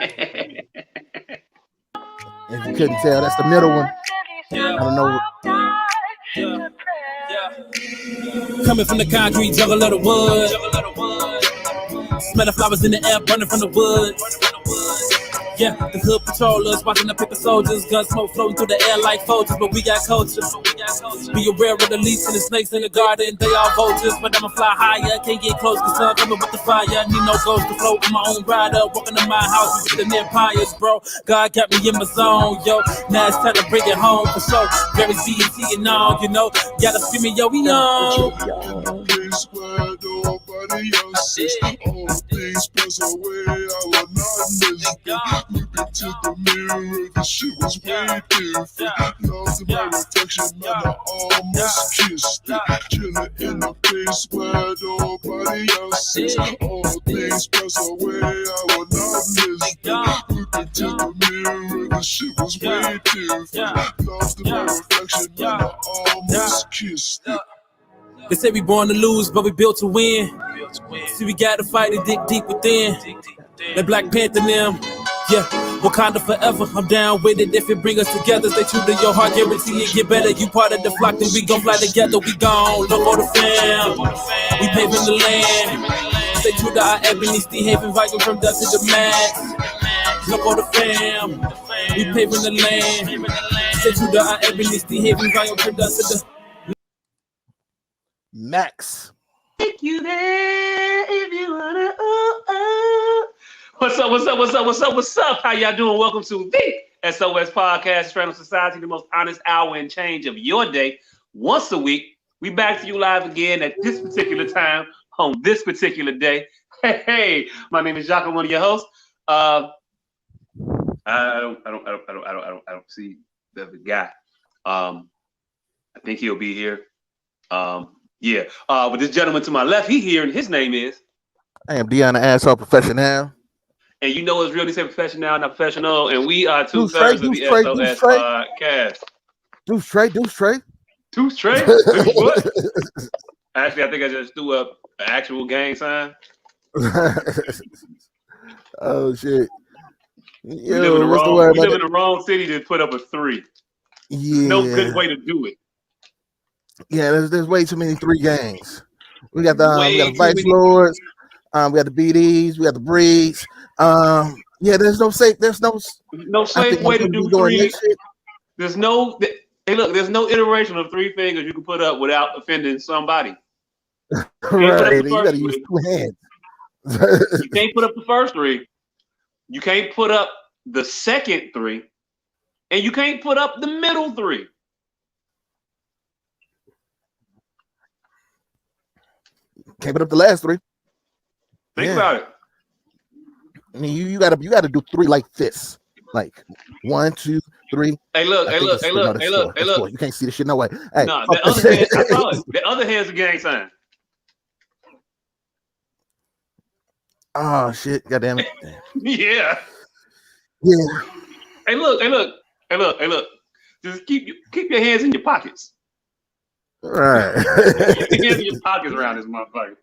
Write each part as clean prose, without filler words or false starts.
If you couldn't tell, that's the middle one. I don't know. Coming from the concrete jungle of the wood. Smell the flowers in the air, burning from the wood. Yeah, the hood patrollers watching the paper soldiers, gun smoke floating through the air like vultures, but we got culture. Be aware of the leaves and the snakes in the garden, they all vultures, but I'ma fly higher, can't get close cause I'm coming with the fire. Need no ghost to float in my own rider, walking to my house, we the empires, bro. God got me in my zone, yo. Now it's time to bring it home for sure. Very BT and all, you know. Gotta scream it, yo, we on. Place where nobody else is. All things pass away, I will not miss them. Look into the mirror, the shit was way different. Lost in my reflection, and I almost kissed it. Chilling in a place where nobody else is. All things pass away, I will not miss them. Look into the mirror, the shit was way different. Lost in my reflection, and I almost kissed it. They say we born to lose, but we built to win. See, we gotta fight it deep within. That Black Panther them, yeah, Wakanda forever. I'm down with it if it bring us together. Stay true to your heart, guarantee it get better. You part of the flock, then we gon' fly together. We gone, look for the fam. We paving the land. Stay true to our ebony, Steve Haven, Viking from dust to the max. Look for the fam. We paving the land. Stay true to our ebony, Steve Haven, Viking from dust to the Max. Take you there if you wanna. What's up? How y'all doing? Welcome to the S.O.S podcast, Random Society, the most honest hour and change of your day. Once a week, we back to you live again at this particular time on this particular day. Hey, my name is Jacques. I'm one of your hosts. I don't see the guy. I think he'll be here. Yeah, but this gentleman to my left, he here, and his name is. I am Deanna Asshole Professional. And you know it's really say professional, not professional, and we are two-thirds of the S.O.S podcast. Do straight. Two straight? What? Actually, I think I just threw up an actual gang sign. Oh shit! We live in the wrong city to put up a 3. Yeah. No good way to do it. Yeah, there's way too many 3 gangs. We got the Vice Lords, we got the BDs, we got the Breeds. Yeah, there's no safe way to do 3. There's no iteration of 3 fingers you can put up without offending somebody. Right, you gotta use 2 hands. You can't put up the first 3. You can't put up the second 3, and you can't put up the middle 3. Can't put up the last 3. Think about it. I mean, you gotta do 3 like this, like 1, 2, 3. Hey, look. You can't see the shit no way. Hey, no, the other hand, I saw it. The other hand's a gang sign. Oh shit! Goddamn it. Yeah. Hey, look. Just keep your hands in your pockets. All right. Keep your hands in your pockets around this motherfucker.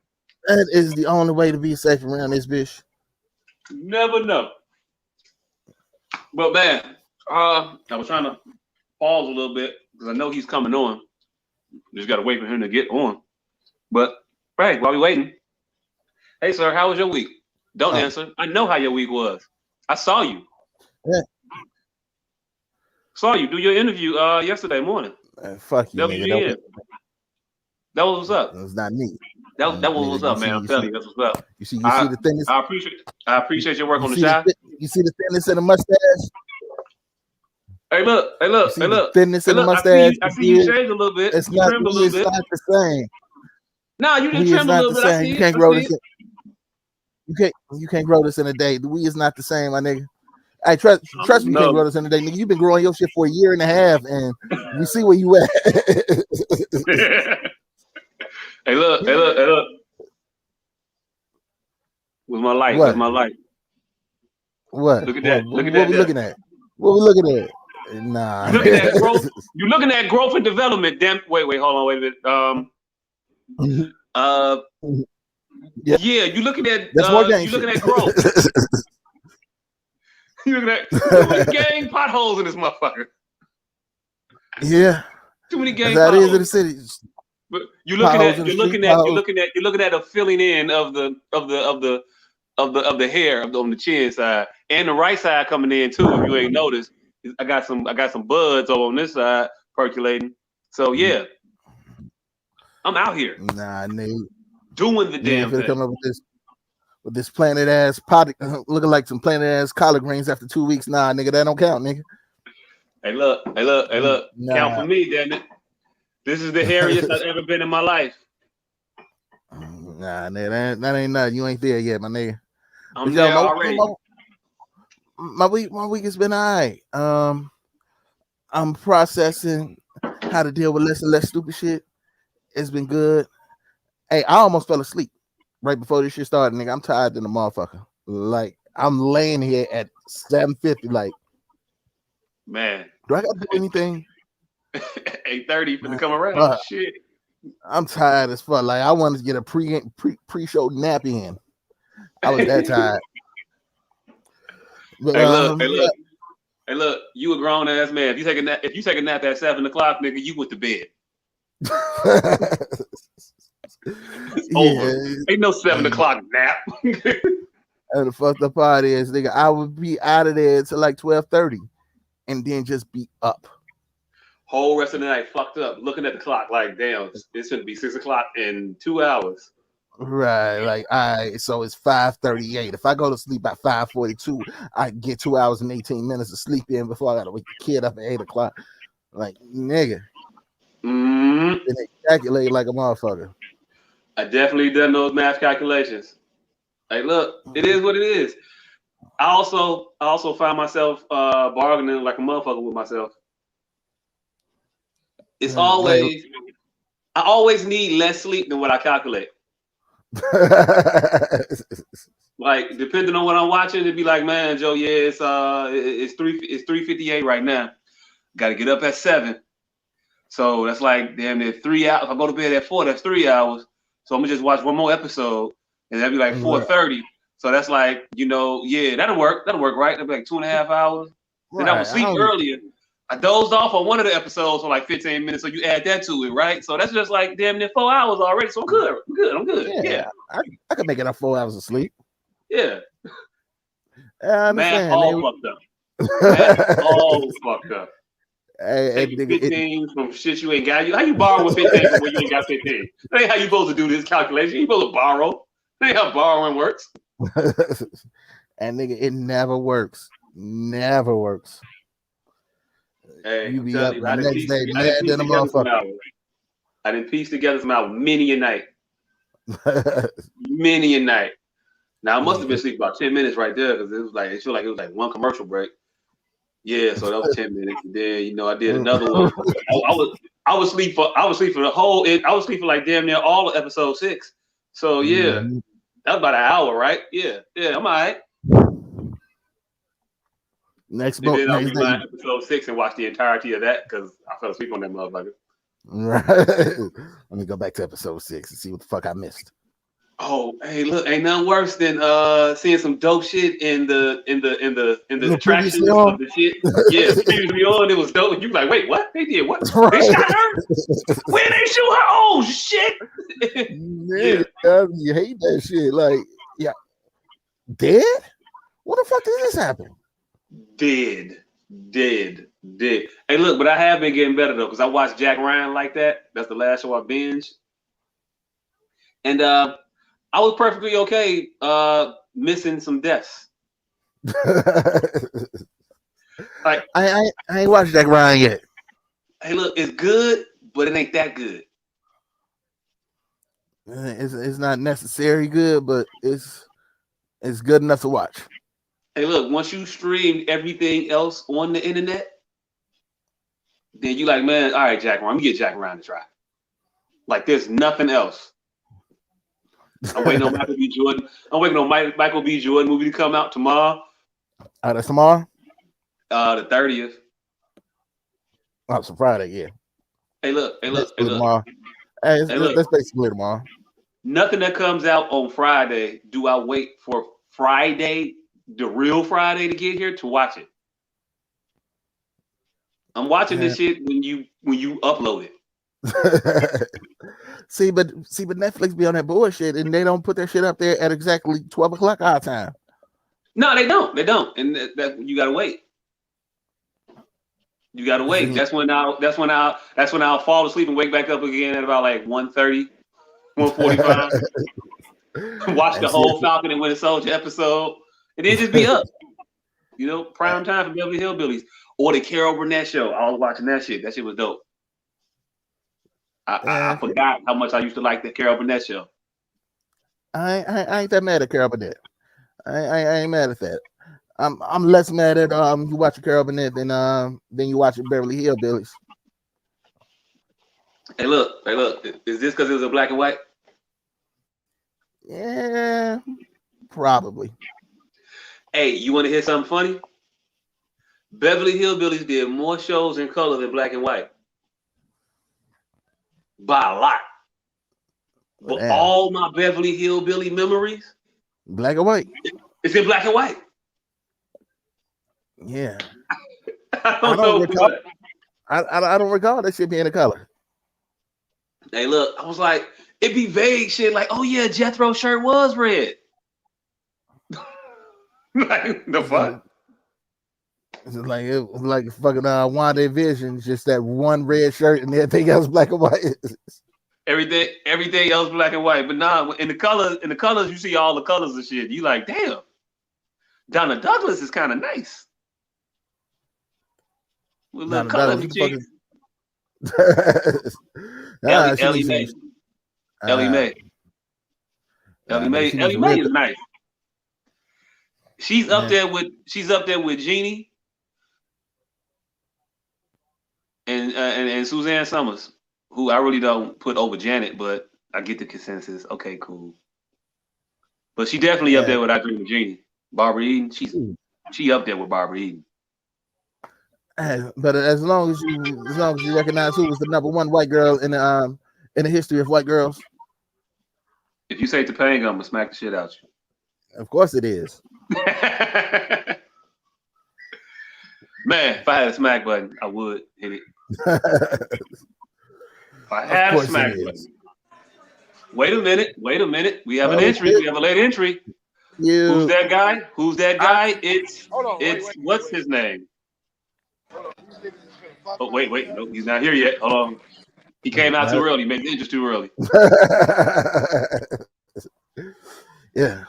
That is the only way to be safe around this bitch. Never know. But man, I was trying to pause a little bit because I know he's coming on. Just gotta wait for him to get on. But right, while we waiting. Hey sir, how was your week? Don't answer. I know how your week was. I saw you. Yeah. Saw you do your interview yesterday morning. Fuck you, nigga. That was what's up. It was not me. That was what's up, man. I'm telling you, that's what's up. You see the thinness. I appreciate your work on the shot. You see the thinness in the mustache. Hey, look. Thinness in the mustache. I see you shaved a little bit. It's not the same. No, you didn't trim a little bit. You can't grow this. You can't grow this in a day. The weed is not the same, my nigga. Hey, trust me, you can't grow this in a day, nigga. You've been growing your shit for 1.5 years, and we see where you at. Hey, look. Where's my light? What? Look at that. What we looking at? What we looking at? Nah. You're looking at growth. You're looking at growth and development. Damn. Wait. Hold on. Wait a minute. Yeah. You're looking at. That's more gang you're looking at growth. You looking at too many gang potholes in this motherfucker. Yeah. Too many gang that potholes. is in the city. But you're looking at a filling in of the hair on the chin side and the right side coming in too. If you ain't noticed, I got some buds over on this side percolating. So yeah, I'm out here. Nah, nigga. Doing the damn thing. Come up with this planet ass pot looking like some planet ass collard greens after 2 weeks. Nah, nigga, that don't count, nigga. Hey, look. Nah. Count for me, damn it. This is the hairiest I've ever been in my life. Nah, nigga, that ain't nothing. You ain't there yet, my nigga. I'm there already. My week has been all right. I'm processing how to deal with less and less stupid shit. It's been good. Hey, I almost fell asleep right before this shit started, nigga. I'm tired than a motherfucker. Like, I'm laying here at 7:50, like, man, do I gotta do anything? 8:30 for to come around. Shit. I'm tired as fuck. Like, I wanted to get a pre-show nap in. I was that tired. But, hey, look, you a grown ass man. If you take a nap at 7 o'clock, nigga, you went to bed. It's over. Ain't no 7 o'clock nap. And the fucked up part is, nigga, I would be out of there until like 12:30 and then just be up. Whole rest of the night fucked up, looking at the clock like, damn, it's gonna be 6 o'clock in 2 hours. Right, like, all right, so it's 5:38. If I go to sleep at 5:42, I get 2 hours and 18 minutes of sleep in before I gotta wake the kid up at 8 o'clock. Like, nigga. And they calculate like a motherfucker. I definitely done those math calculations. Like, look, it is what it is. I also find myself bargaining like a motherfucker with myself. It's always, I always need less sleep than what I calculate. Like, depending on what I'm watching, it'd be like, man, Joe, yeah, it's 3:58 right now. Got to get up at 7. So that's like damn near 3 hours. If I go to bed at 4, that's 3 hours. So I'm gonna just watch one more episode, and that'd be like 4:30. So that's like, yeah, that'll work. That'll work, right? That'll be like 2.5 hours. Right. Then I would sleep earlier. I dozed off on one of the episodes for like 15 minutes, so you add that to it, right? So that's just like damn near 4 hours already. So I'm good. I'm good. Yeah. I can make it up 4 hours of sleep. Yeah. Man, all fucked up. All fucked up. Hey, 15 from shit you ain't got. How you borrow with 15 when you ain't got 15? That ain't how you supposed to do this calculation. You supposed to borrow. That ain't how borrowing works. And nigga, it never works. Never works. Hey, you be up the next day mad than a motherfucker. I didn't piece together some out many a night. Many a night. Now I must have been asleep about 10 minutes right there because it felt like it was like one commercial break. Yeah, so that was 10 minutes. And then I did another one. I was asleep for the whole. I was asleep for like damn near all of episode 6. So yeah, that was about an hour, right? Yeah, I'm all right. Next then I'll rewind episode 6 and watch the entirety of that because I fell asleep on that motherfucker. Right. Let me go back to episode 6 and see what the fuck I missed. Oh, hey, look, ain't nothing worse than seeing some dope shit in the attraction of the shit. Yeah, previously on, it was dope. And you like, wait, what? They did what? Right. They shot her? Where they shoot her? Oh shit! You hate that shit. Like, yeah, dead? What the fuck did this happen? Dead. Hey, look, but I have been getting better though because I watched Jack Ryan like that. That's the last show I binged, and I was perfectly okay missing some deaths. Like I ain't watched Jack Ryan yet. Hey, look, it's good, but it ain't that good. It's not necessarily good, but it's good enough to watch. Hey, look, once you stream everything else on the internet, then you like, man, all right, Jack Ryan, let me get Jack Ryan to try. Like, there's nothing else. I'm waiting on Michael B. Jordan. I'm waiting on Michael B. Jordan movie to come out tomorrow. That's tomorrow? The 30th. Oh, it's a Friday, yeah. Hey, look. Tomorrow. Hey, that's basically tomorrow. Nothing that comes out on Friday do I wait for Friday the real Friday to get here to watch it. I'm watching this shit when you upload it. See, but Netflix be on that bullshit, and they don't put their shit up there at exactly 12 o'clock our time. No, they don't, and that you gotta wait. You gotta wait. That's when I'll fall asleep and wake back up again at about like 1:30, 1:45. Watch the whole Falcon and Winter Soldier episode, and then just be up. You know, prime time for Beverly Hillbillies or the Carol Burnett show. I was watching that shit. That shit was dope. I forgot how much I used to like the Carol Burnett show. I ain't that mad at Carol Burnett. I ain't mad at that. I'm less mad at you watching Carol Burnett than you watching Beverly Hillbillies. Hey look, is this because it was a black and white? Yeah, probably. Hey, you want to hear something funny? Beverly Hillbillies did more shows in color than black and white. By a lot. But all my Beverly Hillbilly memories, black and white. It's in black and white. Yeah. I don't recall. I don't recall that shit being in color. Hey, look, I was like, it'd be vague shit like, oh yeah, Jethro's shirt was red. Like the fuck? It's like fucking Wanda Vision, just that one red shirt and everything else black and white. Everything else black and white. But nah, in the colors, you see all the colors and shit. You like, damn, Donna Douglas is kind of nice. With a little color in the cheeks. Ellie Mae. Ellie Mae is nice. She's up there with Jeannie and Suzanne Summers, who I really don't put over Janet, but I get the consensus. Okay, cool. But she definitely up there with I Dream of Jeannie. Barbara Eden, she up there with Barbara Eden. But as long as you recognize who was the number one white girl in the history of white girls. If you say Topanga, I'm gonna smack the shit out you. Of course it is. Man, if I had a smack button, I would hit it. If I had a smack button. Wait a minute. We have an entry. We have a late entry. Who's that guy? It's what's his name? Oh, wait. No, he's not here yet. Hold on. He came out too early. Made the interest too early. Yeah.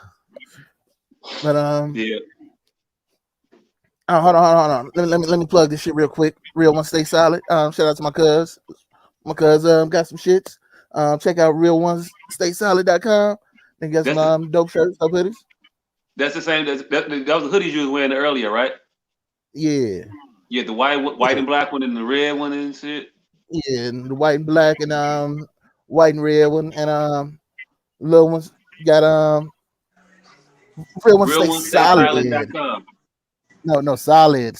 But yeah. Oh, hold on. Let me plug this shit real quick. Real One Stay Solid. Shout out to my cuz. My cuz got some shits. Check out realonesstaysolid.com. They got some dope shirts, dope hoodies. That's the same. That was the hoodies you was wearing earlier, right? Yeah. Yeah, the white and black one and the red one and shit. Yeah, and the white and black and white and red one and little ones got Real One Stay Solid. No, solid.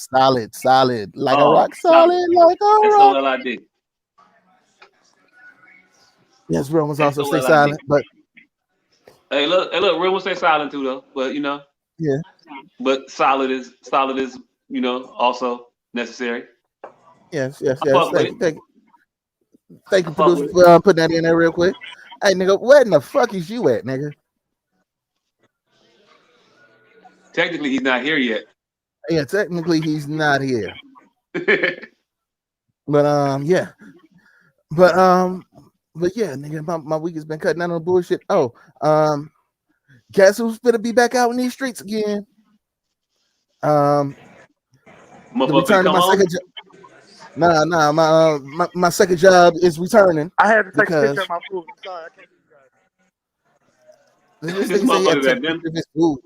Like a rock solid, like a rock. S-O-L-I-D. Yes, Real One's also Stay Silent, but hey, look, Real One Stay Silent too, though. But you know, yeah. But solid is you know also necessary. Yes. Thank you, producer, for putting that in there real quick. Hey, nigga, where in the fuck is you at, nigga? Technically, he's not here yet. Yeah, technically, he's not here. But yeah. But yeah, nigga, my week has been cutting down on bullshit. Oh, guess who's gonna be back out in these streets again? The return of my second job. Nah, my second job is returning. I had to take a picture of my food. I'm sorry, I can't do this thing say you have to take a picture of his food.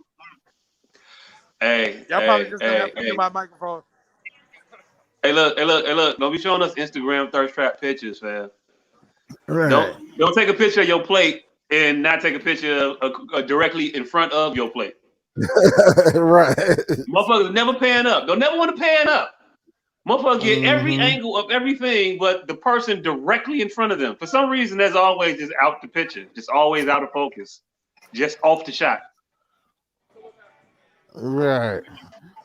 Hey, y'all probably just gonna have to get my microphone. Hey, look! Don't be showing us Instagram thirst trap pictures, fam. Right. Don't take a picture of your plate and not take a picture of, directly in front of your plate. Right. Motherfuckers never pan up. They'll never want to pan up. Motherfuckers get every angle of everything, but the person directly in front of them. For some reason, that's always just out the picture, just always out of focus, just off the shot. Right.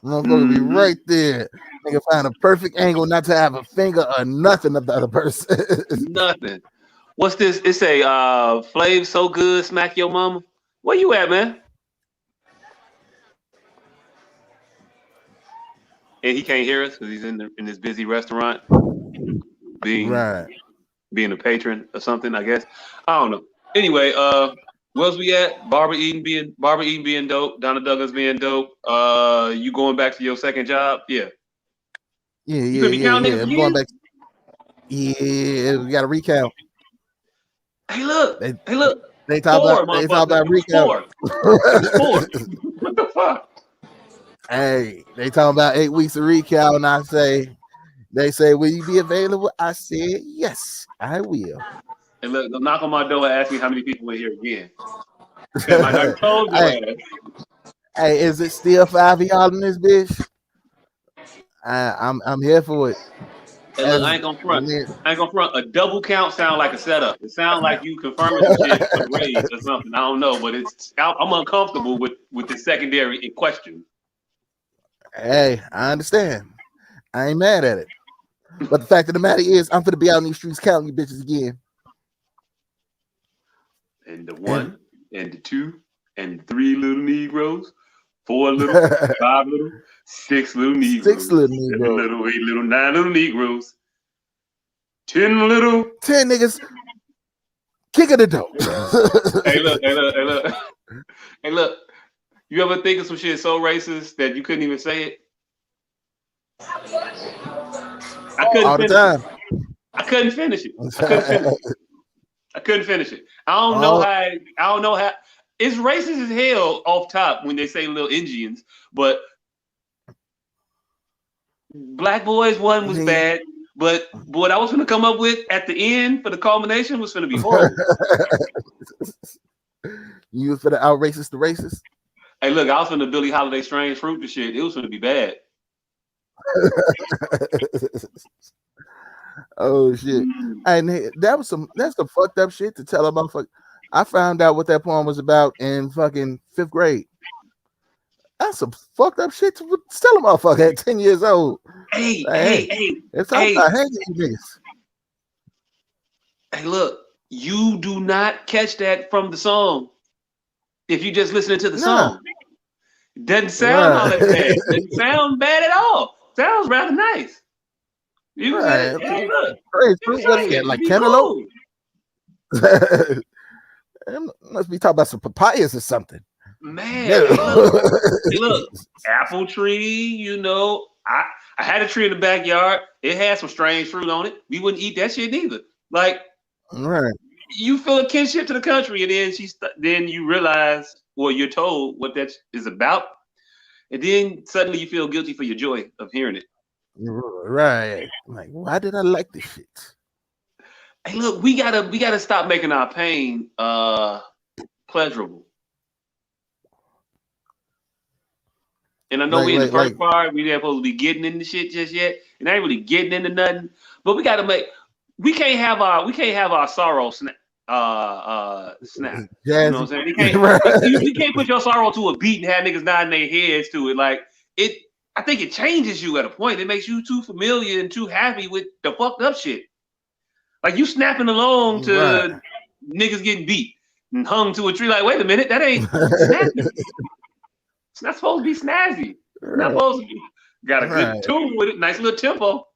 Motherfucker be right there. Nigga find a perfect angle not to have a finger or nothing of the other person. Nothing. What's this? It's a Flav so good, smack your mama. Where you at, man? And he can't hear us because he's in this busy restaurant, being Right. being a patron or something. I guess I don't know. Anyway, where else we at? Barbara Eden being dope. Donna Douglas being dope. You going back to your second job? Yeah. Yeah, You could be counting niggas I'm again? going back. Yeah, we got to recount. Hey, look. They talk about recount. Four. What the fuck? Hey, they talking about 8 weeks of recount, and they say, will you be available? I said, yes, I will. Hey, look, they'll knock on my door and ask me how many people in here again. Damn, I done told you. Hey, is it still 5 of y'all in this bitch? I'm here for it. Hey, look, I ain't gonna front. A double count sound like a setup. It sounds like you confirming some shit for the raise or something. I don't know, but I'm uncomfortable with the secondary in question. Hey, I understand. I ain't mad at it. But the fact of the matter is, I'm gonna be out in these streets counting you bitches again. And the 1, and the 2, and the 3 little Negroes, 4 little, 5 little, 6 little Negroes, 6 little Negroes, 7 little, 8 little, 9 little Negroes, 10 niggas kicking the door. Hey, look. You ever think of some shit so racist that you couldn't even say it? I couldn't finish it. I couldn't finish it. I don't know how. It's racist as hell off top when they say little Indians, but Black Boys one was bad. But what I was going to come up with at the end for the culmination was going to be horrible. You was for the out racist the racist? Hey, look, I was from the Billie Holiday Strange Fruit the shit. It was going to be bad. Oh shit! And that's some fucked up shit to tell a motherfucker. I found out what that poem was about in fucking 5th grade. That's some fucked up shit to tell a motherfucker at 10 years old. Hey, it's all about hanging you niggas. Hey, look, you do not catch that from the song. If you just listening to the song, it doesn't sound all that bad. It doesn't sound bad at all. Sounds rather nice. You say, hey, look, like cantaloupe. Must be talking about some papayas or something. Man, hey, look, apple tree. You know, I had a tree in the backyard. It had some strange fruit on it. We wouldn't eat that shit neither. Like, right. You feel a kinship to the country, and then then you realize, well, you're told what that is about, and then suddenly you feel guilty for your joy of hearing it. Right? Like, why did I like this shit? Hey, look, we gotta stop making our pain pleasurable. And I know we in the first part, we ain't supposed to be getting into shit just yet, and I ain't really getting into nothing. But we gotta we can't have our sorrow snap. Snap. You know what I'm saying? You can't put your sorrow to a beat and have niggas nodding their heads to it. Like I think it changes you at a point. It makes you too familiar and too happy with the fucked up shit. Like you snapping along to niggas getting beat and hung to a tree. Like, wait a minute, that ain't snazzy. It's not supposed to be snazzy. It's not supposed to be. Got a good tune with it, nice little tempo.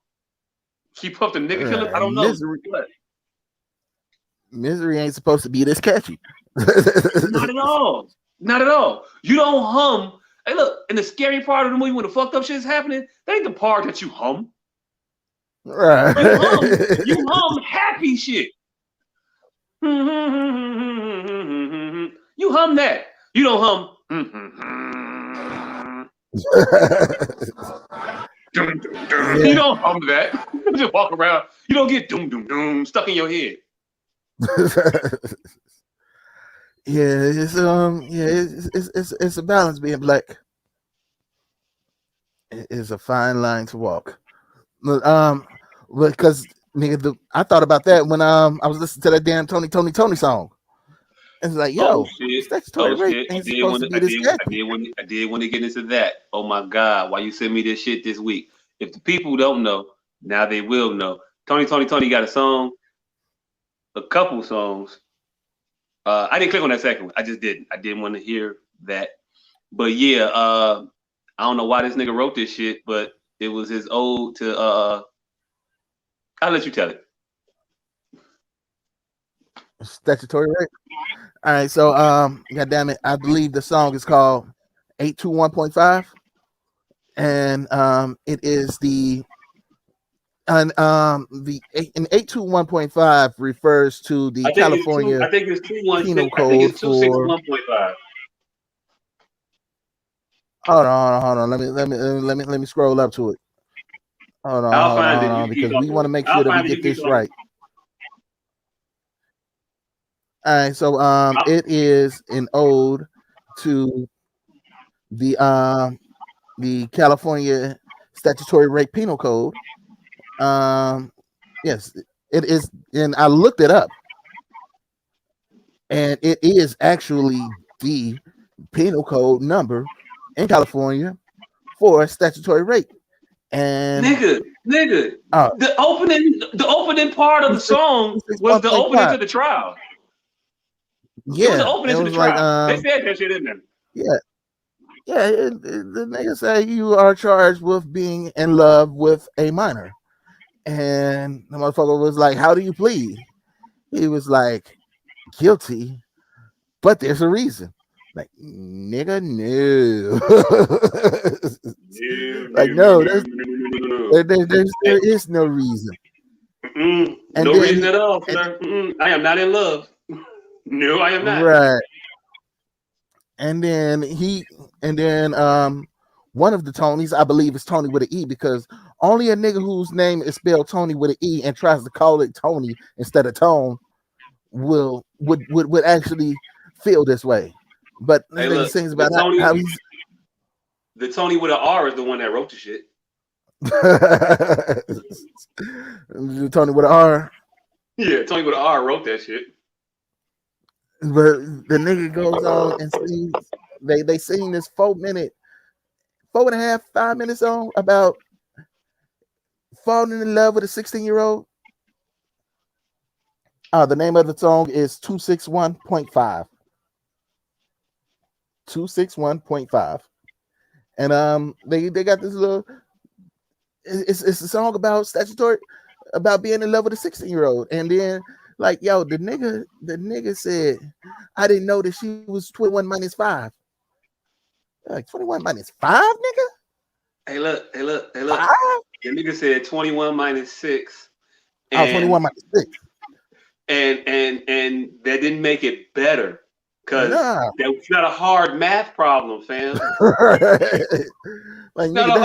She puffed a nigga killer. I don't know. Misery ain't supposed to be this catchy. Not at all. Not at all. You don't hum. Hey, look, and the scary part of the movie when the fucked up shit is happening, that ain't the part that you hum. Right. You hum happy shit. You hum that. You don't hum. You don't hum that. You just walk around. You don't get doom doom doom stuck in your head. It's a balance being black. It is a fine line to walk. Because nigga, I thought about that when I was listening to that damn Tony song. It's like, yo, statutory rape ain't supposed to be this catchy. I did want to get into that. Oh my God, why you send me this shit this week? If the people don't know, now they will know. Tony got a song, a couple songs. I didn't click on that second one. I just didn't. I didn't want to hear that. But yeah, I don't know why this nigga wrote this shit, but it was his ode to. I'll let you tell it. Statutory rape. All right, so God damn it, I believe the song is called 821.5, and it is the 821.5 refers to the California penal code for. 261.5. Hold on. Let me scroll up to it. Hold on, because we want to make sure that we get this right. All right, so it is an ode to the California statutory rape penal code. Yes, it is, and I looked it up, and it is actually the penal code number in California for statutory rape. And nigga, the opening part of the song was the opening to the trial. Yeah, it was the opening to the trial. They said that shit in there. Yeah. The nigga say you are charged with being in love with a minor, and the motherfucker was like, "How do you plead?" He was like, "Guilty, but there's a reason." Like, nigga, no. Like, no, there is no reason. No reason at all, sir. I am not in love. No, I am not. Right. And then one of the Tonys, I believe it's Tony with an E, because only a nigga whose name is spelled Tony with an E and tries to call it Tony instead of Tone would actually feel this way. But this nigga sings about how he's the Tony with an R is the one that wrote the shit. Tony with an R. Yeah, Tony with an R wrote that shit. But the nigga goes on and sings. They sing this 5 minute song about falling in love with a 16-year-old. The name of the song is 261.5. 261.5. And they got this little. It's a song about about being in love with a 16-year-old, and then. Like, yo, the nigga said, I didn't know that she was 21 minus 5. Like, 21 minus 5, nigga? Hey, look. 5? The nigga said 21 minus 6. And, 21 minus 6. And that didn't make it better. Because that's not a hard math problem, fam. Like, not nigga, a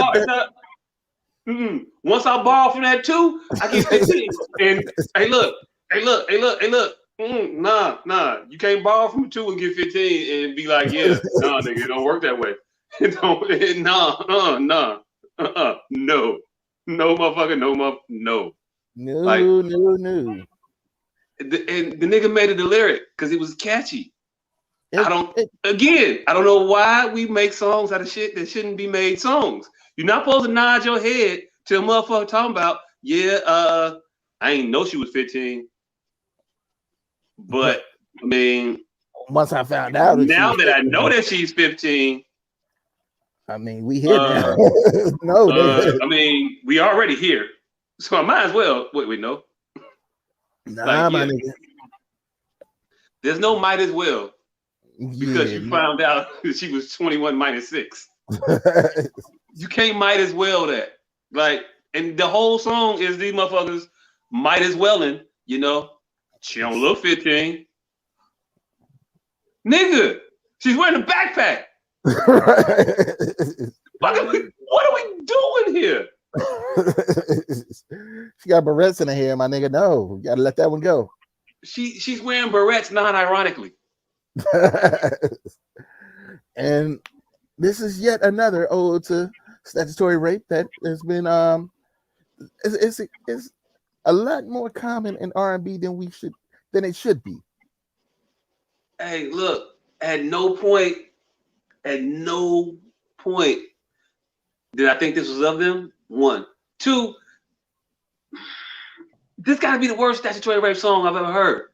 hard. Once I borrow from that 2, I get 15. And hey, look. Nah. You can't borrow from 2 and get 15 and be like, yeah, nah, nigga, it don't work that way. No. No, motherfucker, no. No. And the nigga made it a lyric because it was catchy. I don't know why we make songs out of shit that shouldn't be made songs. You're not supposed to nod your head to a motherfucker talking about, I ain't know she was 15. But I mean, once I found out, now that I know that she's 15, I mean, we here now. I mean, we already here, so I might as well. Wait, no. Nah, my nigga. There's no might as well because you found out that she was 21 minus 6. You can't might as well that. Like, and the whole song is these motherfuckers might as well, she don't look 15. Nigga, she's wearing a backpack. What are we doing here? She got barrettes in her hair, my nigga. No, you gotta let that one go. She's wearing barrettes non-ironically. And this is yet another ode to statutory rape that has been it's a lot more common in R&B than it should be. Hey, look, at no point did I think this was of them. 1, 2. This got to be the worst statutory rape song I've ever heard,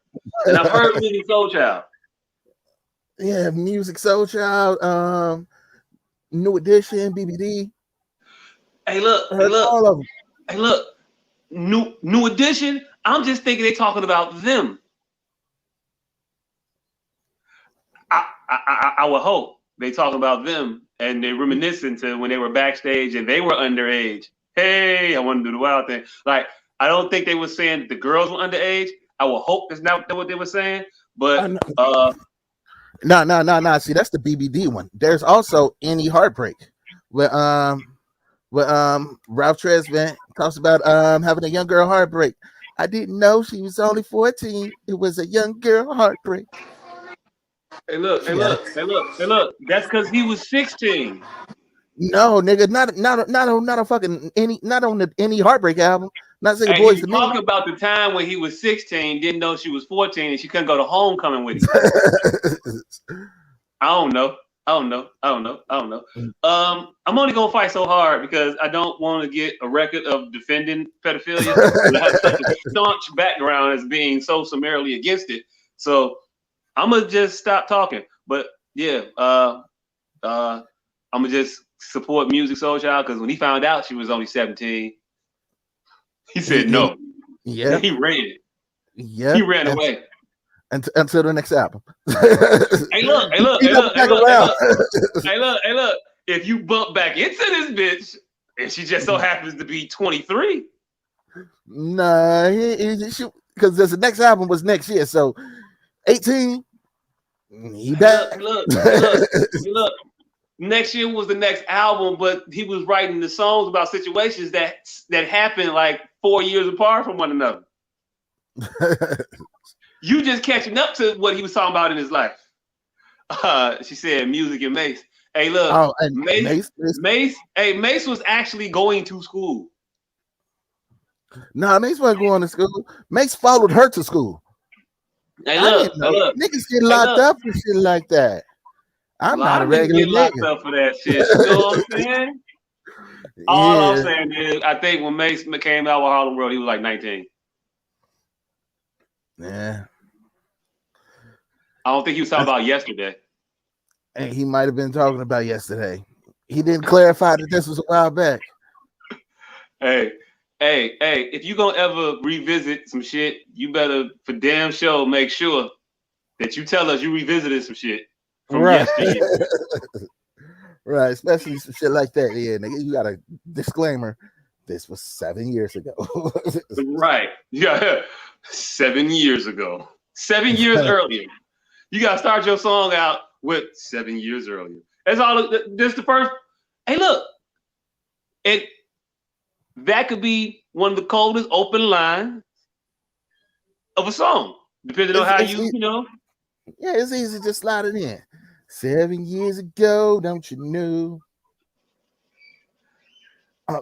and I've heard Music Soul Child. Yeah, Music Soul Child, New Edition, BBD. Hey, look, all of them. Hey, look, New Edition. I'm just thinking they talking about them. I would hope they talking about them and they reminiscing to when they were backstage and they were underage. Hey, I want to do the wild thing. Like, I don't think they were saying that the girls were underage. I would hope that's not what they were saying. But no. See, that's the BBD one. There's also Any Heartbreak, where Ralph Tresvant talks about having a young girl heartbreak. I didn't know she was only 14. It was a young girl heartbreak. Hey, look. That's because he was 16. No, nigga, not a fucking not on the Any Heartbreak album. Not saying Boys to Men. Talking about the time when he was 16, didn't know she was 14, and she couldn't go to homecoming with him. I don't know. I'm only gonna fight so hard because I don't want to get a record of defending pedophilia. I have such a staunch background as being so summarily against it. So I'm gonna just stop talking. But yeah, I'm gonna just support Music Soul Child because when he found out she was only 17, he said no. Yeah, he ran. Yeah, he ran away. Until the next album. Hey, look. If you bump back into this bitch and she just so happens to be 23. Nah, because the next album was next year, so 18. He back. Look. Next year was the next album, but he was writing the songs about situations that happened like 4 years apart from one another. You just catching up to what he was talking about in his life. She said music and Mace. Hey, look, Mace was actually going to school. Nah, Mace wasn't going to school. Mace followed her to school. Hey, look. Niggas get locked up for shit like that. I'm not a regular nigga. Locked up for that shit. You know what I'm saying? All I'm saying is, I think when Mace came out with Harlem World, he was like 19. Yeah. I don't think he was talking about yesterday. And he might have been talking about yesterday. He didn't clarify that this was a while back. Hey, if you gonna ever revisit some shit, you better for damn sure make sure that you tell us you revisited some shit from yesterday. Right, especially some shit like that. Yeah, nigga, you got a disclaimer. This was 7 years ago. Right. Yeah. 7 years ago. 7 years earlier. You gotta start your song out with 7 years earlier. That's all. This the first. Hey, look. That could be one of the coldest open lines of a song, depending on how you know. Yeah, it's easy to slide it in. 7 years ago, don't you know?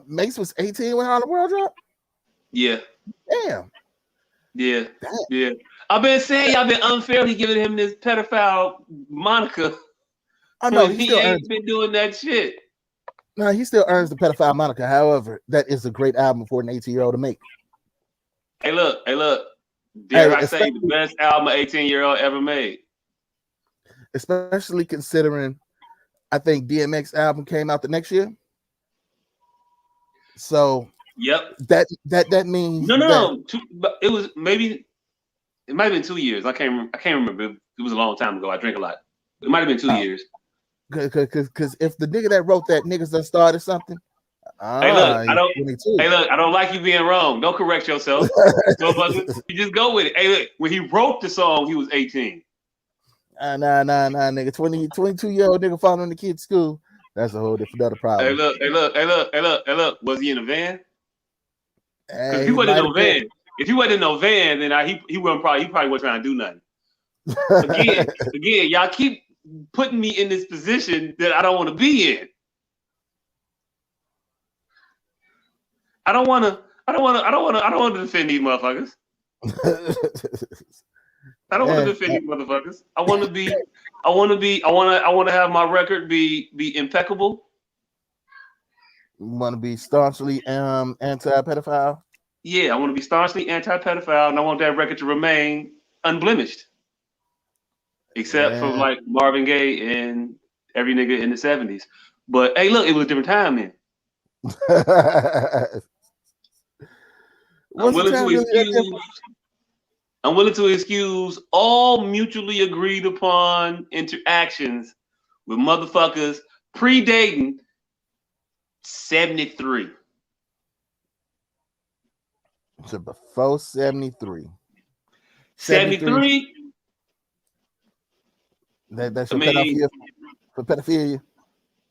Mace was 18 when Harlem World dropped? Yeah. Damn. Yeah. I've been saying y'all been unfairly giving him this pedophile moniker. I know he ain't been doing that shit. No, he still earns the pedophile moniker. However, that is a great album for an 18-year-old to make. Hey, look. Dare I say the best album an 18-year-old ever made? Especially considering, I think DMX album came out the next year. So yep, that means no. It was maybe it might have been 2 years. I can't remember. It was a long time ago. I drink a lot. It might have been 2 years. Because if the nigga that wrote that niggas done started something. Hey, look, I don't like you being wrong. Don't correct yourself. You just go with it. Hey, look, when he wrote the song, he was 18. Nah, nigga. 22-year-old nigga following the kid's school. That's a whole different problem. Hey, look. Was he in a van? Because He wasn't in no van. If he wasn't in no van, then he probably wasn't trying to do nothing. Again, y'all keep putting me in this position that I don't want to be in. I don't want to defend these motherfuckers. I don't want to defend these motherfuckers. I want to have my record be impeccable. You want to be staunchly anti-pedophile? Yeah, I want to be staunchly anti-pedophile, and I want that record to remain unblemished, except for like Marvin Gaye and every nigga in the 70s. But hey, look, it was a different time then. I'm willing to excuse all mutually agreed upon interactions with motherfuckers predating 73. So before 73. 73. That's your cutoff here for pedophilia.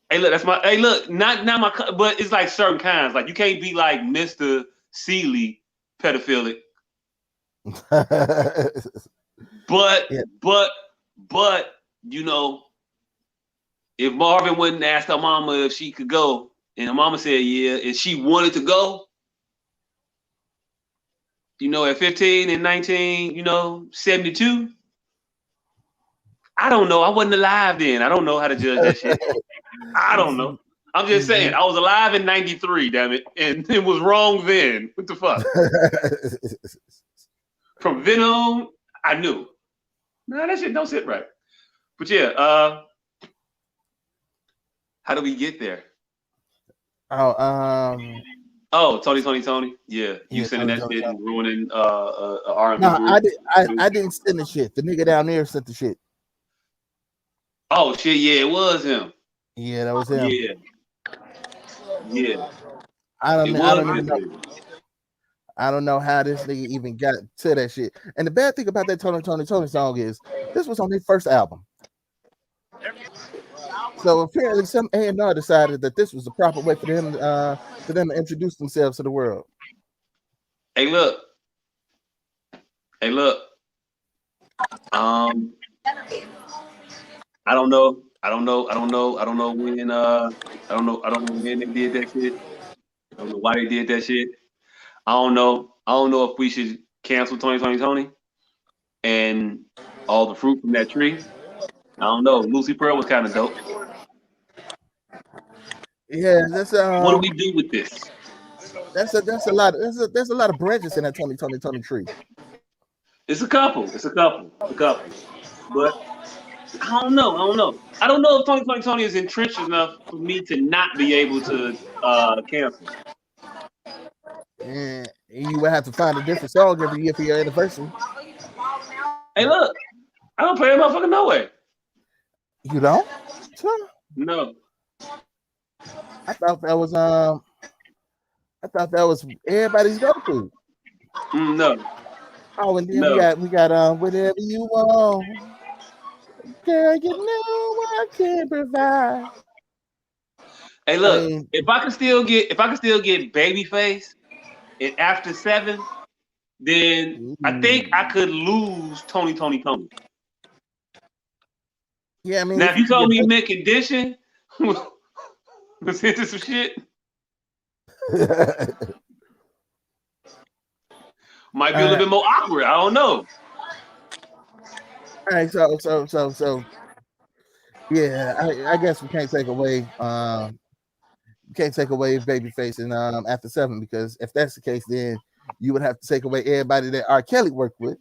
Hey, look, that's my. Hey, look, not my. But it's like certain kinds. Like you can't be like Mr. Seeley pedophilic. but you know, if Marvin wouldn't ask her mama if she could go, and her mama said yeah, and she wanted to go, you know, at 15 and 19, you know, 72. I don't know. I wasn't alive then. I don't know how to judge that shit. I don't know. I'm just saying, I was alive in 93, damn it. And it was wrong then. What the fuck? From then on, I knew. Nah, that shit don't sit right. But yeah, how do we get there? Oh, Tony. Yeah, you sending that shit and ruining R&B. No, I didn't send the shit. The nigga down there sent the shit. Oh shit, yeah, it was him. Yeah, that was him. Yeah. I don't know how this nigga even got to that shit. And the bad thing about that Tony song is this was on their first album. So apparently some A&R decided that this was the proper way for them to introduce themselves to the world. Hey, look. I don't know when they did that shit. I don't know why they did that shit. I don't know if we should cancel Tony and all the fruit from that tree. I don't know. Lucy Pearl was kind of dope. Yeah, that's what do we do with this? There's a lot of branches in that Tony tree. It's a couple. But I don't know. I don't know if Tony is entrenched enough for me to not be able to cancel. And you would have to find a different song every year for your anniversary. Hey, look, I don't play that motherfucker no way. You don't? Sure. No. I thought that was everybody's go-to. No. Oh, and then we got whatever you want. Girl, you know what I can provide. Hey, look, if I can still get Babyface in After 7, then I think I could lose Tony. Yeah, I mean, now if you told me Mint Condition was into some shit, might be a little bit more awkward. I don't know. All right, so yeah, I guess we can't take away Babyface and After 7, because if that's the case, then you would have to take away everybody that R. Kelly worked with,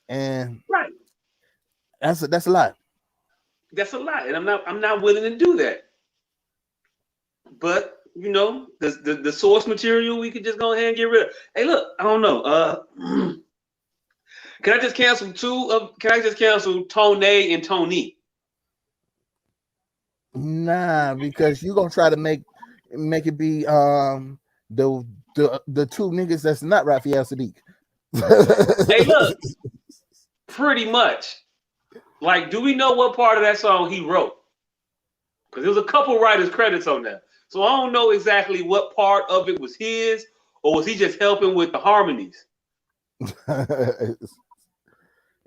and right, that's a lot. That's a lot, and I'm not willing to do that. But you know, the source material we could just go ahead and get rid of. Hey, look, I don't know. Can I just cancel Tone and Tony? Nah, because you're gonna try to make it be the two niggas that's not Raphael Sadiq. Hey, look, pretty much. Like, do we know what part of that song he wrote? Because there was a couple writers' credits on that. So I don't know exactly what part of it was his, or was he just helping with the harmonies?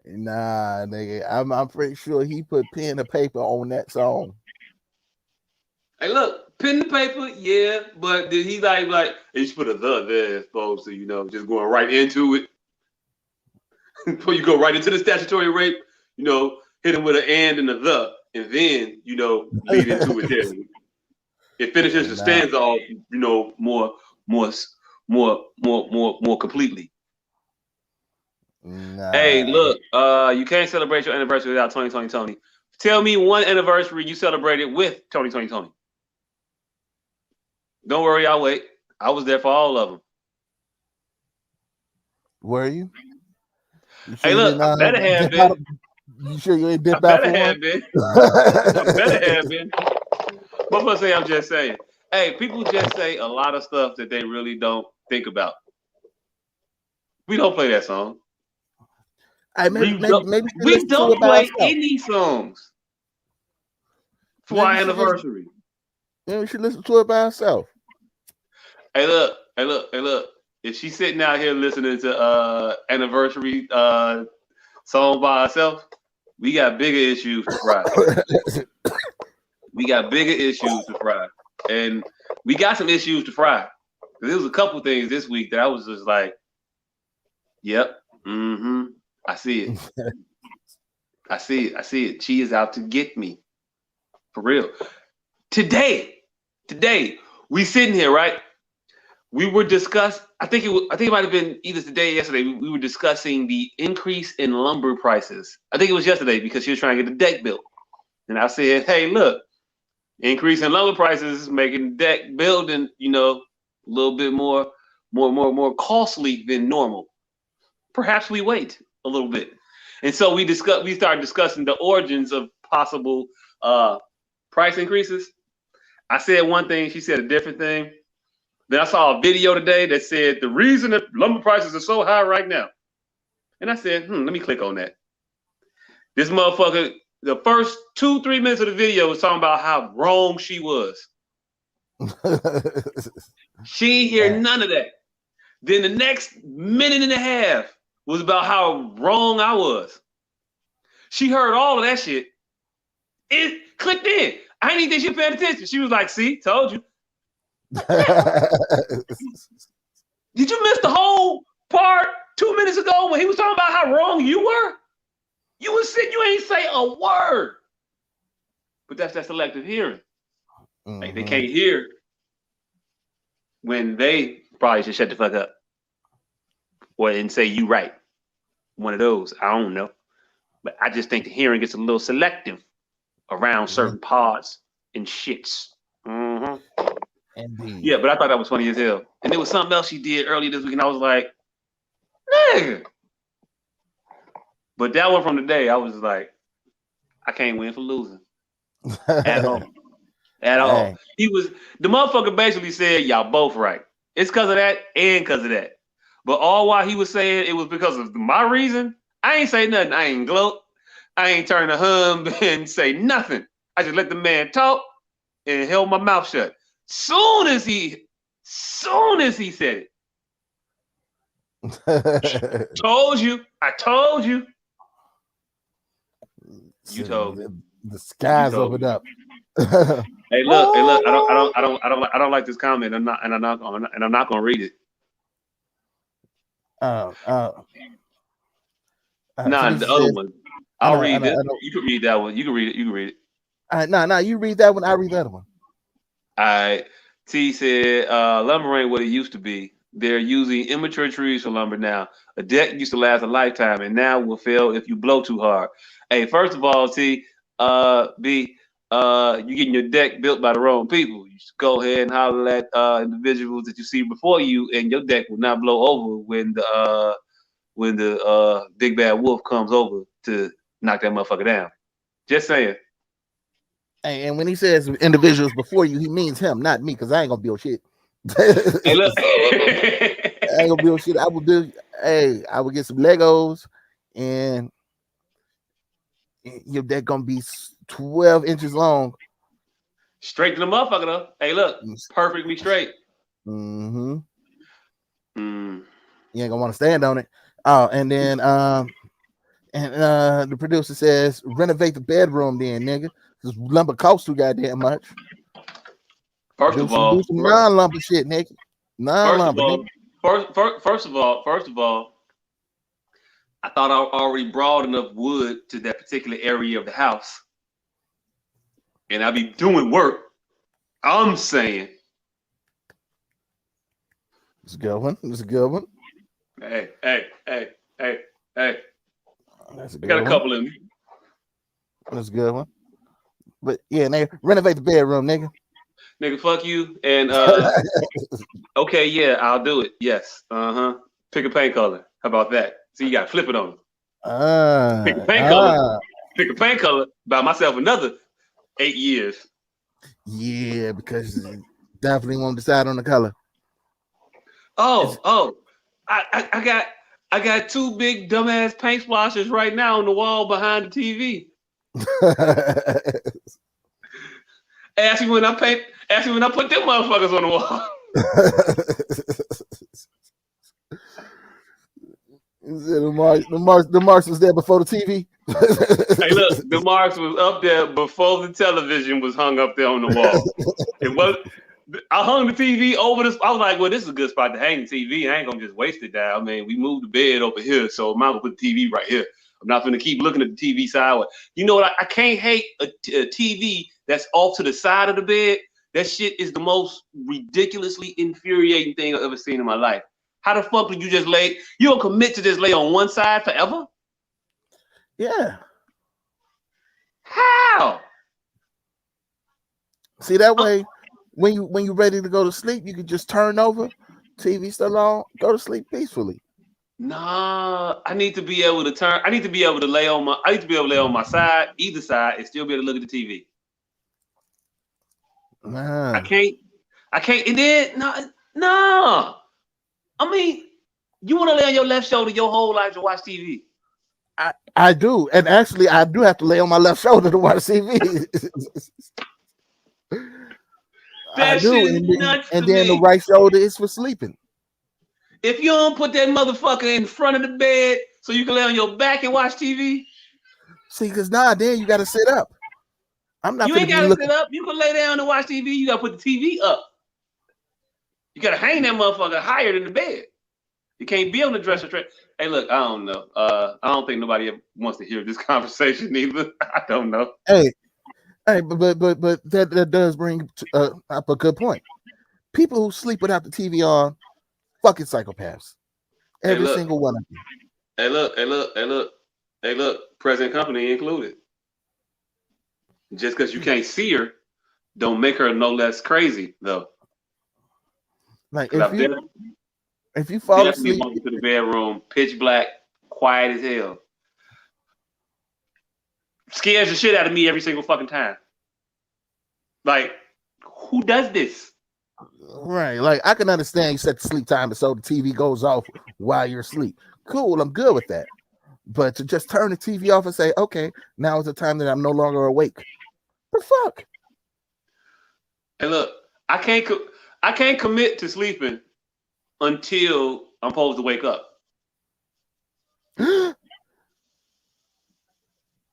Nah, nigga, I'm pretty sure he put pen and paper on that song. Hey, look, pen and paper, yeah, but did he like he just put a the there as opposed to, you know, just going right into it? Before you go right into the statutory rape, hit him with an and a the, and then lead into it there. It finishes the stanza off, more completely. Hey, look, you can't celebrate your anniversary without Tony. Tell me one anniversary you celebrated with Tony. Don't worry, I'll wait. I was there for all of them. Were you? Hey, look, I better have been. You sure you ain't dipped out for one? I better have been. What I say? I'm just saying. Hey, people just say a lot of stuff that they really don't think about. We don't play that song. Maybe we don't play any songs for our anniversary. Maybe we should listen to it by ourselves. Hey, look. If she's sitting out here listening to anniversary song by herself, we got bigger issues to fry. And we got some issues to fry. There was a couple things this week that I was just like, yep, I see it. I see it. She is out to get me. For real. Today, we sitting here, right? We were discussing, I think it might have been either today or yesterday, we were discussing the increase in lumber prices. I think it was yesterday because she was trying to get the deck built. And I said, hey, look, increase in lumber prices is making deck building, a little bit more costly than normal. Perhaps we wait a little bit. And so we started discussing the origins of possible price increases. I said one thing, she said a different thing. Then I saw a video today that said the reason that lumber prices are so high right now. And I said, let me click on that. This motherfucker, the first 2-3 minutes of the video was talking about how wrong she was. She didn't hear none of that. Then the next minute and a half was about how wrong I was. She heard all of that shit. It clicked in. I didn't even think she was paying attention. She was like, see, told you. Did you miss the whole part 2 minutes ago when he was talking about how wrong you were? You was sitting, you ain't say a word. But that's that selective hearing. Like they can't hear when they probably should shut the fuck up. Or and say you right. One of those. I don't know. But I just think the hearing gets a little selective around certain parts and shits. Indeed. Yeah, but I thought that was funny as hell. And there was something else she did earlier this week, and I was like, nigga. But that one from today, I was like, I can't win for losing. At all. At all. The motherfucker basically said, y'all both right. It's because of that and because of that. But all while he was saying it was because of my reason, I ain't say nothing. I ain't gloat. I ain't turn a hum and say nothing. I just let the man talk and held my mouth shut. Soon as he said it. Told you. I told you. You told me. The skies opened up. Hey, look. I don't like this comment. I'm not gonna read it. The other one. I'll read it. You can read that one. You can read it. No, you read that one. I read the other one. All right. T said, lumber ain't what it used to be. They're using immature trees for lumber now. A deck used to last a lifetime, and now will fail if you blow too hard. Hey, first of all, T, B, you getting your deck built by the wrong people. You should go ahead and holler at individuals that you see before you, and your deck will not blow over when the big bad wolf comes over to knock that motherfucker down. Just saying. And when he says individuals before you, he means him, not me, because I ain't gonna build shit. Hey, look. I ain't gonna build shit. I will get some Legos, and your deck gonna be 12 inches long. Straight to the motherfucker, though. Hey, look, perfectly straight. You ain't gonna want to stand on it. And then the producer says, renovate the bedroom, then, nigga. This lumber costs too goddamn much. First of all, do some non-lumber shit, nigga. Non-lumber. First of all, I thought I already brought enough wood to that particular area of the house, and I be doing work. I'm saying, it's a good one. It's a good one. Hey. That's a I got a couple of them. That's a good one. But yeah, nigga, renovate the bedroom, nigga. Nigga, fuck you. And okay, yeah, I'll do it. Yes. Pick a paint color. How about that? So you got to flip it on. Pick a paint color. Pick a paint color. Buy myself another 8 years. Yeah, because definitely won't decide on the color. I got 2 big dumbass paint splashes right now on the wall behind the TV. Ask me when I put them motherfuckers on the wall. The marks was there before the TV. Hey, look, the marks was up there before the television was hung up there on the wall. It was. I hung the TV over this. I was like, well, this is a good spot to hang the TV. I ain't gonna just waste it down. I mean, we moved the bed over here, so I'm not gonna put the TV right here. I'm not gonna keep looking at the TV sideways. You know what? I can't hate a TV that's off to the side of the bed. That shit is the most ridiculously infuriating thing I've ever seen in my life. How the fuck would you just lay? You don't commit to just lay on one side forever? Yeah. How? See, that way, when you're ready to go to sleep, you can just turn over, TV still on, go to sleep peacefully. Nah, I need to be able to turn. I need to be able to lay on my side, either side, and still be able to look at the TV. Nah. I can't. And then no. I mean, you want to lay on your left shoulder your whole life to watch TV? I do, and actually, I do have to lay on my left shoulder to watch TV. I do, and then the right shoulder is for sleeping. If you don't put that motherfucker in front of the bed so you can lay on your back and watch TV. See, because then you got to sit up. I'm not. You ain't got to sit up. You can lay down and watch TV. You got to put the TV up. You got to hang that motherfucker higher than the bed. You can't be on the dresser tray. Hey, look, I don't know. I don't think nobody ever wants to hear this conversation either. I don't know. Hey, but that does bring up a good point. People who sleep without the TV on, fucking psychopaths. Every single one of them. Hey, look. Present company included. Just because you can't see her, don't make her no less crazy, though. Like if you fall asleep, walk into the bedroom, pitch black, quiet as hell, scares the shit out of me every single fucking time. Like, who does this? Right. Like, I can understand you set the sleep timer so the TV goes off while you're asleep. Cool, I'm good with that. But to just turn the TV off and say, okay, now is the time that I'm no longer awake. The fuck? Hey, look, I can't commit to sleeping until I'm supposed to wake up.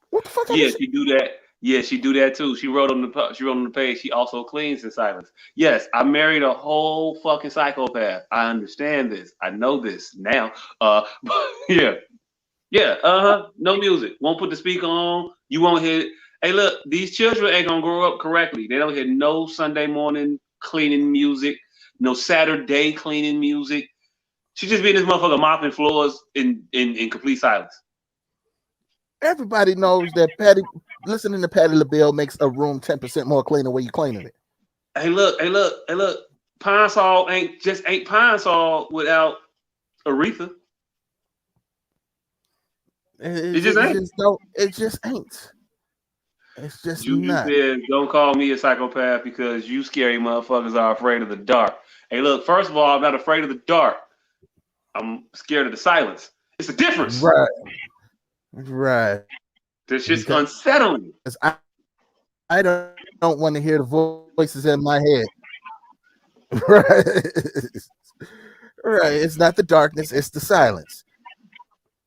What the fuck? Yeah, she do that. Yeah, she do that too. She wrote on the page. She also cleans in silence. Yes, I married a whole fucking psychopath. I understand this. I know this now. Yeah. No music. Won't put the speaker on. You won't hear. Hey, look, these children ain't gonna grow up correctly. They don't hear no Sunday morning cleaning music, no Saturday cleaning music. She just be in this motherfucker mopping floors in complete silence. Everybody knows that listening to Patti LaBelle makes a room 10% more cleaner when you cleaning it. Hey, look. Pine Sol ain't Pine Sol without Aretha. It just ain't. It's just you not. Said, don't call me a psychopath because you scary motherfuckers are afraid of the dark. Hey, look, first of all, I'm not afraid of the dark. I'm scared of the silence. It's a difference. Right. This shit's unsettling. I don't want to hear the voices in my head. Right. Right. It's not the darkness, it's the silence.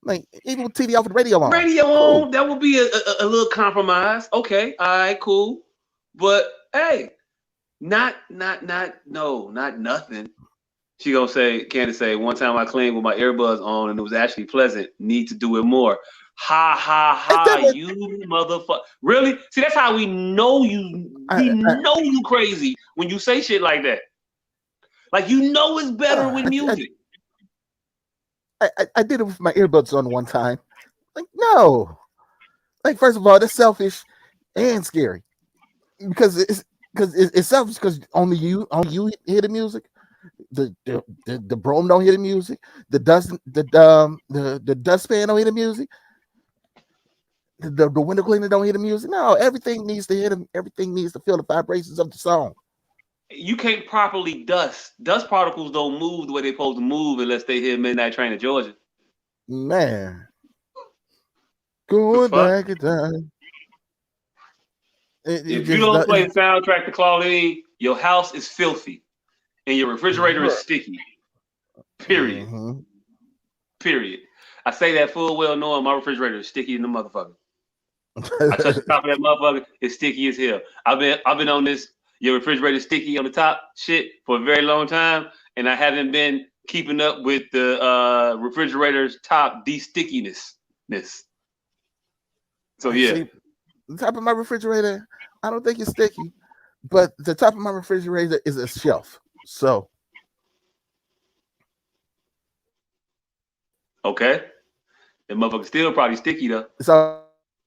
Like, even with TV off with the radio on. Cool. That would be a little compromise. Okay, all right, cool. But hey, not nothing. She gonna say, Candace say, one time I cleaned with my earbuds on and it was actually pleasant. Need to do it more. Ha ha ha! You motherfucker! Really? See, that's how we know you. We know you crazy when you say shit like that. Like you know it's better with music. I did it with my earbuds on one time. Like no, like first of all, that's selfish and scary because it's selfish because only you hear the music. The broom don't hear the music. The dustpan don't hear the music. The window cleaner don't hear the music. No, everything needs to hear them. Everything needs to feel the vibrations of the song. You can't properly dust. Dust particles don't move the way they're supposed to move unless they hit Midnight Train to Georgia. Man, going back in time. If you don't play the soundtrack to Claudine, your house is filthy and your refrigerator is sticky. Period. Mm-hmm. Period. I say that full well knowing my refrigerator is sticky in the motherfucker. I touch the top of that motherfucker, it's sticky as hell. I've been on this your refrigerator sticky on the top shit for a very long time, and I haven't been keeping up with the refrigerator's top de-stickiness. So yeah. See, the top of my refrigerator, I don't think it's sticky, but the top of my refrigerator is a shelf. So okay. The motherfucker still probably sticky though. It's all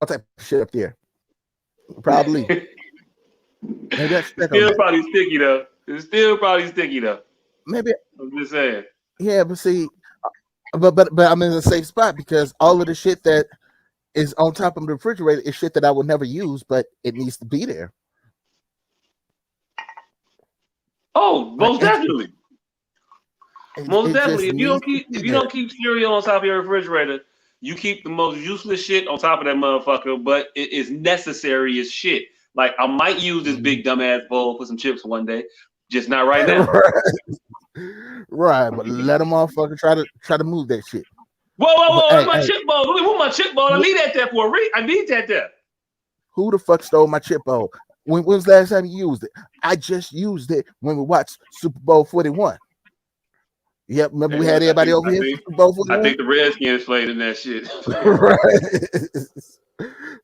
type of shit up there. Probably. Maybe that's still probably sticky though. It's still probably sticky though. Maybe I'm just saying. Yeah, but see, but I'm in a safe spot because all of the shit that is on top of the refrigerator is shit that I would never use, but it needs to be there. Oh, most definitely. Most definitely. If you don't keep cereal on top of your refrigerator, you keep the most useless shit on top of that motherfucker, but it is necessary as shit. Like I might use this big dumbass bowl for some chips one day, just not right now. Right, but let them motherfucker try to move that shit. Whoa! Hey, my chip bowl. Where's my chip bowl? I need that there for a reason. I need that there. Who the fuck stole my chip bowl? When was the last time you used it? I just used it when we watched Super Bowl 41. Yep, remember we had everybody over here. Super Bowl 41? I think the Redskins played in that shit.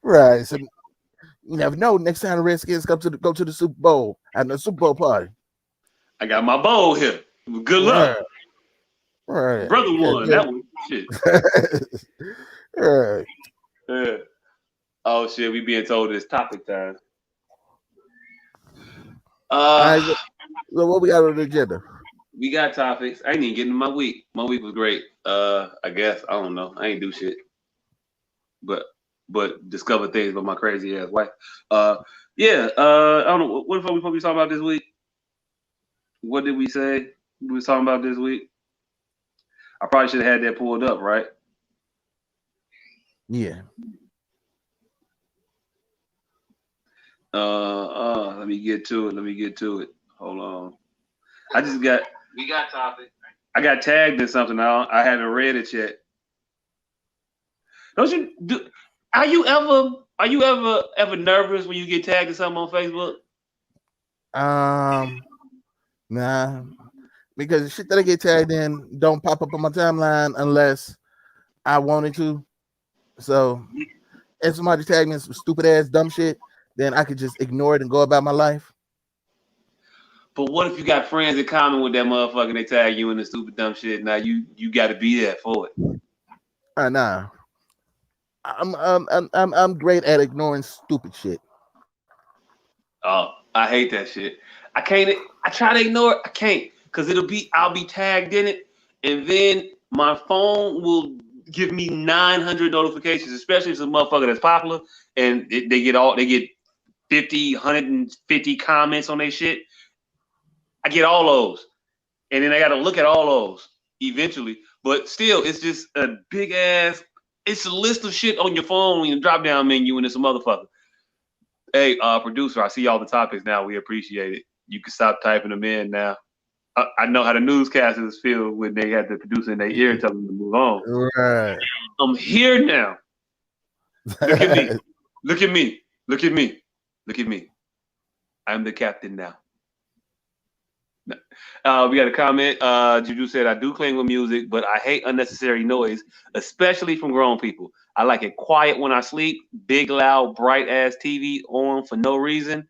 Right. So you never know. Next time the Redskins go to the Super Bowl at the Super Bowl party. I got my bowl here. Good luck. Right. Brother won that one. Shit. Right. Yeah. Oh shit, we being told it's topic time. So what we got on the agenda? We got topics. I ain't even getting my week. My week was great. I guess I don't know. I ain't do shit, but discover things about my crazy ass wife. Yeah. I don't know. What the fuck we supposed to be talking about this week? What did we say we was talking about this week? I probably should have had that pulled up, right? Yeah. Let me get to it. Hold on. We got topic. I got tagged in something now. I haven't read it yet. Are you ever nervous when you get tagged in something on Facebook? Nah. Because the shit that I get tagged in don't pop up on my timeline unless I wanted to. So if somebody tagged me in some stupid ass dumb shit, then I could just ignore it and go about my life. But what if you got friends in common with that motherfucker and they tag you in the stupid dumb shit? Now you got to be there for it. Nah. I'm great at ignoring stupid shit. Oh, I hate that shit. I try to ignore it. I can't because I'll be tagged in it, and then my phone will give me 900 notifications, especially if it's a motherfucker that's popular and they get 50, 150 comments on their shit. I get all those, and then I got to look at all those eventually. But still, it's just a big ass. It's a list of shit on your phone in the drop down menu, and it's a motherfucker. Hey, producer, I see all the topics now. We appreciate it. You can stop typing them in now. I know how the newscasters feel when they have the producer in their ear telling them to move on. Right. I'm here now. Look at me. Look at me. Look at me. Look at me. I'm the captain now. We got a comment. Juju said, I do cling with music, but I hate unnecessary noise, especially from grown people. I like it quiet when I sleep. Big, loud, bright ass TV on for no reason.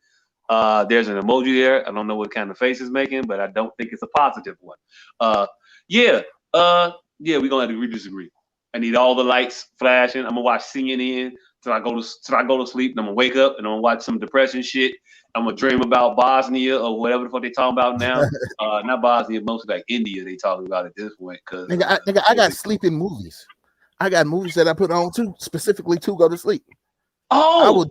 There's an emoji there. I don't know what kind of face it's making, but I don't think it's a positive one. Yeah. Yeah, we're gonna have to disagree. I need all the lights flashing. I'm gonna watch CNN till I go to sleep, and I'm gonna wake up and I'm gonna watch some depression shit. I'm gonna dream about Bosnia or whatever the fuck they talking about now. Not Bosnia, mostly like India. They talking about at this point because I got sleeping movies. I got movies that I put on too, specifically to go to sleep. Oh,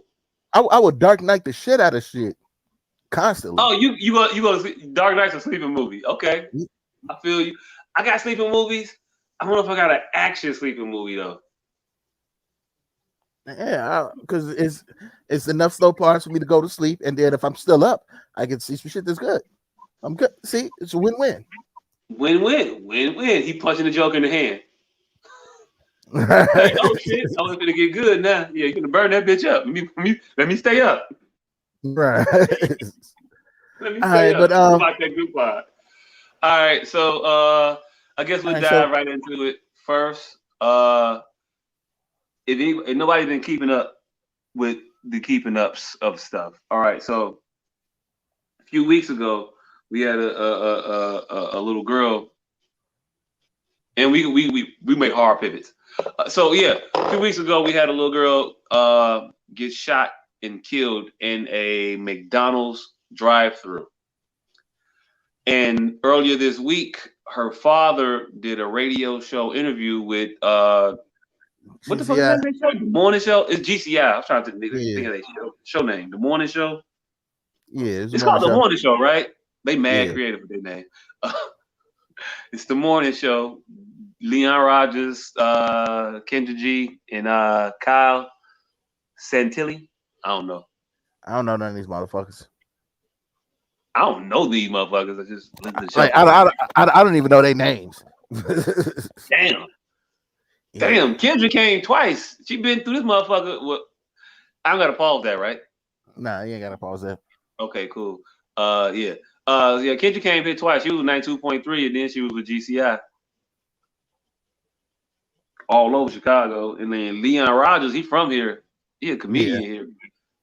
I would Dark Knight the shit out of shit constantly. Oh, you go Dark Knight's a sleeping movie. Okay, I feel you. I got sleeping movies. I don't know if I got an action sleeping movie though. Yeah, because it's enough slow parts for me to go to sleep, and then if I'm still up, I can see some shit that's good. I'm good. See, it's a win-win. Win-win. He punching the joke in the hand. Like, oh shit, I was gonna get good now. Yeah, you're gonna burn that bitch up. Let me stay up. Right. Let me stay up. But like that good part. All right, so I guess we'll dive right into it first. If nobody's been keeping up with the keeping ups of stuff. All right, so a few weeks ago we had a little girl, and we make hard pivots. So yeah, a few weeks ago we had a little girl get shot and killed in a McDonald's drive-thru. And earlier this week, her father did a radio show interview with what the fuck is that show? The Morning Show? It's GCI. I was trying to think of that show name. The Morning Show. Yeah, it's called The Morning Show, right? They mad creative with their name. It's The Morning Show. Leon Rogers, Kendra G, and Kyle Santilli. I don't know none of these motherfuckers. I don't know these motherfuckers. I just like, I don't even know their names. Damn. Damn, Kendra came twice. She been through this motherfucker. Well, I gotta pause that, right? Nah, you ain't gotta pause that. Okay, cool. Yeah. Kendra came here twice. She was 92.3, and then she was with GCI. All over Chicago. And then Leon Rogers, he from here. He a comedian here.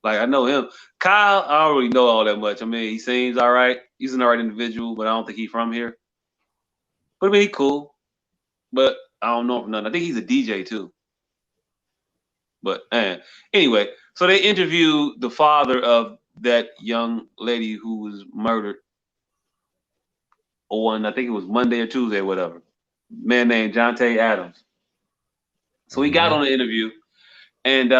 Like, I know him. Kyle, I don't really know all that much. I mean, he seems all right. He's an all right individual, but I don't think he's from here. But I mean, he's cool. But I don't know for nothing. I think he's a DJ too. But anyway, so they interviewed the father of that young lady who was murdered on, I think it was Monday or Tuesday or whatever. Man named Jonte Adams. So he got on the interview, and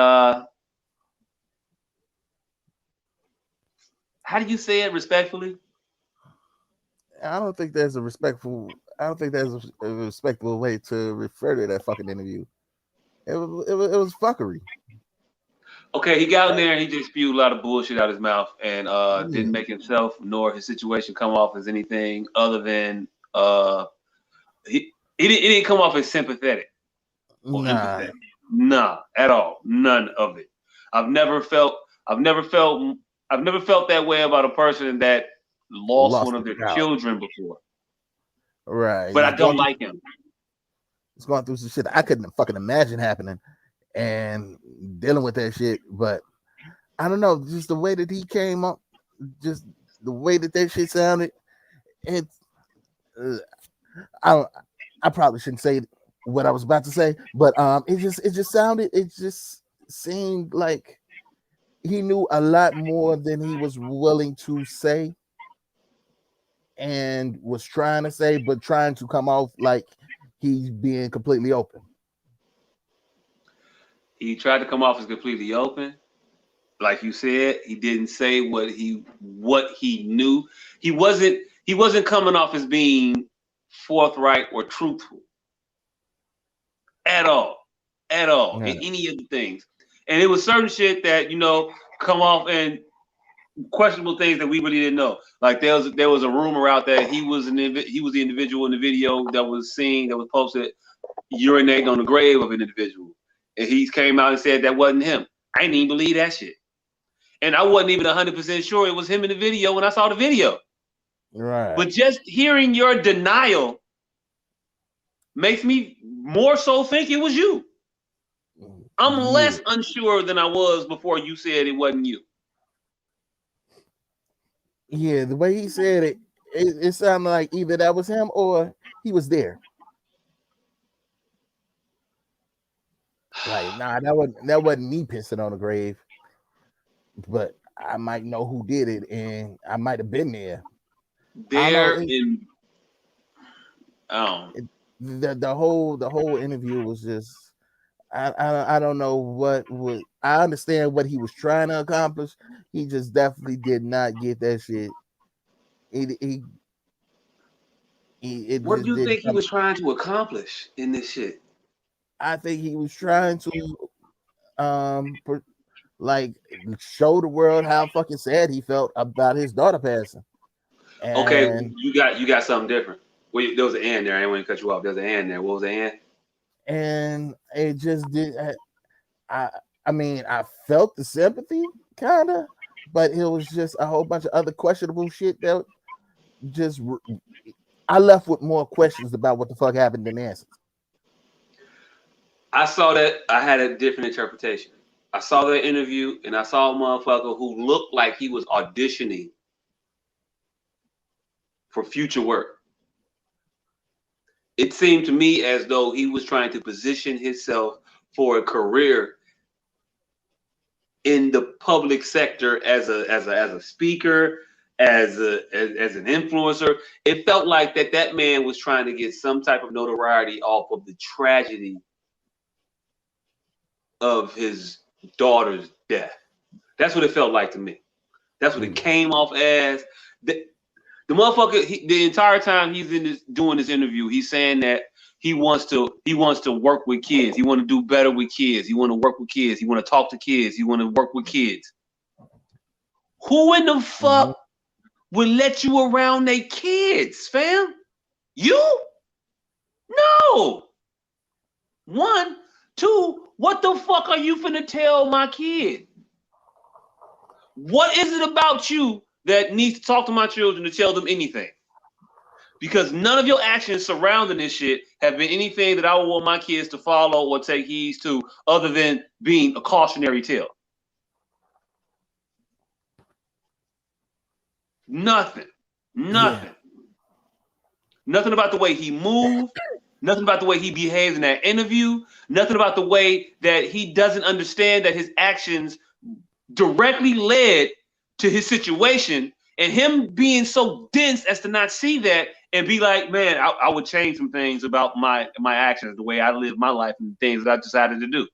how do you say it respectfully? I don't think there's a respectful way to refer to that fucking interview. It was fuckery. Okay, he got in there and he just spewed a lot of bullshit out his mouth and didn't make himself nor his situation come off as anything other than he didn't come off as sympathetic. Empathetic. Nah, at all. None of it. I've never felt that way about a person that lost one of their children before. Right. But I don't like him. He's going through some shit I couldn't fucking imagine happening and dealing with that shit. But I don't know, just the way that he came up, just the way that shit sounded. I probably shouldn't say what I was about to say, but it just seemed like he knew a lot more than he was willing to say and was trying to say, but trying to come off like he's being completely open. He tried to come off as completely open. Like you said, he didn't say what he knew. He wasn't coming off as being forthright or truthful at all in any of the things. And it was certain shit that, come off and questionable things that we really didn't know. Like there was a rumor out that he was the individual in the video that was posted urinating on the grave of an individual. And he came out and said that wasn't him. I didn't even believe that shit. And I wasn't even 100% sure it was him in the video when I saw the video. Right. But just hearing your denial makes me more so think it was you. I'm less unsure than I was before you said it wasn't you. Yeah, the way he said it sounded like either that was him or he was there. Like, nah, that wasn't me pissing on the grave, but I might know who did it, and I might have been there. The whole interview was just I don't know what was. I understand what he was trying to accomplish. He just definitely did not get that shit. What do you think he was trying to accomplish in this shit? I think he was trying to like show the world how fucking sad he felt about his daughter passing. And okay, you got something different. Wait, there was an and there. I didn't want to cut you off. There's an and there. What was the and? And it just did. I mean, I felt the sympathy, kind of, but it was just a whole bunch of other questionable shit that just. I left with more questions about what the fuck happened than answers. I saw that. I had a different interpretation. I saw that interview, and I saw a motherfucker who looked like he was auditioning for future work. It seemed to me as though he was trying to position himself for a career in the public sector as a speaker, as an influencer. It felt like that man was trying to get some type of notoriety off of the tragedy of his daughter's death. That's what it felt like to me. That's what it came off as. The motherfucker, the entire time he's doing this interview, he's saying that he wants to work with kids. He want to do better with kids. He want to work with kids. He want to talk to kids. He want to work with kids. Who in the fuck would let you around their kids, fam? You? No. One. Two, what the fuck are you finna tell my kid? What is it about you that needs to talk to my children to tell them anything? Because none of your actions surrounding this shit have been anything that I would want my kids to follow or take heed to, other than being a cautionary tale. Nothing. Nothing. Yeah. Nothing about the way he moved. Nothing about the way he behaves in that interview. Nothing about the way that he doesn't understand that his actions directly led to his situation, and him being so dense as to not see that and be like, man, I would change some things about my actions, the way I live my life and the things that I decided to do.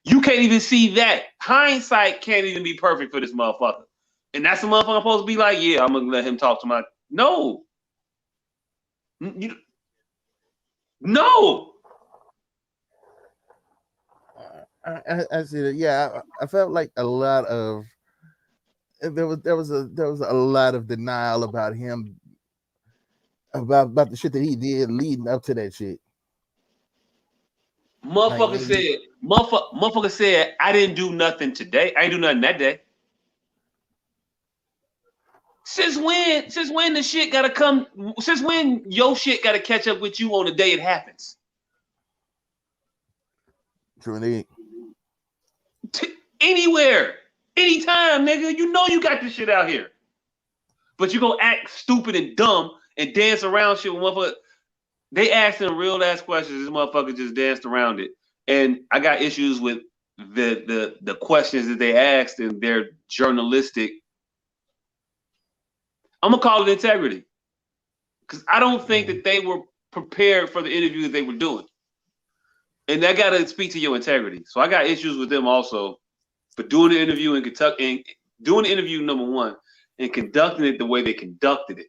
You can't even see that. Hindsight can't even be perfect for this motherfucker. And that's the motherfucker I'm supposed to be like, yeah, I'm going to let him talk to my... No. No. I see that. Yeah, I felt like a lot of there was a lot of denial about him, about the shit that he did leading up to that shit. Motherfucker said, I didn't do nothing today. I ain't do nothing that day. Since when the shit gotta come? Since when your shit gotta catch up with you on the day it happens? True indeed. Anywhere, anytime, nigga. You know you got this shit out here, but you gonna act stupid and dumb and dance around shit with motherfucker. They asked him real ass questions. This motherfucker just danced around it, and I got issues with the questions that they asked and their journalistic. I'm gonna call it integrity, because I don't think that they were prepared for the interview that they were doing, and that gotta speak to your integrity. So I got issues with them also for doing the interview in Kentucky, and doing the interview number one, and conducting it the way they conducted it.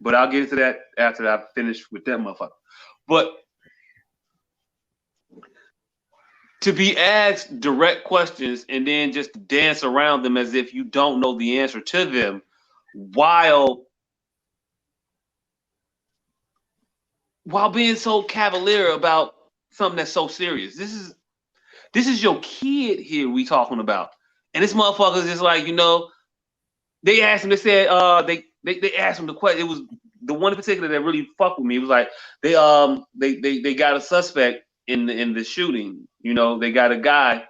But I'll get into that after I finish with that motherfucker. But to be asked direct questions and then just dance around them as if you don't know the answer to them, while being so cavalier about something that's so serious. This is your kid here we talking about. And this motherfucker is just like, you know, They asked him. They said they asked him the question. It was the one in particular that really fucked with me. It was like they got a suspect in the shooting. You know, they got a guy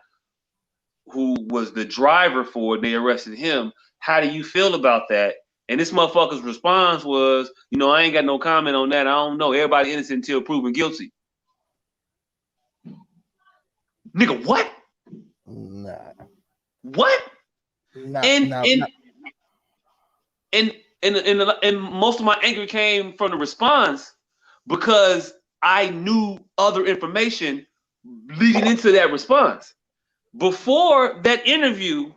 who was the driver for it. They arrested him. How do you feel about that? And this motherfucker's response was, you know, I ain't got no comment on that. I don't know. Everybody innocent until proven guilty. Nigga, what? Nah. What? And most of my anger came from the response because I knew other information leading into that response. Before that interview,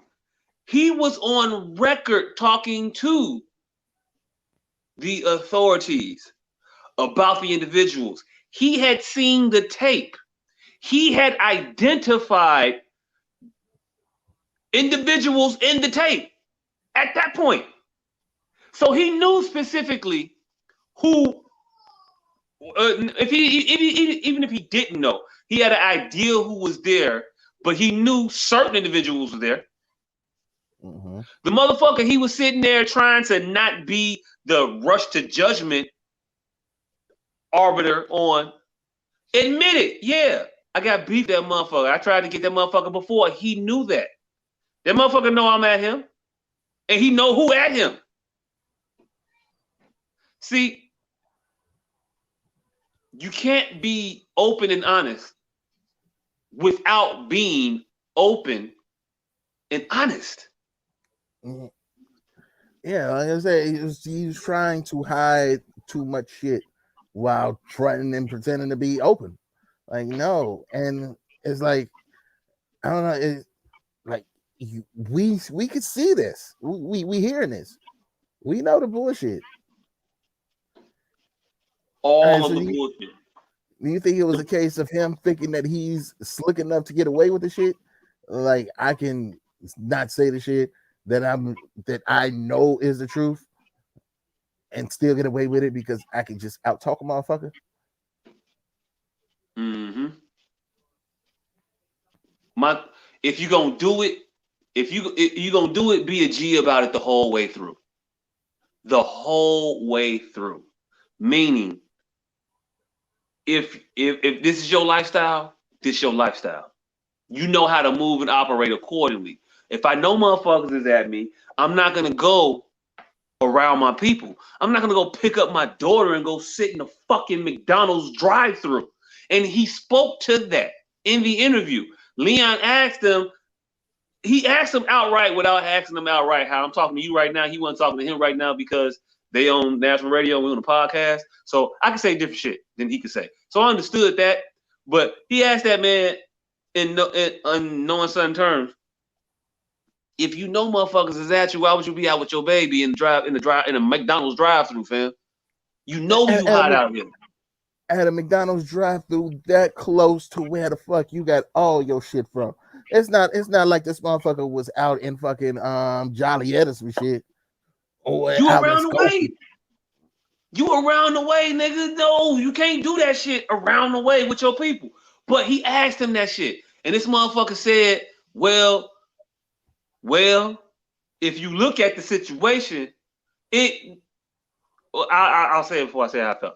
he was on record talking to the authorities about the individuals. He had seen the tape. He had identified individuals in the tape at that point. So he knew specifically who, even if he didn't know, he had an idea who was there, but he knew certain individuals were there. Mm-hmm. The motherfucker, he was sitting there trying to not be the rush to judgment arbiter on, admitted, yeah, I got beef that motherfucker. I tried to get that motherfucker before. He knew that. That motherfucker know I'm at him, and he know who at him. See, you can't be open and honest without being open and honest. Yeah, like I said, he was trying to hide too much shit while trying and pretending to be open. Like, no, and it's like, I don't know, it's like we could see this. We hearing this. We know the bullshit. All of the bullshit. Do you think it was a case of him thinking that he's slick enough to get away with the shit? Like, I can not say the shit that I know is the truth and still get away with it because I can just out talk a motherfucker. Mm-hmm. If you gonna do it, if you gonna do it, be a G about it the whole way through. The whole way through. Meaning, if this is your lifestyle, this is your lifestyle. You know how to move and operate accordingly. If I know motherfuckers is at me, I'm not gonna go around my people. I'm not gonna go pick up my daughter and go sit in the fucking McDonald's drive-thru. And he spoke to that in the interview. Leon asked him, he asked him outright without asking him outright how I'm talking to you right now. He wasn't talking to him right now because they own national radio, we on a podcast. So I can say different shit than he could say. So I understood that. But he asked that man in no uncertain terms, if you know motherfuckers is at you, why would you be out with your baby in a McDonald's drive-through, fam? You know you hot out here. At a McDonald's drive-through that close to where the fuck you got all your shit from. It's not like this motherfucker was out in fucking Joliet or some shit. Or you around the way. You around the way, nigga. No, you can't do that shit around the way with your people. But he asked him that shit. And this motherfucker said, well, if you look at the situation, I'll say it before I say how I felt.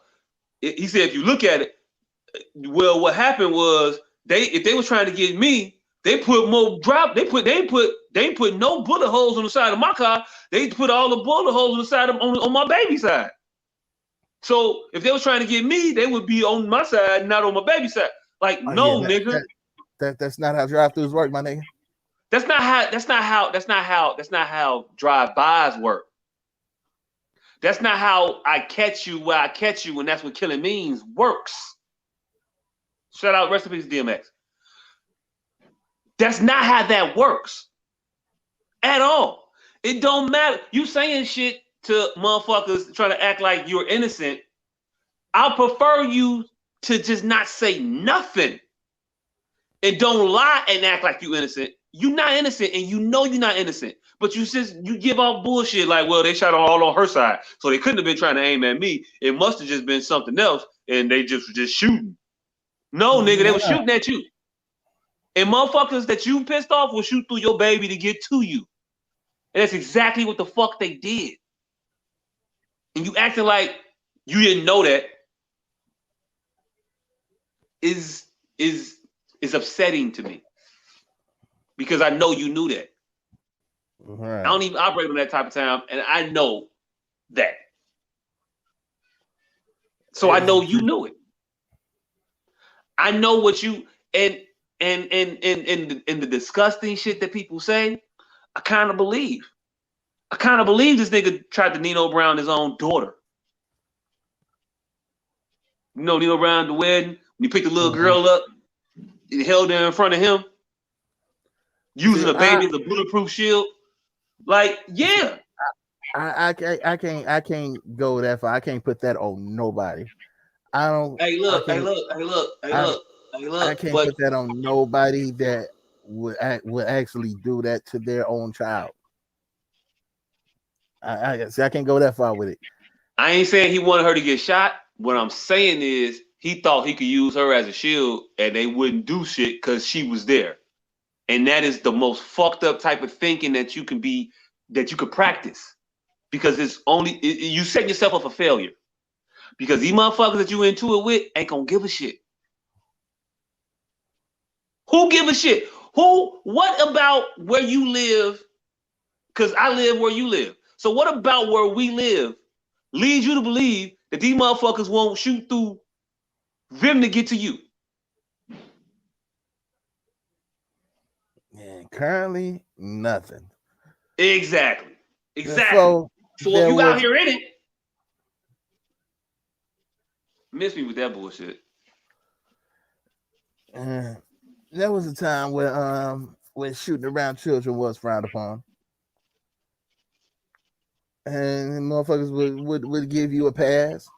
He said, if you look at it, well, what happened was if they was trying to get me, they put more drop. They put no bullet holes on the side of my car. They put all the bullet holes on the side on my baby side. So if they was trying to get me, they would be on my side, not on my baby side. Like, nigga. That's not how drive-throughs work, my nigga. That's not how drive-bys work. That's not how I catch you where I catch you, and that's what killing means works. Shout out, rest in peace, DMX. That's not how that works at all. It don't matter. You saying shit to motherfuckers trying to act like you're innocent. I prefer you to just not say nothing and don't lie and act like you innocent. You're not innocent, and you know you're not innocent. But you give off bullshit like, well, they shot all on her side, so they couldn't have been trying to aim at me. It must have just been something else, and they just shooting. No, nigga, they were shooting at you. And motherfuckers that you pissed off will shoot through your baby to get to you. And that's exactly what the fuck they did. And you acting like you didn't know that is upsetting to me. Because I know you knew that. Right. I don't even operate on that type of time, and I know that. So I know you knew it. I know what you and the disgusting shit that people say, I kind of believe. I kind of believe this nigga tried to Nino Brown his own daughter. You know, Nino Brown at the wedding, when he picked the little girl up, he held her in front of him, using the baby as a bulletproof shield. Like, yeah. I can't go that far. I can't put that on nobody. I don't. Hey, look. I can't put that on nobody that would actually do that to their own child. I can't go that far with it. I ain't saying he wanted her to get shot. What I'm saying is he thought he could use her as a shield and they wouldn't do shit because she was there. And that is the most fucked up type of thinking that you could practice. Because it's only you setting yourself up for failure. Because these motherfuckers that you into it with ain't gonna give a shit. Who give a shit? What about where you live? Because I live where you live. So what about where we live leads you to believe that these motherfuckers won't shoot through them to get to you? Yeah, currently nothing. Exactly. So if you out here in it, miss me with that bullshit. There was a time where shooting around children was frowned upon. And motherfuckers would give you a pass.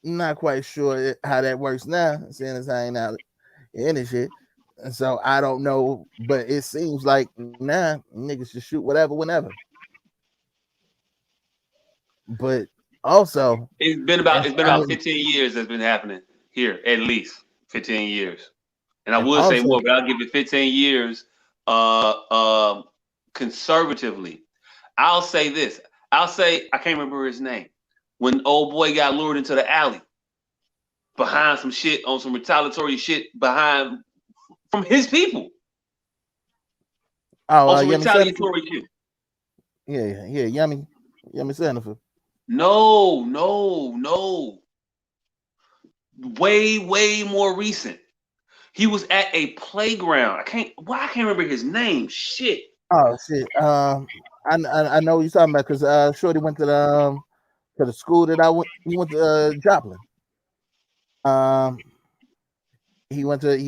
Not quite sure how that works now, seeing as I ain't out in this shit. And so I don't know, but it seems like now niggas should shoot whatever, whenever. But also, it's been about 15 years that's been happening here, at least 15 years. And I would say more, but I'll give it 15 years conservatively. I'll say this. I can't remember his name. When old boy got lured into the alley behind some shit on some retaliatory shit from his people. Oh, some retaliatory shit. Yeah, Yummy Sandifer. No. Way more recent. He was at a playground. I can't remember his name. Shit. Oh shit. I know what you're talking about because Shorty went to the school that I went. He went to Joplin. He went to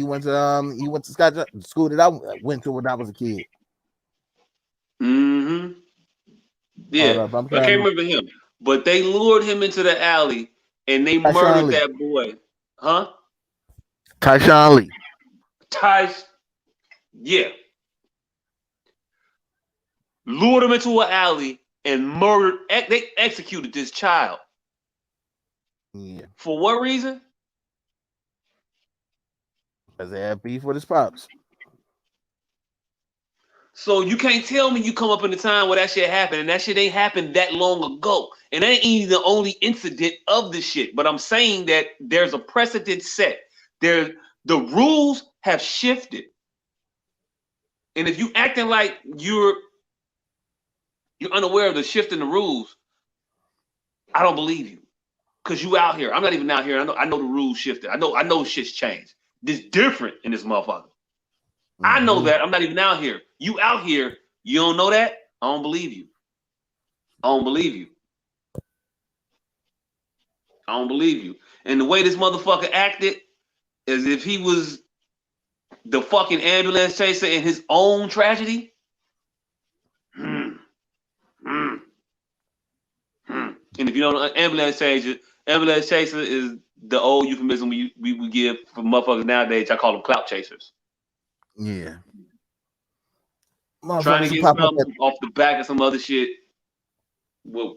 Scott, the school that I went to when I was a kid. Mm-hmm. Yeah, I can't remember him, but they lured him into the alley and they murdered that boy. Huh? Tyshawn Lee. Yeah. Lured him into an alley and murdered. They executed this child. Yeah. For what reason? Because they have beef with his pops. So you can't tell me you come up in a time where that shit happened, and that shit ain't happened that long ago. And that ain't even the only incident of the shit. But I'm saying that there's a precedent set. The rules have shifted. And if you acting like you're unaware of the shift in the rules, I don't believe you. Because you out here. I'm not even out here. I know the rules shifted. I know shit's changed. This different in this motherfucker. Mm-hmm. I know that. I'm not even out here. You out here. You don't know that? I don't believe you. I don't believe you. And the way this motherfucker acted as if he was the fucking ambulance chaser in his own tragedy. And if you don't know, ambulance chaser is the old euphemism we would give for motherfuckers nowadays. I call them clout chasers. Yeah. Trying to get something off the back of some other shit. Well,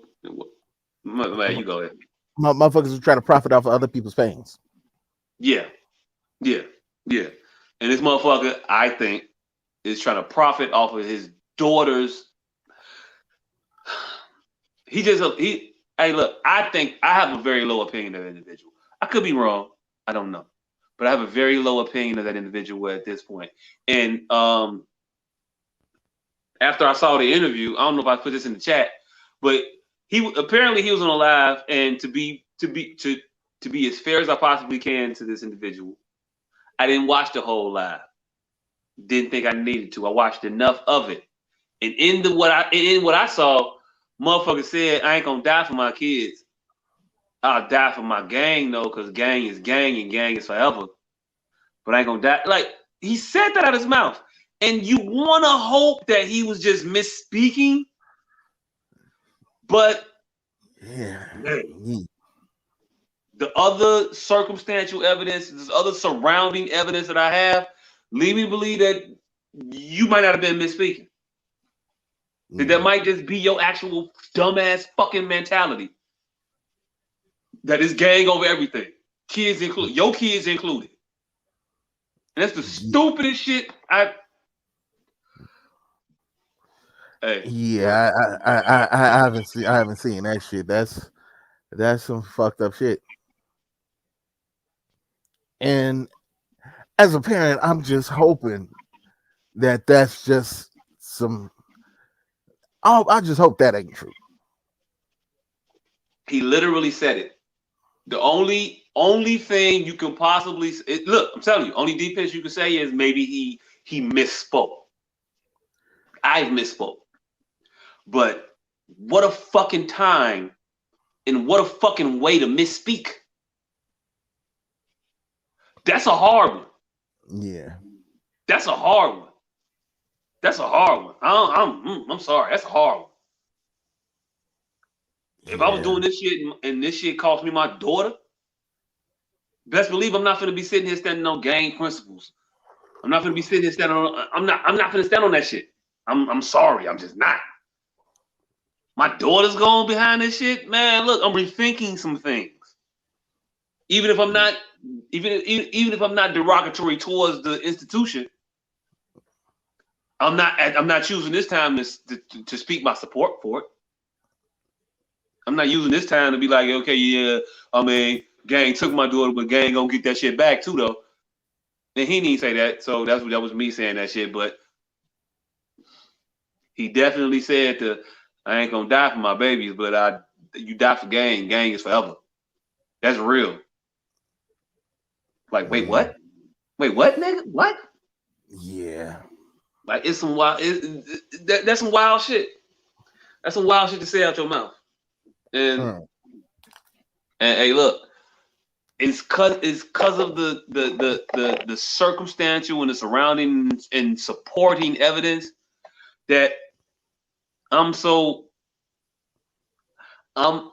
man, you go ahead. Motherfuckers who try to profit off of other people's pains. Yeah. And this motherfucker, I think, is trying to profit off of his daughter's. Hey, look, I think I have a very low opinion of that individual. I could be wrong. I don't know. But I have a very low opinion of that individual at this point. And after I saw the interview, I don't know if I put this in the chat, but he was on a live, and to be as fair as I possibly can to this individual, I didn't watch the whole live. Didn't think I needed to. I watched enough of it. And in what I saw, motherfucker said, I ain't gonna die for my kids. I'll die for my gang though, because gang is gang and gang is forever. But I ain't gonna die. Like, he said that out of his mouth. And you wanna hope that he was just misspeaking. But yeah. The other circumstantial evidence, this other surrounding evidence that I have, lead me to believe that you might not have been misspeaking. That might just be your actual dumbass fucking mentality. That is gang over everything. Kids included. Your kids included. And that's the stupidest shit Yeah, I haven't seen that shit. That's some fucked up shit. And as a parent, I'm just hoping that that's just some. I just hope that ain't true. He literally said it. The only thing you can possibly look, I'm telling you, only defense you can say is maybe he misspoke. I've misspoke. But what a fucking time and what a fucking way to misspeak. That's a hard one. Yeah. That's a hard one. That's a hard one. I'm sorry. That's a hard one. If I was doing this shit and this shit cost me my daughter, best believe I'm not going to be sitting here standing on gang principles. I'm not going to be sitting here standing on. I'm not going to stand on that shit. I'm sorry. I'm just not. My daughter's going behind this shit, man. Look, I'm rethinking some things. Even if I'm not derogatory towards the institution, I'm not choosing this time to speak my support for it. I'm not using this time to be like, okay, yeah, I mean, gang took my daughter, but gang gonna get that shit back too, though. And he didn't say that, so that was me saying that shit. But he definitely said I ain't gonna die for my babies, but you die for gang. Gang is forever. That's real. Like, wait, what? Wait, what, nigga? What? Yeah. Like, it's some wild. That's some wild shit. That's some wild shit to say out your mouth. And hey, look, it's cause of the circumstantial and the surrounding and supporting evidence that I'm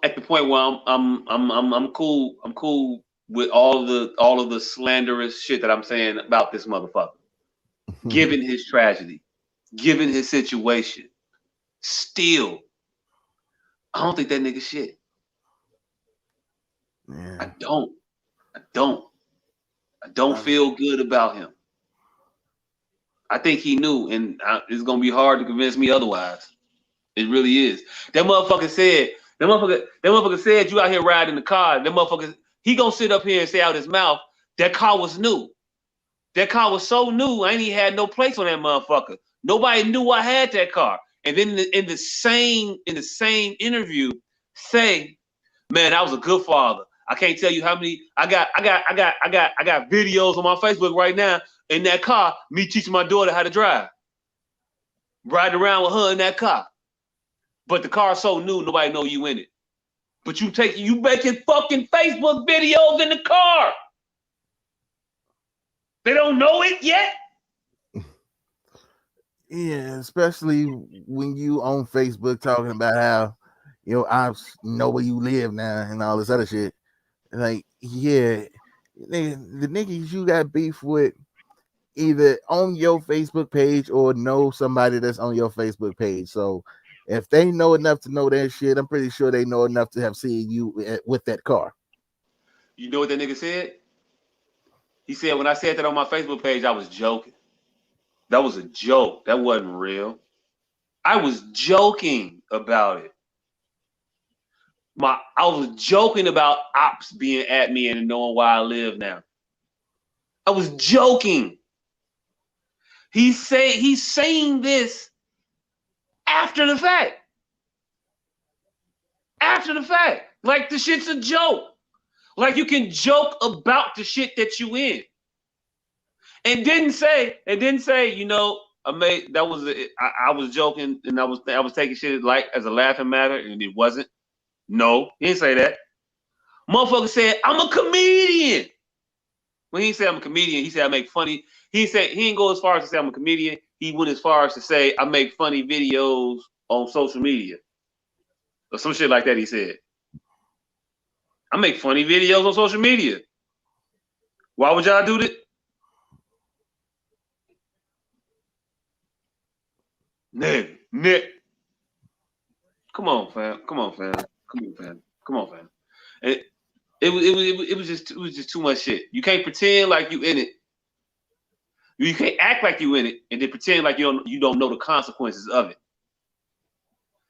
at the point where I'm cool with all of the slanderous shit that I'm saying about this motherfucker. Given his tragedy, given his situation, still, I don't think that nigga shit. Yeah. I don't feel good about him. I think he knew, and it's gonna be hard to convince me otherwise. It really is. That motherfucker said you out here riding the car. That motherfucker, he gonna sit up here and say out his mouth that car was new. That car was so new, I ain't even had no place on that motherfucker. Nobody knew I had that car. And then in the same interview, say, man, I was a good father. I can't tell you how many. I got videos on my Facebook right now in that car. Me teaching my daughter how to drive, riding around with her in that car. But the car's so new, nobody know you in it. But you making fucking Facebook videos in the car. They don't know it yet. Yeah, especially when you on Facebook talking about how I know where you live now and all this other shit. Like, yeah, the niggas you got beef with either on your Facebook page or know somebody that's on your Facebook page. So if they know enough to know that shit, I'm pretty sure they know enough to have seen you with that car. You know what that nigga said? He said, when I said that on my Facebook page, I was joking. That was a joke. That wasn't real. I was joking about it. I was joking about ops being at me and knowing where I live now. I was joking. He's saying this after the fact. After the fact. Like the shit's a joke. Like you can joke about the shit that you in. And didn't say, you know, I was joking and I was taking shit like as a laughing matter, and it wasn't. No, he didn't say that. Motherfucker said, I'm a comedian. When he said I'm a comedian, he said I make funny. He said he didn't go as far as to say I'm a comedian. He went as far as to say I make funny videos on social media. Or some shit like that, he said. I make funny videos on social media. Why would y'all do that? Nick. Come on, fam. It was just too much shit. You can't pretend like you in it. You can't act like you in it and then pretend like you don't know the consequences of it.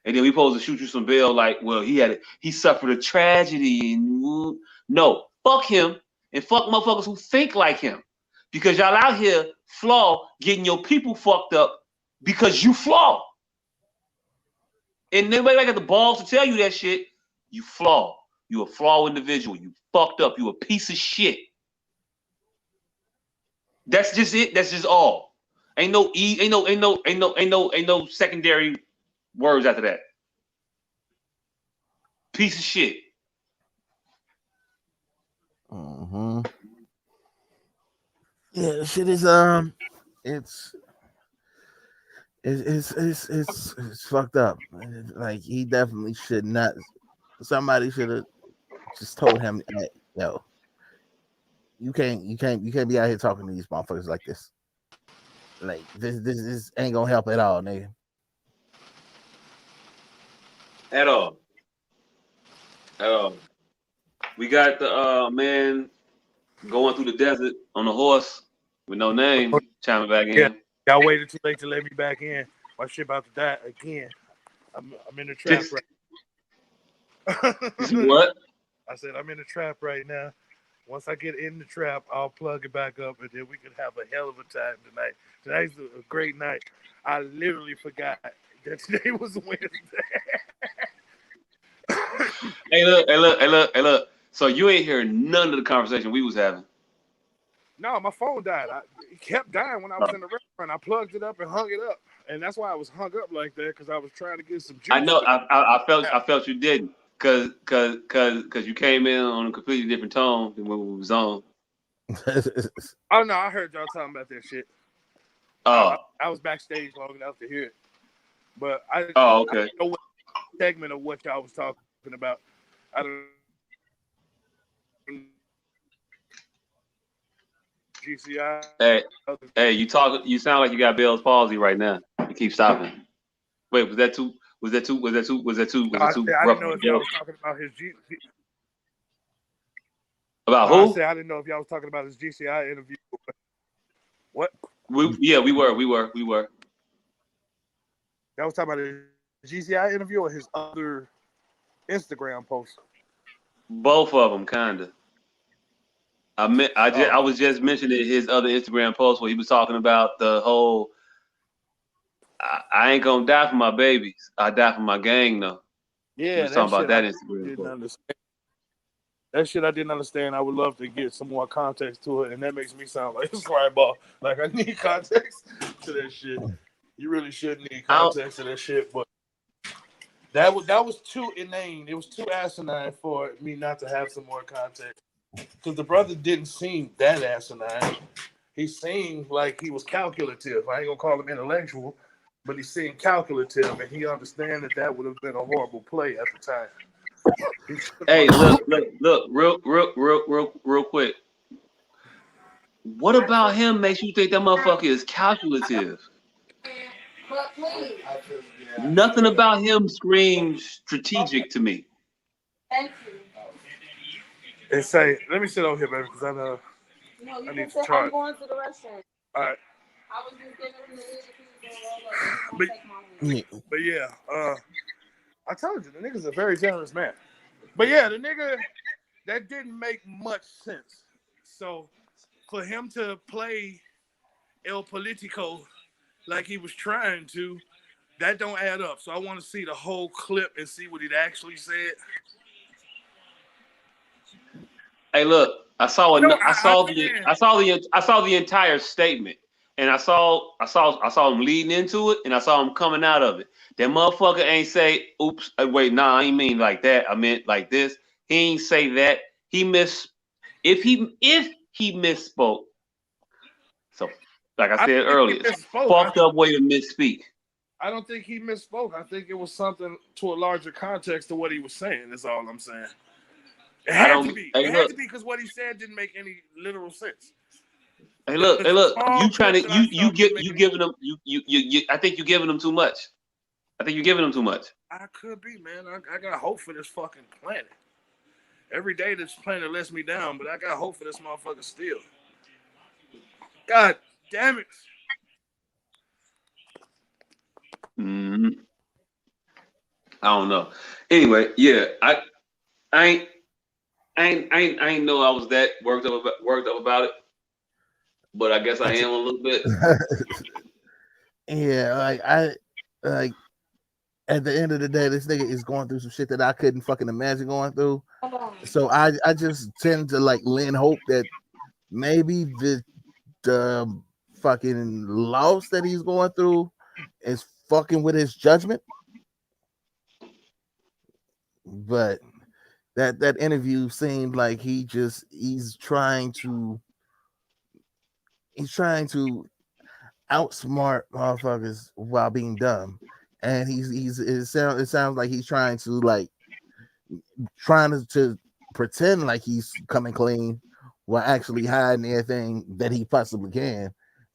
And then we supposed to shoot you some bail like, well, he suffered a tragedy. And no, fuck him and fuck motherfuckers who think like him. Because y'all out here getting your people fucked up because you flaw. And nobody got the balls to tell you that shit. You flaw. You a flawed individual. You fucked up. You a piece of shit. That's just it. That's just all. Ain't no secondary words after that. Piece of shit. Mm-hmm. Yeah, shit is it's fucked up. Like he definitely should not. Somebody should have just told him, hey, yo, you can't be out here talking to these motherfuckers like this. Like this ain't gonna help at all, nigga. At all. We got the man going through the desert on a horse with no name, chiming back in. Yeah, y'all waited too late to let me back in. My shit about to die again. I'm in the trap right now. What? I said I'm in the trap right now. Once I get in the trap, I'll plug it back up, and then we can have a hell of a time tonight. Tonight's a great night. I literally forgot that today was Wednesday. Hey, look. So you ain't hear none of the conversation we was having. No, my phone died. It kept dying when I was in the restaurant. I plugged it up and hung it up, and that's why I was hung up like that, because I was trying to get some juice. I know. I felt you didn't, cause you came in on a completely different tone than when we was on. Oh no, I heard y'all talking about that shit. Oh, I was backstage long enough to hear it, but okay. I don't know what segment of what y'all was talking about. I don't. GCI. Hey, you sound like you got Bell's palsy right now. You keep stopping. Wait, was that too? I didn't know if y'all was talking about his About who? I didn't know if y'all was talking about his GCI interview. What? We were. Y'all was talking about his GCI interview or his other Instagram post? Both of them, kinda. I was just mentioning his other Instagram post where he was talking about the whole I ain't gonna die for my babies. I die for my gang though. Yeah, he was talking about that Instagram post. That shit I didn't understand. I would love to get some more context to it, and that makes me sound like a slime ball. Like I need context to that shit. You really should need context to that shit, but that was too inane. It was too asinine for me not to have some more context. Because the brother didn't seem that asinine. He seemed like he was calculative. I ain't gonna call him intellectual, but he seemed calculative, and he understand that would have been a horrible play at the time. Hey, look, real quick. What about him makes you think that motherfucker is calculative? Nothing about him screams strategic to me. Thank you. They say, let me sit over here, baby, because I know I need to charge. I'm going to the restaurant. All right. I was just getting from the But yeah, I told you the nigga's a very generous man. But yeah, the nigga that didn't make much sense. So for him to play El Politico like he was trying to, that don't add up. So I want to see the whole clip and see what he actually said. Hey, look, I saw the entire statement, and I saw him leading into it, and I saw him coming out of it. That motherfucker ain't say, "Oops, wait, nah, I ain't mean like that. I meant like this." He ain't say that. He if he misspoke. So, like I said earlier, fucked up way to misspeak. I don't think he misspoke. I think it was something to a larger context to what he was saying. That's all I'm saying. It had to be. It had to be because what he said didn't make any literal sense. Hey, look. You trying to you giving them you. I think you're giving them too much. I think you're giving them too much. I could be, man. I got hope for this fucking planet. Every day this planet lets me down, but I got hope for this motherfucker still. God damn it. Mm-hmm. I don't know. Anyway, yeah, I ain't know I was that worked up about it, but I guess I am a little bit. Yeah, like at the end of the day, this nigga is going through some shit that I couldn't fucking imagine going through. So I just tend to like lend hope that maybe the fucking loss that he's going through is fucking with his judgment. But that interview seemed like he's trying to outsmart motherfuckers while being dumb, and it sounds like he's trying to pretend like he's coming clean while actually hiding everything that he possibly can,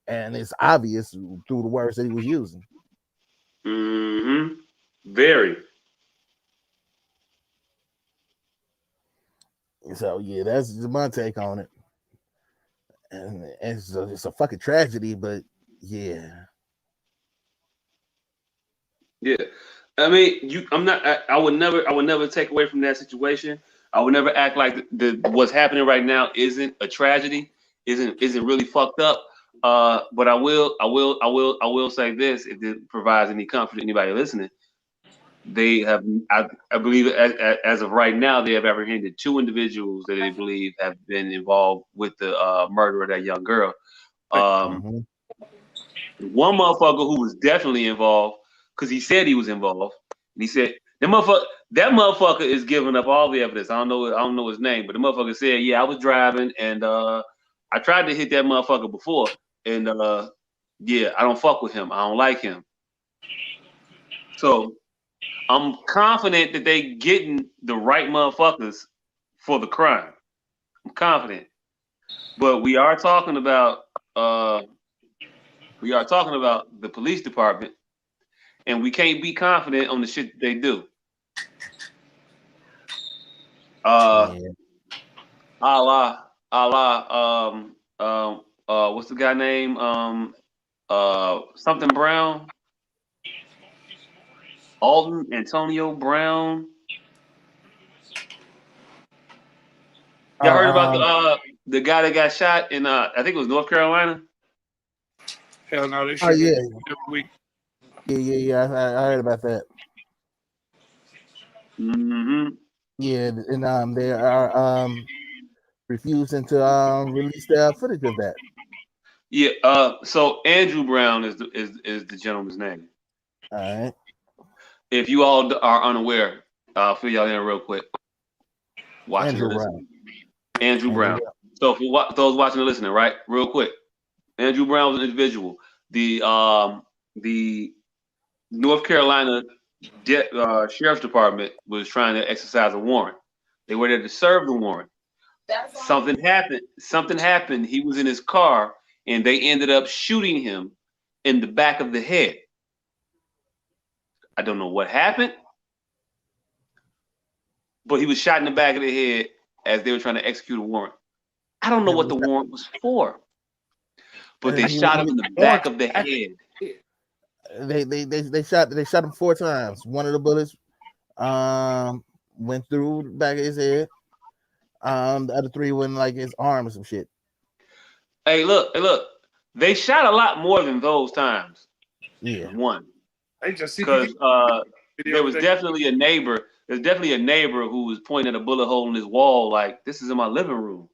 and it's obvious through the words that he was using. Mm-hmm. Very. So yeah, that's my take on it, and it's a fucking tragedy, but yeah. Yeah, I mean, I would never take away from that situation. I would never act like what's happening right now isn't a tragedy, isn't really fucked up. But I will say this: if it provides any comfort to anybody listening, they have, I believe, as of right now, they have apprehended 2 individuals that they believe have been involved with the murder of that young girl. One motherfucker who was definitely involved, because he said he was involved. And he said that motherfucker is giving up all the evidence. I don't know his name, but the motherfucker said, "Yeah, I was driving and I tried to hit that motherfucker before, and yeah, I don't fuck with him. I don't like him." So I'm confident that they getting the right motherfuckers for the crime. I'm confident, but we are talking about the police department, and we can't be confident on the shit that they do. What's the guy name? Something Brown. Alton Antonio Brown. Y'all heard about the guy that got shot in I think it was North Carolina? Hell no, this shit every week. Yeah. I heard about that. Mm-hmm. Yeah, and they are refusing to release the footage of that. Yeah. So Andrew Brown is the gentleman's name. All right. If you all are unaware, I'll fill y'all in real quick. Andrew Brown. So for those watching and listening, right, real quick, Andrew Brown was an individual. The North Carolina Sheriff's Department was trying to exercise a warrant. They were there to serve the warrant. Something happened. He was in his car, and they ended up shooting him in the back of the head. I don't know what happened, but he was shot in the back of the head as they were trying to execute a warrant. I don't know what the warrant was for, but they shot him in the back of the head. They shot him 4 times. One of the bullets went through the back of his head. The other 3 went like his arm or some shit. Hey, look. They shot a lot more than those times. Yeah. One. Because there was definitely a neighbor. There's definitely a neighbor who was pointing at a bullet hole in his wall, like, this is in my living room.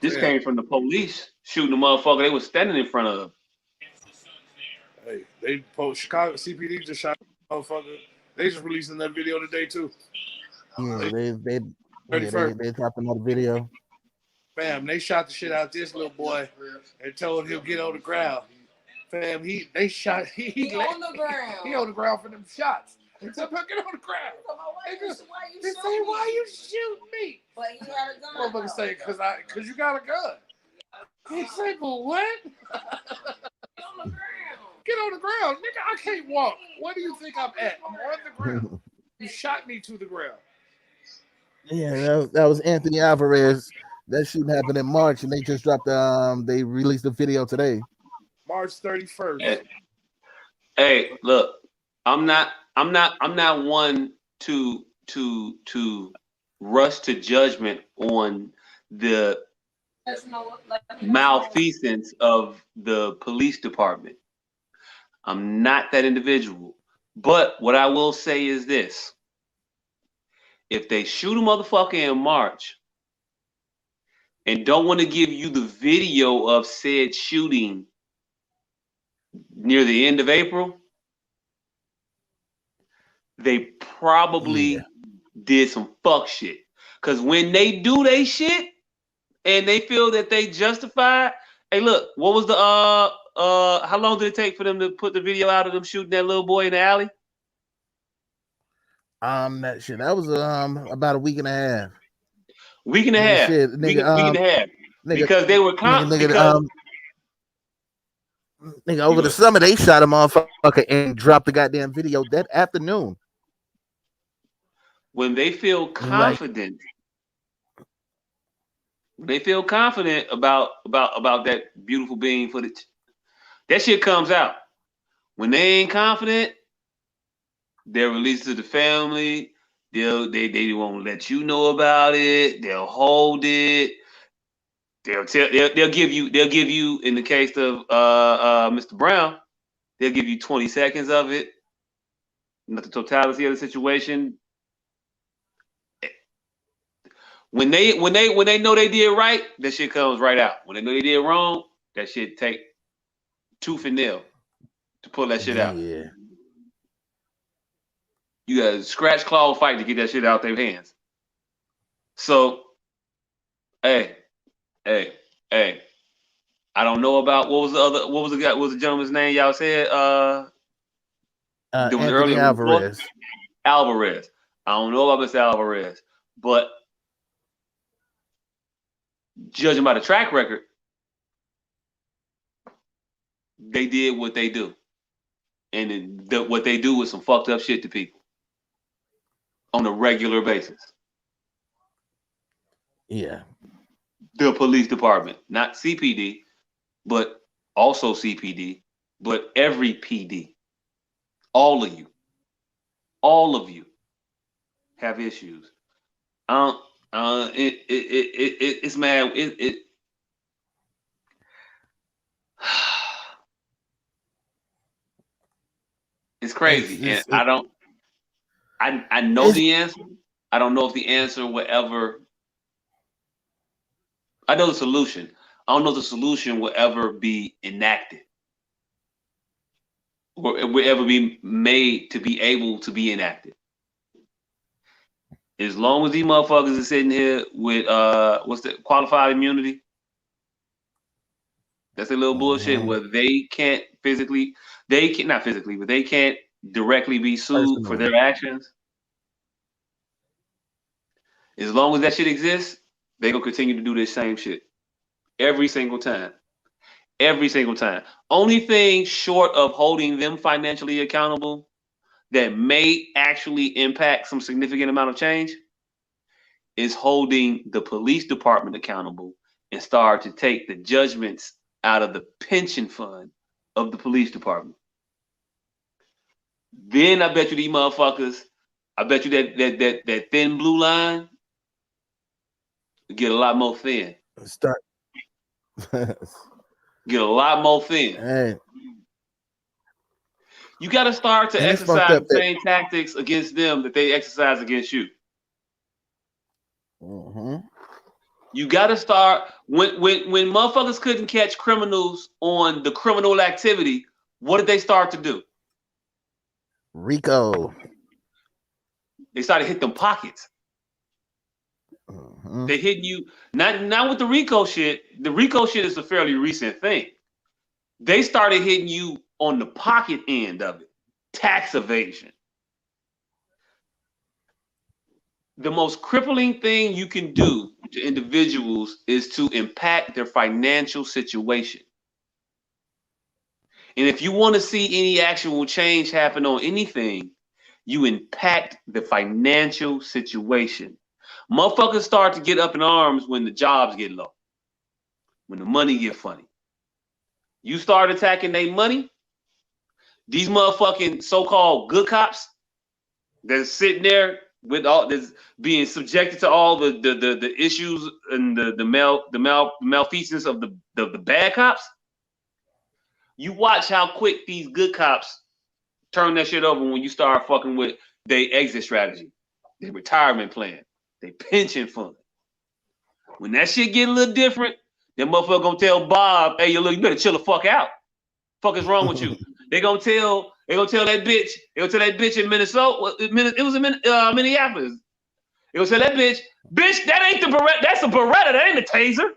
This came from the police shooting the motherfucker they was standing in front of. Hey, they post Chicago CPD just shot the motherfucker. They just releasing that video today too. Yeah, they dropped another video. Fam, they shot the shit out this little boy and told him get on the ground. Fam, they shot he on the ground. He on the ground for them shots. They said, get on the ground. They say, why you shooting me? But you got a gun. Motherfucker say, cause you got a gun. He said, but what? Get on the ground. Nigga, I can't walk. What do you think I'm at? I'm on the ground. You shot me to the ground. Yeah, that was Anthony Alvarez. That shooting happened in March, and they just dropped. They released the video today. March 31st. Hey, look, I'm not one to rush to judgment on the malfeasance of the police department. I'm not that individual. But what I will say is this. If they shoot a motherfucker in March and don't want to give you the video of said shooting near the end of April, they probably did some fuck shit. Because when they do they shit and they feel that they justified, hey, look, what was the how long did it take for them to put the video out of them shooting that little boy in the alley? That was about a week and a half. Week and a half. Shit, nigga, week and a half. Because they were nigga, over the summer they shot a motherfucker and dropped the goddamn video that afternoon. When they feel confident, about that beautiful being footage, that shit comes out. When they ain't confident, they're released to the family. They won't let you know about it. They'll hold it. They'll give you in the case of Mr. Brown, they'll give you 20 seconds of it. Not the totality of the situation. When they know they did right, that shit comes right out. When they know they did wrong, that shit take tooth and nail to pull that shit out. Yeah. You got to scratch, claw, fight to get that shit out their hands. So, hey, I don't know about what was the gentleman's name y'all said? Anthony Alvarez. Alvarez. I don't know about Mr. Alvarez, but judging by the track record, they did what they do, and what they do is some fucked up shit to people on a regular basis. Yeah. The police department, not CPD, but also CPD, but every PD. All of you have issues. It's mad. It's crazy, and I know the answer. I don't know if the answer will ever. I know the solution. I don't know if the solution will ever be enacted, or it will ever be made to be able to be enacted. As long as these motherfuckers are sitting here with what's the qualified immunity? That's a little bullshit where they can't not physically, but they can't directly be sued for their actions. As long as that shit exists, they gonna continue to do this same shit every single time. Every single time. Only thing short of holding them financially accountable that may actually impact some significant amount of change is holding the police department accountable and start to take the judgments out of the pension fund of the police department. Then I bet you these motherfuckers, I bet you that thin blue line get a lot more thin. Start. Get a lot more thin. Hey. You got to start to exercise the same tactics against them that they exercise against you. Mm-hmm. You got to start when motherfuckers couldn't catch criminals on the criminal activity. What did they start to do? Rico. They started hitting them pockets. Mm-hmm. They hitting you not with the Rico shit. The Rico shit is a fairly recent thing. They started hitting you on the pocket end of it. Tax evasion. The most crippling thing you can do to individuals is to impact their financial situation. And if you want to see any actual change happen on anything, you impact the financial situation. Motherfuckers start to get up in arms when the jobs get low, when the money get funny. You start attacking their money, these motherfucking so-called good cops that's sitting there with all this being subjected to all the issues and the malfeasance of the bad cops. You watch how quick these good cops turn that shit over when you start fucking with their exit strategy, their retirement plan, their pension fund. When that shit get a little different, that motherfucker gonna tell Bob, hey, look, you better chill the fuck out. Fuck is wrong with you? They gonna tell that bitch. They gonna tell that bitch in Minnesota. It was in Minneapolis. They gonna tell that bitch, that ain't the Beretta. That's a Beretta. That ain't a taser.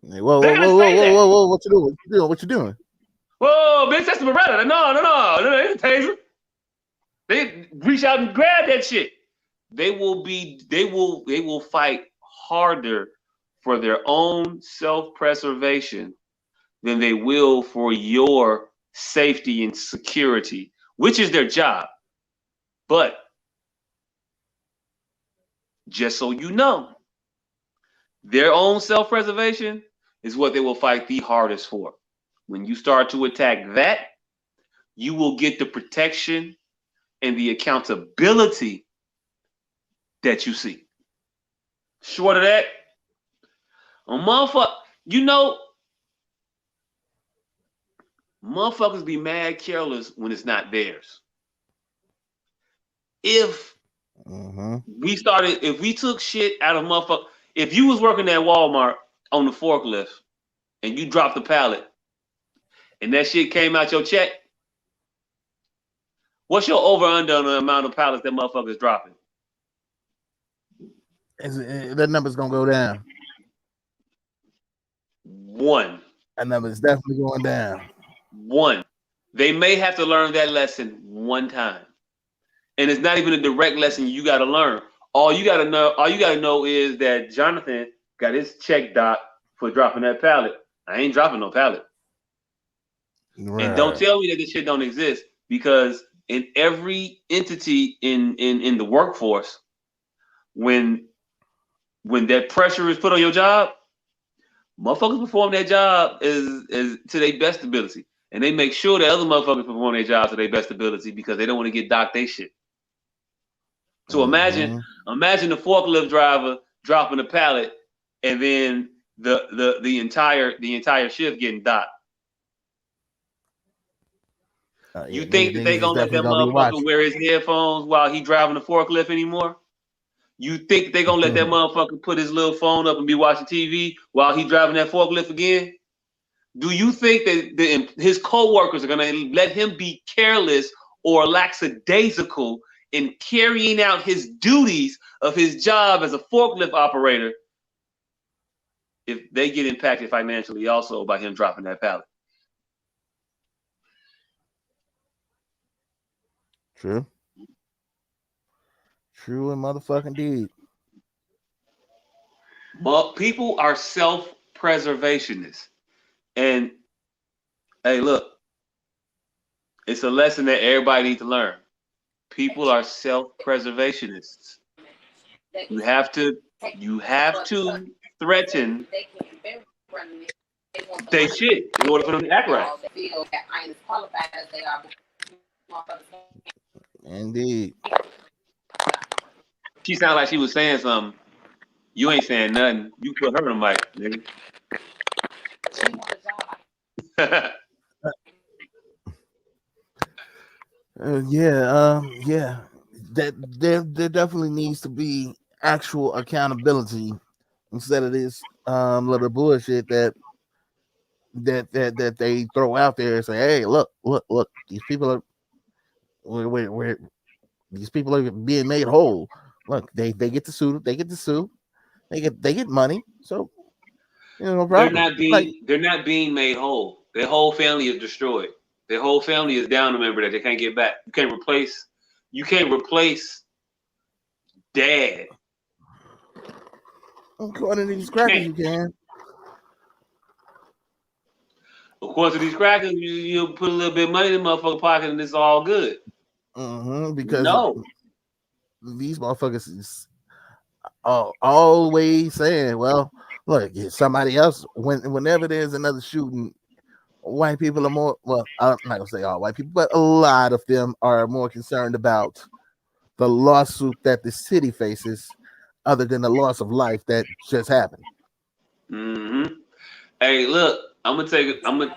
Hey, whoa! What you doing? What you doing? Whoa, bitch, that's the Beretta. No, ain't a taser. They reach out and grab that shit. They will fight harder for their own self-preservation than they will for your safety and security, which is their job. But just so you know, their own self-preservation is what they will fight the hardest for. When you start to attack that, you will get the protection and the accountability that you seek. Short of that, a motherfucker, motherfuckers be mad careless when it's not theirs. If we took shit out of motherfucker, if you was working at Walmart on the forklift and you dropped the pallet and that shit came out your check, what's your over under on the amount of pallets that motherfuckers dropping? That number's gonna go down. 1. That number's definitely going down. 1. They may have to learn that lesson one time. And it's not even a direct lesson you got to learn. All you got to know is that Jonathan got his check docked for dropping that pallet. I ain't dropping no pallet. Right. And don't tell me that this shit don't exist, because in every entity in the workforce, when that pressure is put on your job, motherfuckers perform their job is to their best ability. And they make sure that other motherfuckers perform their job to their best ability because they don't want to get docked their shit. So imagine the forklift driver dropping a pallet and then the entire shift getting docked. You think that they gonna let that motherfucker wear his headphones while he driving the forklift anymore? You think they gonna let that motherfucker put his little phone up and be watching TV while he driving that forklift again? Do you think that his co-workers are gonna let him be careless or lackadaisical in carrying out his duties of his job as a forklift operator if they get impacted financially also by him dropping that pallet? True and motherfucking deed. But people are self-preservationists. And hey, look, it's a lesson that everybody needs to learn. People are self-preservationists. You have to threaten they shit in order for them to act right. Indeed. She sounded like she was saying something. You ain't saying nothing. You put her in the mic, nigga. Yeah. That there definitely needs to be actual accountability instead of this little bullshit that they throw out there and say, hey, look, these people are these people are being made whole. Look, they get to sue, they get money. So no problem. They're not being made whole. Their whole family is destroyed. Their whole family is down a member that they can't get back. You can't replace dad. According to these crackers, you can. According to these crackers, you put a little bit of money in the motherfucker pocket and it's all good. Because no, these motherfuckers is always saying, well, look, somebody else, whenever there's another shooting, white people are more, well, I'm not gonna say all white people, but a lot of them are more concerned about the lawsuit that the city faces other than the loss of life that just happened. Hey, look, I'm gonna tell you something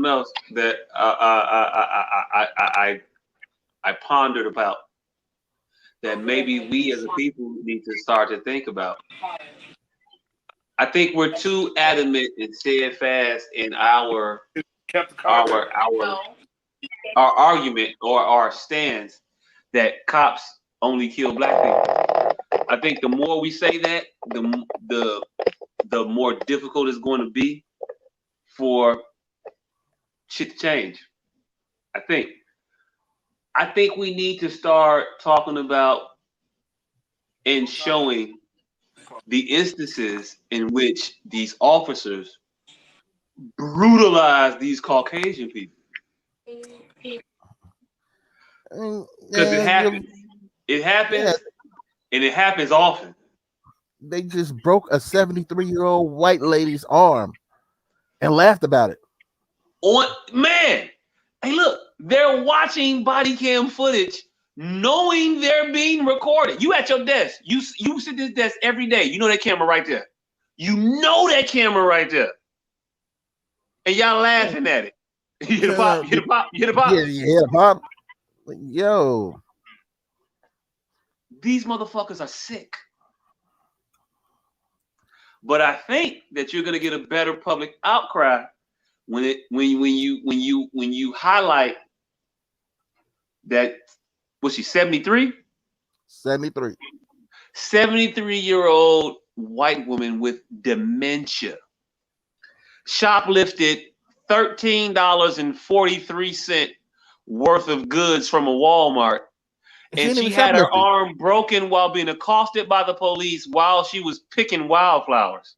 else that I pondered about, that maybe we as a people need to start to think about. I think we're too adamant and steadfast in our argument or our stance that cops only kill black people. I think the more we say that, the more difficult it's going to be for shit to change. I think we need to start talking about and showing the instances in which these officers brutalize these Caucasian people. Because it happens. It happens, and it happens often. They just broke a 73-year-old white lady's arm and laughed about it. Man, hey, look, they're watching body cam footage, knowing they're being recorded. You at your desk. You sit at this desk every day. You know that camera right there. You know that camera right there. And y'all laughing at it. You hit a pop. You hit a pop. You hit a pop. Yeah, you hit a pop. Yo. These motherfuckers are sick. But I think that you're gonna get a better public outcry when you highlight that. Was she 73? 73. 73-year-old white woman with dementia shoplifted $13.43 worth of goods from a Walmart. And she had her arm broken while being accosted by the police while she was picking wildflowers.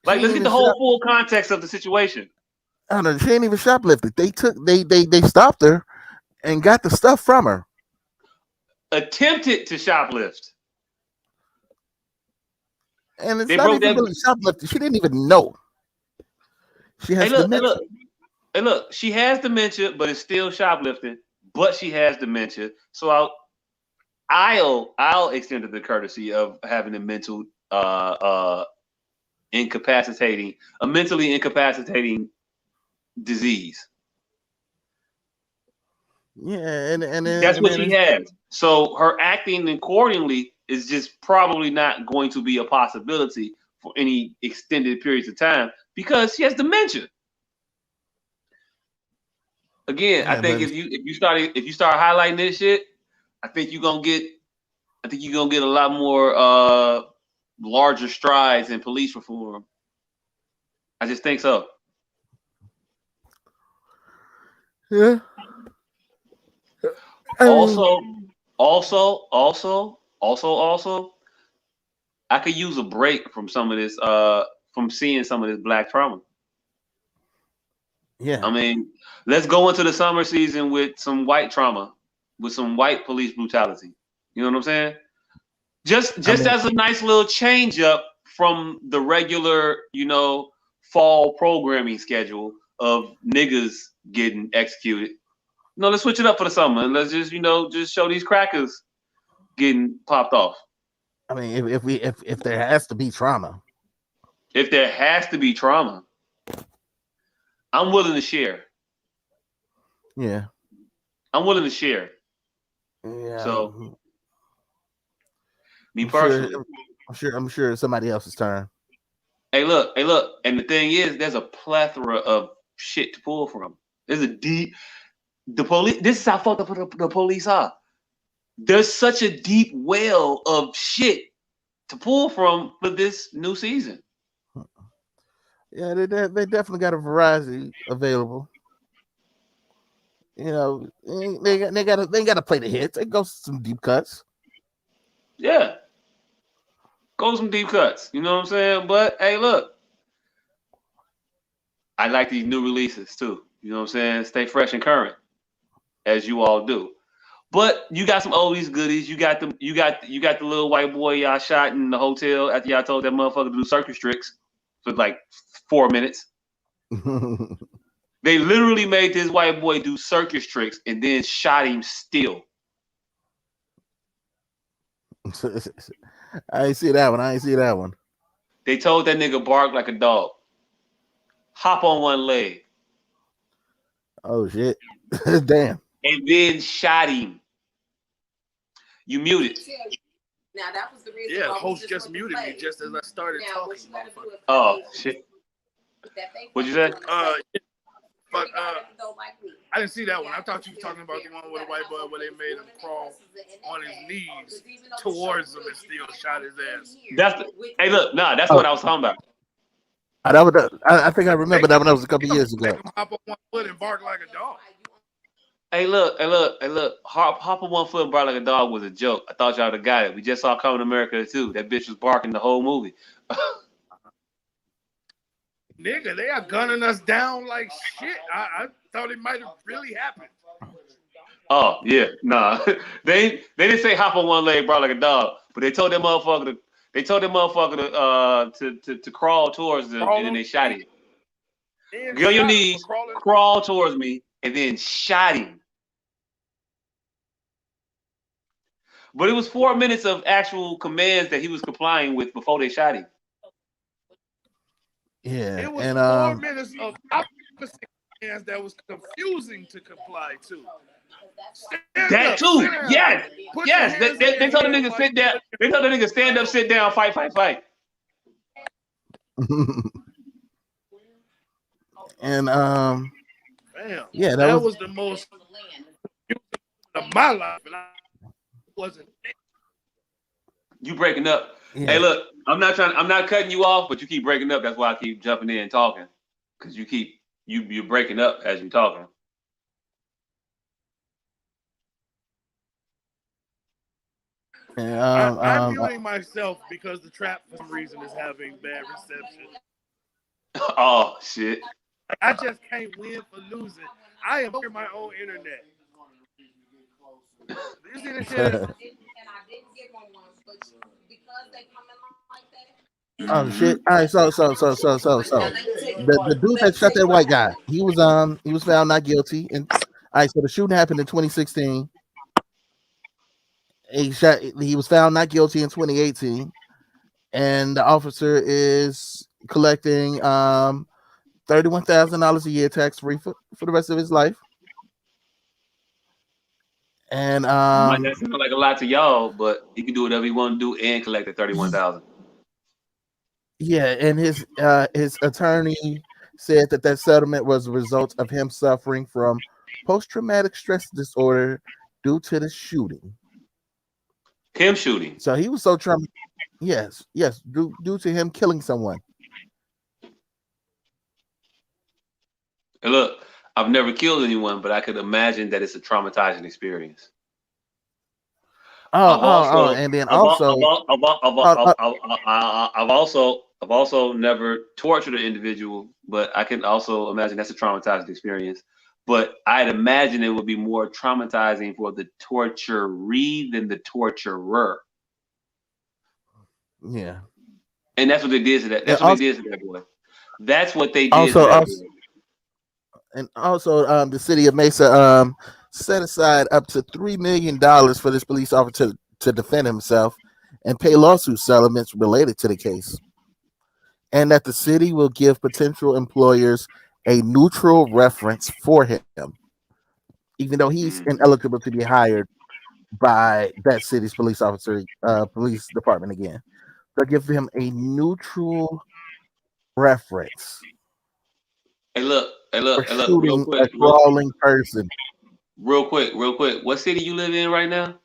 Like, let's get the whole full context of the situation. I don't know. She ain't even shoplifted. They stopped her and got the stuff from her. Attempted to shoplift. And it's not even really shoplifting. She didn't even know. She has dementia. Hey, look, she has dementia, but it's still shoplifting. But she has dementia, so I'll extend the courtesy of having a mentally incapacitating disease. Yeah, and that's what she has. So her acting accordingly is just probably not going to be a possibility for any extended periods of time because she has dementia. Again, I think if you start highlighting this shit, I think you're gonna get a lot more larger strides in police reform. I just think so. Yeah. Also, I could use a break from some of this, from seeing some of this black trauma. Yeah. I mean, let's go into the summer season with some white trauma, with some white police brutality. You know what I'm saying? Just as a nice little change up from the regular, fall programming schedule of niggas getting executed. No, let's switch it up for the summer and let's just, just show these crackers getting popped off. I mean, if there has to be trauma. If there has to be trauma, I'm willing to share. Yeah. I'm willing to share. Yeah. So, me personally, I'm sure it's somebody else's turn. Hey, look, and the thing is, there's a plethora of shit to pull from. There's the police. This is how fucked up the police are. There's such a deep well of shit to pull from for this new season. Yeah, they definitely got a variety available. They got to play the hits. They go some deep cuts. Yeah, go some deep cuts. You know what I'm saying? But hey, look, I like these new releases too. You know what I'm saying? Stay fresh and current, as you all do. But you got some oldies goodies. You got the little white boy y'all shot in the hotel after y'all told that motherfucker to do circus tricks for like 4 minutes. They literally made this white boy do circus tricks and then shot him still. I ain't see that one. They told that nigga bark like a dog. Hop on one leg. Oh shit. Damn. And then shot him. You muted. Now that was the reason. Yeah, the host just muted me just as I started talking. Oh shit. What'd you say? But I didn't see that one. I thought you were talking about the one with the white boy where they made him crawl on his knees towards him and still shot his ass. Hey, look, that's what I was talking about. I think I remember that one. That was a couple years ago. Make him hop on one foot and bark like a dog. Hey, look. Hop on one foot and bark like a dog was a joke. I thought y'all would have got it. We just saw Coming to America too. That bitch was barking the whole movie. Nigga, they are gunning us down like shit. I thought it might have really happened. Oh yeah, nah. They didn't say hop on one leg, bark like a dog, but they told that motherfucker to crawl towards them, and then they shot him. Get on your knees, crawl towards me, and then shot him. But it was 4 minutes of actual commands that he was complying with before they shot him. Yeah, it was 4 minutes of opposite commands that was confusing to comply to. That too, yes. They told the nigga sit down. They told the nigga stand up, sit down, fight. And damn, yeah, that was the most of my life, and I wasn't. You breaking up? Yeah. Hey, look, I'm not cutting you off, but you keep breaking up. That's why I keep jumping in and talking, because you're breaking up as you're talking. I'm muting myself because the trap for some reason is having bad reception. Oh shit! I just can't win for losing. I am on my own internet. You see this shit? Oh shit! All right, so the dude that shot that white guy, he was found not guilty, and all right, so the shooting happened in 2016. He was found not guilty in 2018, and the officer is collecting $31,000 a year tax free for the rest of his life. And might not sound like a lot to y'all, but he can do whatever he want to do and collect the $31,000. Yeah, and his attorney said that settlement was a result of him suffering from post-traumatic stress disorder due to the shooting. Him shooting. So he was so traumatized. Yes, due to him killing someone. Hey, look, I've never killed anyone, but I could imagine that it's a traumatizing experience. I've also never tortured an individual, but I can also imagine that's a traumatizing experience. But I'd imagine it would be more traumatizing for the torturee than the torturer. Yeah. And that's what they did to that. That's what they did to that boy. That's what they did also, to that also, boy. and also, the city of Mesa set aside up to $3 million for this police officer to defend himself and pay lawsuit settlements related to the case, and that the city will give potential employers a neutral reference for him, even though he's ineligible to be hired by that city's police department again. They'll give him a neutral reference Hey, look, for real shooting quick, a crawling person. real quick. What city you live in right now?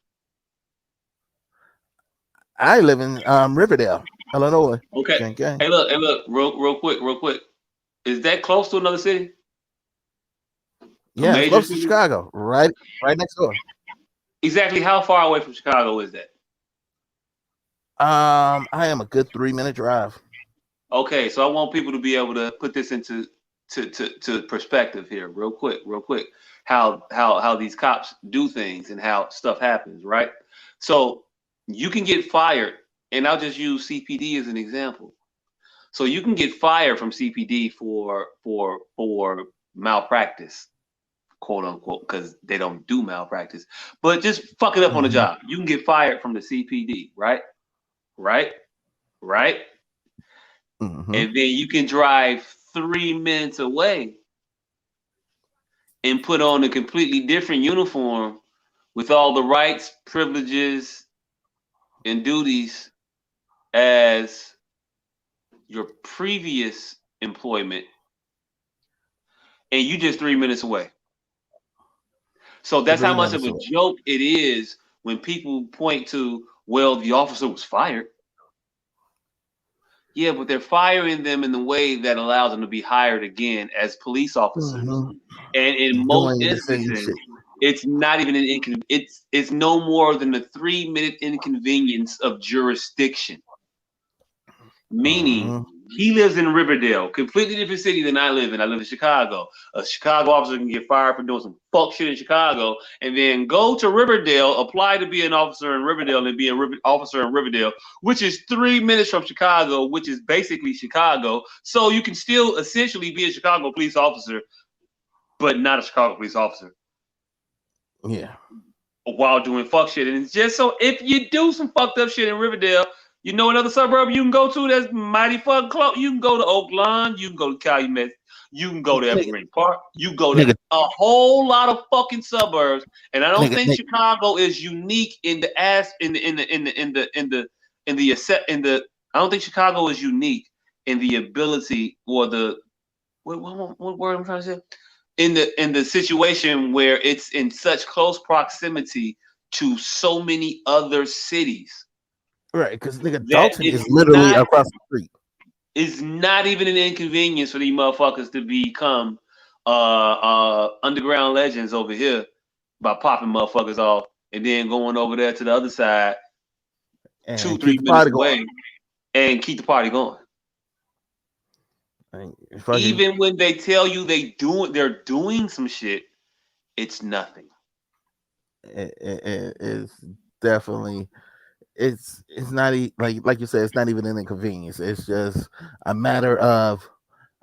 I live in Riverdale, Illinois. Okay. Gang, gang. Hey, look, real quick. Is that close to another city? Yeah, it's close to Chicago, right next door. Exactly how far away from Chicago is that? I am a good 3-minute drive. Okay, so I want people to be able to put this into to perspective here, real quick. How these cops do things and how stuff happens, right? So you can get fired, and I'll just use CPD as an example. So you can get fired from CPD for malpractice, quote unquote, because they don't do malpractice, but just fuck it up on the job. You can get fired from the CPD, right? And then you can drive 3 minutes away and put on a completely different uniform with all the rights, privileges, and duties as your previous employment, and you just 3 minutes away. So that's how much of a joke it is when people point to, well, the officer was fired. Yeah, but they're firing them in the way that allows them to be hired again as police officers. And in most instances, it's not even it's no more than a 3-minute inconvenience of jurisdiction. Meaning, he lives in Riverdale, completely different city than I live in. I live in Chicago. A Chicago officer can get fired for doing some fuck shit in Chicago, and then go to Riverdale, apply to be an officer in Riverdale, and be an officer in Riverdale, which is 3 minutes from Chicago, which is basically Chicago. So you can still essentially be a Chicago police officer, but not a Chicago police officer. Yeah. While doing fuck shit. And it's just so if you do some fucked up shit in Riverdale, you know another suburb you can go to that's mighty fucking close. You can go to Oak Lawn, you can go to Calumet, you can go to Evergreen Park, you go to a whole lot of fucking suburbs. And I don't think Chicago is unique in the I don't think Chicago is unique in the ability or the what word I'm trying to say? In the situation where it's in such close proximity to so many other cities. Right, because Dalton is literally across the street. It's not even an inconvenience for these motherfuckers to become underground legends over here by popping motherfuckers off and then going over there to the other side and 2-3 minutes away and keep the party going. Even when they tell you they're doing some shit, it's nothing. It's definitely it's not like you said, it's not even an inconvenience. It's just a matter of,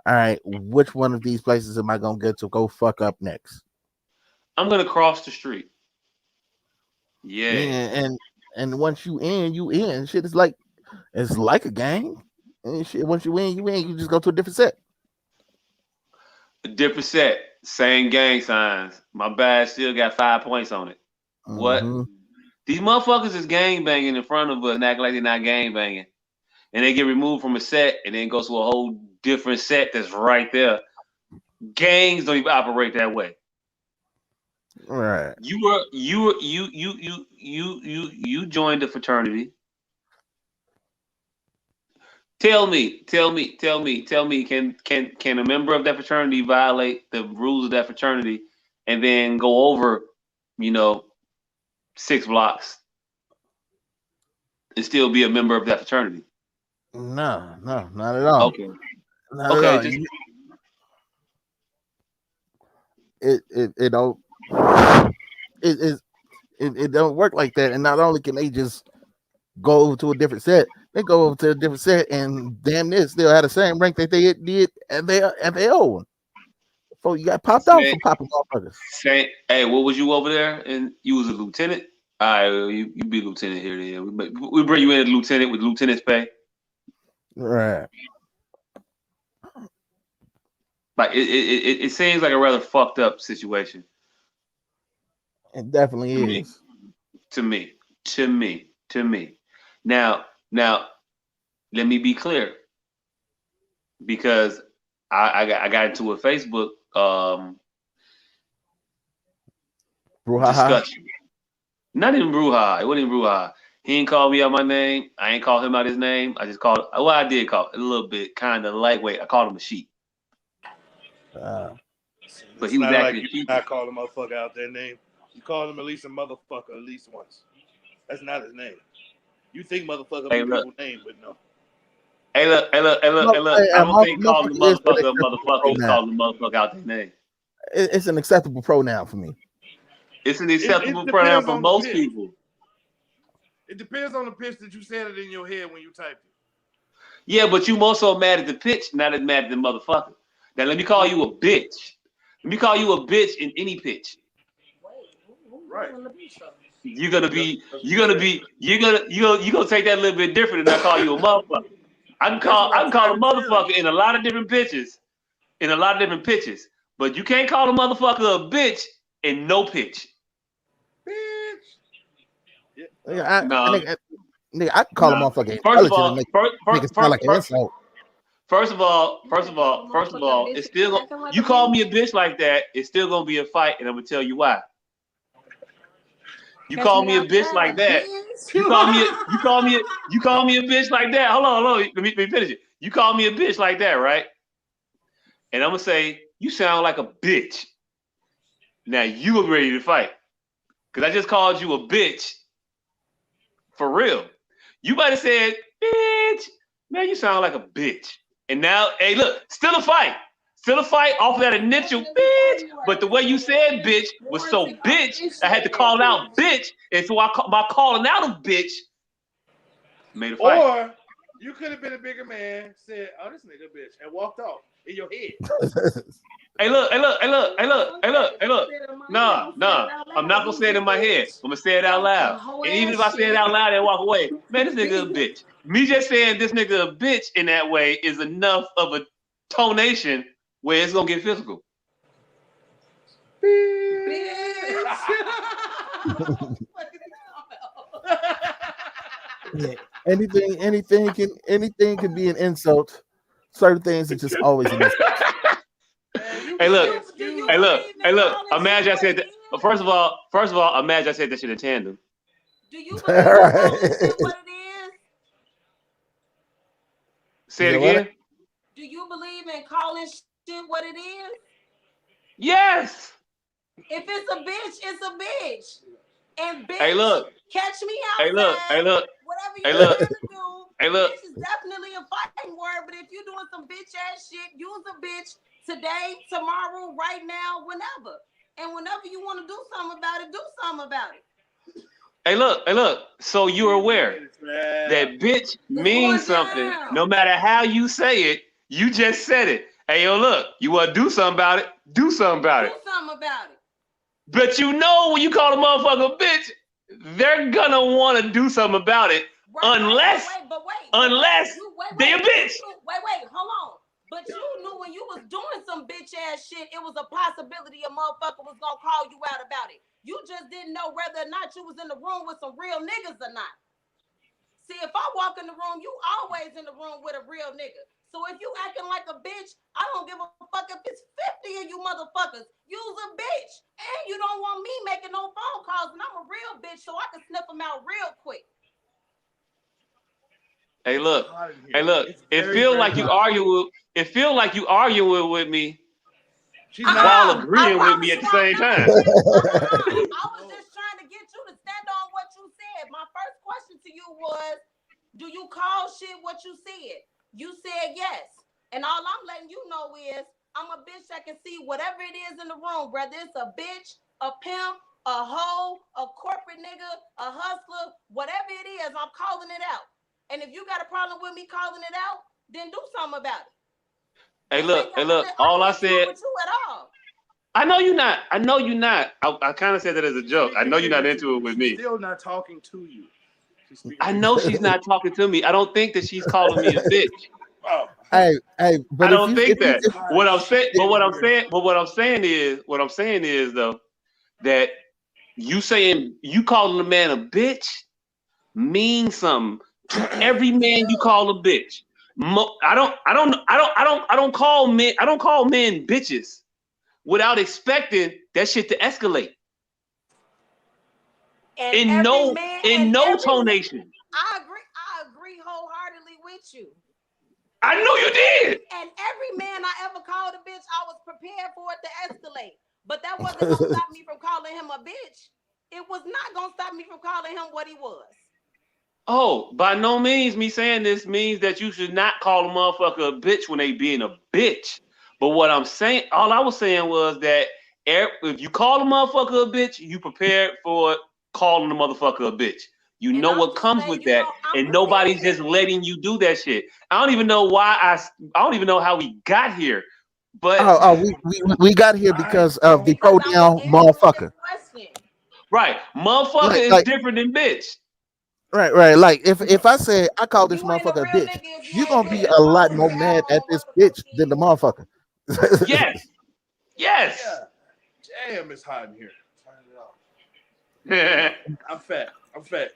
all right, which one of these places am I gonna get to go fuck up next? I'm gonna cross the street. Yeah, and once you in shit is like it's like a gang. And shit, once you in, you just go to a different set. A different set, same gang signs. My badge still got 5 points on it. What? These motherfuckers is gang banging in front of us and act like they're not gang banging. And they get removed from a set and then go to a whole different set that's right there. Gangs don't even operate that way. Right. You joined the fraternity. Tell me, can a member of that fraternity violate the rules of that fraternity and then go over, 6 blocks and still be a member of that fraternity? No, not at all. Okay. Not at all. It don't work like that. And not only can they just go to a different set, They go over to a different set and damn near still had the same rank that they did at their old one. So you got popped out for popping motherfuckers. Hey, what was you over there? And you was a lieutenant. All right, you be lieutenant here. Then we bring you in as lieutenant with lieutenant's pay. Right. Like it seems like a rather fucked up situation. It definitely is. To me. Now, let me be clear, because I got into a Facebook discussion. Not even brouhaha. It wasn't even brouhaha. He ain't called me out my name. I ain't called him out his name. I just called. Well, I did call a little bit, kind of lightweight. I called him a sheep. But he was actually like I called a motherfucker out their name. You called him at least a motherfucker at least once. That's not his name. You think motherfucker be people's name, but no. Hey look. I don't think calling the motherfucker is calling the motherfucker out their name. It's an acceptable pronoun for me. It's an acceptable pronoun for most people. It depends on the pitch that you said it in your head when you typed it. Yeah, but you more so mad at the pitch, not as mad at the motherfucker. Now let me call you a bitch. Let me call you a bitch in any pitch. Right. You're gonna take that a little bit different than I call you a motherfucker. I can call a motherfucker in a lot of different pitches. But you can't call a motherfucker a bitch in no pitch. Bitch. I can call a motherfucker intelligent and make it sound like an insult. First of all, it's still you call me a bitch like that, it's still gonna be a fight, and I'm gonna tell you why. You call me a bitch like that. You call me a bitch like that. Hold on. Let me finish it. You call me a bitch like that, right? And I'm gonna say you sound like a bitch. Now you are ready to fight, because I just called you a bitch. For real. You might have said, bitch. Man, you sound like a bitch. And now, hey, look, still a fight. Still a fight off of that initial bitch. But the way you said bitch was so bitch, I had to call out bitch. And so my calling out of bitch made a fight. Or you could have been a bigger man, said, oh, this nigga bitch, and walked off in your head. Hey, look. Nah. I'm not gonna say it in my head. I'm gonna say it out loud. And even if I say it out loud and walk away, man, this nigga a bitch. Me just saying this nigga a bitch in that way is enough of a tonation where it's gonna get physical. Yeah. Anything can be an insult. Certain things are just always an insult. Hey look. Imagine I said that. First of all, imagine I said that shit in tandem. Do you believe what it is? Say it again. Do you believe in calling shit what it is? Yes. If it's a bitch, it's a bitch. And bitch, hey, look. Catch me outside. Whatever you trying to do. Bitch is definitely a fighting word, but if you're doing some bitch ass shit, use a bitch today, tomorrow, right now, whenever. And whenever you want to do something about it, do something about it. Hey, look. So you're aware that bitch means something. No matter how you say it, you just said it. Hey, yo, look, you want to do something about it? Do something about it. But you know when you call a motherfucker a bitch, they're going to want to do something about it unless they a bitch. Wait, hold on. But you knew when you was doing some bitch ass shit, it was a possibility a motherfucker was going to call you out about it. You just didn't know whether or not you was in the room with some real niggas or not. See, if I walk in the room, you always in the room with a real nigga. So if you acting like a bitch, I don't give a fuck if it's 50 of you motherfuckers. You's a bitch. And you don't want me making no phone calls, and I'm a real bitch, so I can sniff them out real quick. Hey, look. It feels like you arguing with me while agreeing with me at the same time. I was just trying to get you to stand on what you said. My first question to you was, do you call shit what you said? You said yes. And all I'm letting you know is I'm a bitch that can see whatever it is in the room, whether it's a bitch, a pimp, a hoe, a corporate nigga, a hustler, whatever it is, I'm calling it out. And if you got a problem with me calling it out, then do something about it. Hey, look. All I said. With you at all. I know you're not. I kind of said that as a joke. I know you're not into it with me. She's still not talking to you. I know she's not talking to me. I don't think that she's calling me a bitch. Oh. Hey, but I don't think that. What I'm saying is though that you calling a man a bitch means something to every man you call a bitch. I don't call men bitches without expecting that shit to escalate. And in no tonation. I agree wholeheartedly with you. I know you did. And every man I ever called a bitch, I was prepared for it to escalate. But that wasn't gonna stop me from calling him a bitch. It was not gonna stop me from calling him what he was. Oh, by no means me saying this means that you should not call a motherfucker a bitch when they being a bitch. But what I'm saying, all I was saying was that if you call a motherfucker a bitch, you prepared for calling the motherfucker a bitch. You know what comes with that, and nobody's just letting you do that shit. I don't even know why I don't even know how we got here. But we got here because of the pronoun motherfucker. Right, motherfucker is different than bitch. Right. Like if I say I call this motherfucker a bitch, you're gonna be a lot more mad at this bitch than the motherfucker. Yes. Yeah. Damn, it's hot in here. Turn it off. I'm fat.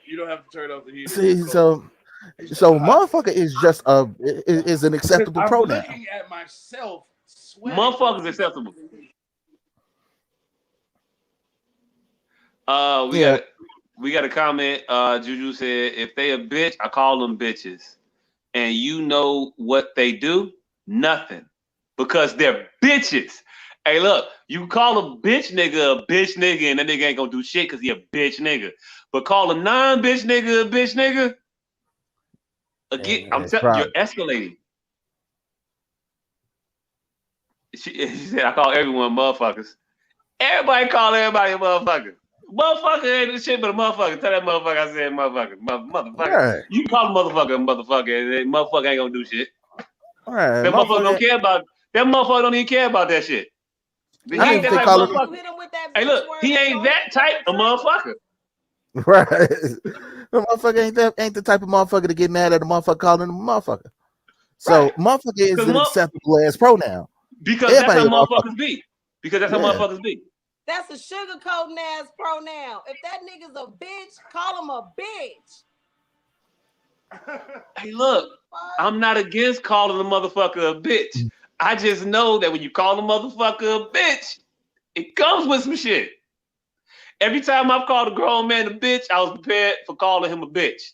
You don't have to turn off the heat. See, so motherfucker is just is an acceptable pronoun. I'm looking at myself. Motherfucker's acceptable. We got a comment. Juju said, if they a bitch, I call them bitches. And you know what they do? Nothing. Because they're bitches. Hey, look, you call a bitch nigga, and that nigga ain't gonna do shit because he a bitch nigga. But call a non-bitch nigga, again, I'm telling you, you're escalating. She said, I call everyone motherfuckers. Everybody call everybody a motherfucker. Motherfucker ain't shit but a motherfucker. Tell that motherfucker I said motherfucker. Motherfucker. Right. You call a motherfucker, and that motherfucker ain't gonna do shit. Right. That motherfucker don't care about that motherfucker don't even care about that shit. He ain't that type of motherfucker. Hey, look, he ain't that type of motherfucker. Right. The motherfucker ain't the type of motherfucker to get mad at a motherfucker calling him a motherfucker. So right. Motherfucker is an acceptable ass pronoun. Because everybody that's how motherfuckers be. Because that's how motherfuckers be. That's a sugarcoating ass pronoun. If that nigga's a bitch, call him a bitch. Hey, look, I'm not against calling a motherfucker a bitch. I just know that when you call a motherfucker a bitch, it comes with some shit. Every time I've called a grown man a bitch, I was prepared for calling him a bitch.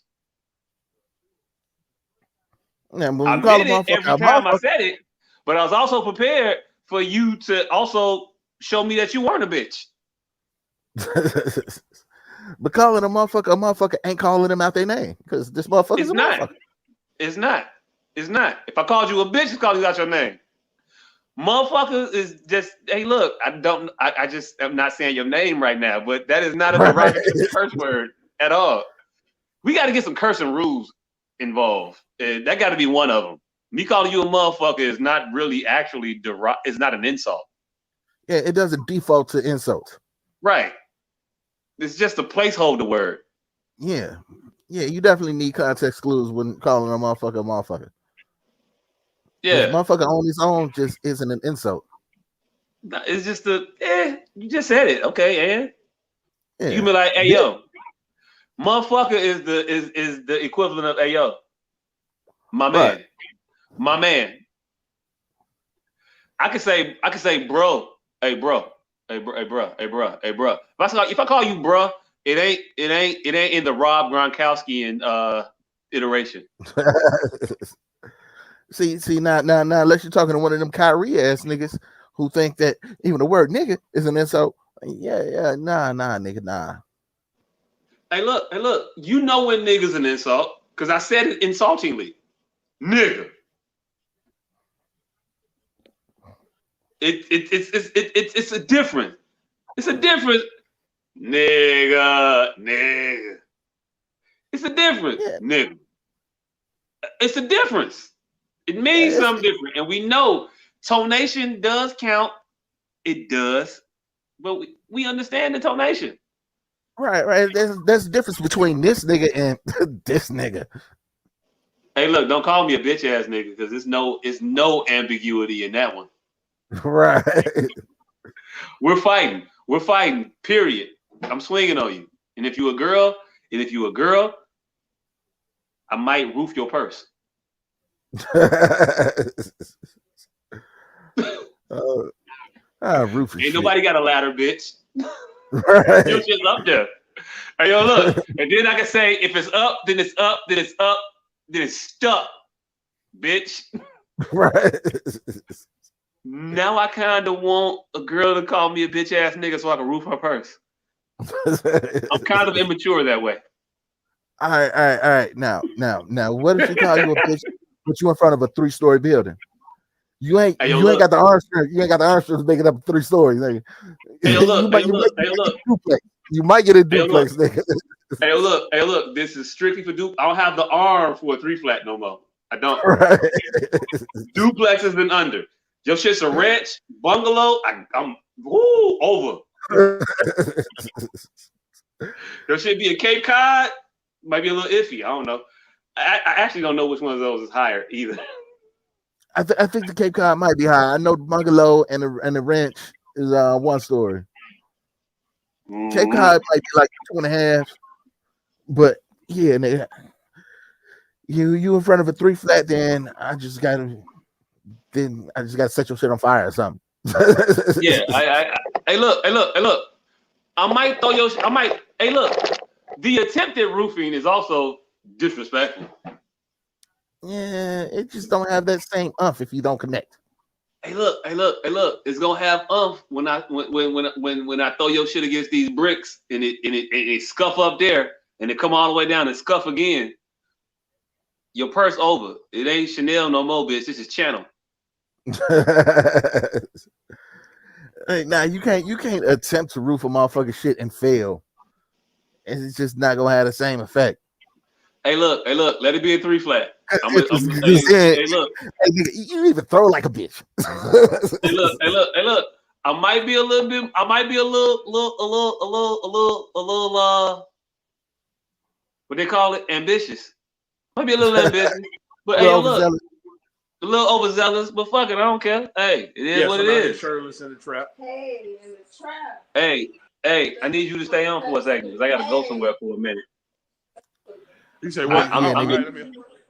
Yeah, I meant it every time I said it, but I was also prepared for you to also show me that you weren't a bitch. But calling a motherfucker ain't calling them out their name because this motherfucker's a motherfucker. It's not. If I called you a bitch, it's calling you out your name. Motherfucker is just, hey, look, I just am not saying your name right now, but that is not a derogatory curse word at all. We got to get some cursing rules involved. That got to be one of them. Me calling you a motherfucker is not really actually it's not an insult. Yeah, it doesn't default to insult. Right. It's just a placeholder word. Yeah, you definitely need context clues when calling a motherfucker. Yeah, motherfucker on his own just isn't an insult. It's just you just said it, okay, and yeah. You can be like, hey yo, motherfucker is the equivalent of hey yo, my man. I could say bro, hey bro. If I call you bro, it ain't in the Rob Gronkowski iteration. See now, unless you're talking to one of them Kyrie ass niggas who think that even the word nigga is an insult. Yeah, nah, nigga, nah. Hey, look, you know when nigga's an insult because I said it insultingly, nigga. It's a difference. It's a difference, nigga. It's a difference, nigga. It's a difference. It means something different, and we know tonation does count. It does, but we understand the tonation. Right. There's a difference between this nigga and this nigga. Hey, look, don't call me a bitch ass nigga because it's no ambiguity in that one. Right. We're fighting. Period. I'm swinging on you. And if you a girl, I might roof your purse. Roof Ain't nobody got a ladder, bitch. Right. Your shit's up there. Hey, yo, look. And then I can say, if it's up, then it's up, then it's up, then it's stuck, bitch. Right. Now I kind of want a girl to call me a bitch ass nigga so I can roof her purse. I'm kind of immature that way. All right. Now, what if she call you a bitch? Put you in front of a 3-story building. You ain't got the arm strength. You ain't got the arm strength to make it up 3 stories. Nigga. Hey, look. You might get a duplex, nigga. Hey, look. This is strictly for duplex. I don't have the arm for a 3-flat no more. I don't. Right. Duplexes and under. Your shit's a ranch bungalow. I'm over. There should be a Cape Cod. Might be a little iffy. I don't know. I actually don't know which one of those is higher either. I think the Cape Cod might be high. I know the bungalow and the ranch is 1 story. Mm-hmm. Cape Cod might be like 2.5. But yeah, nigga, you in front of a 3-flat, then I just gotta set your shit on fire or something. Yeah, hey look. Hey look, the attempted roofing is also disrespectful. Yeah, it just don't have that same umph if you don't connect. Hey look. It's gonna have umph when I throw your shit against these bricks and it scuff up there and it come all the way down and scuff again. Your purse over. It ain't Chanel no more, bitch. This is Channel. Hey, now you can't attempt to roof a motherfucking shit and fail. It's just not gonna have the same effect. Hey, look. Let it be a 3-flat. Hey, look. Hey, nigga, you even throw like a bitch. Hey, look. I might be a little what they call it, ambitious. Might be a little ambitious, but hey, look, a little overzealous. But fuck it, I don't care. Hey, it is what it is. Shirtless in the trap. Hey, in the trap. Hey, I need you to stay on for a second because I gotta go somewhere for a minute. You say what?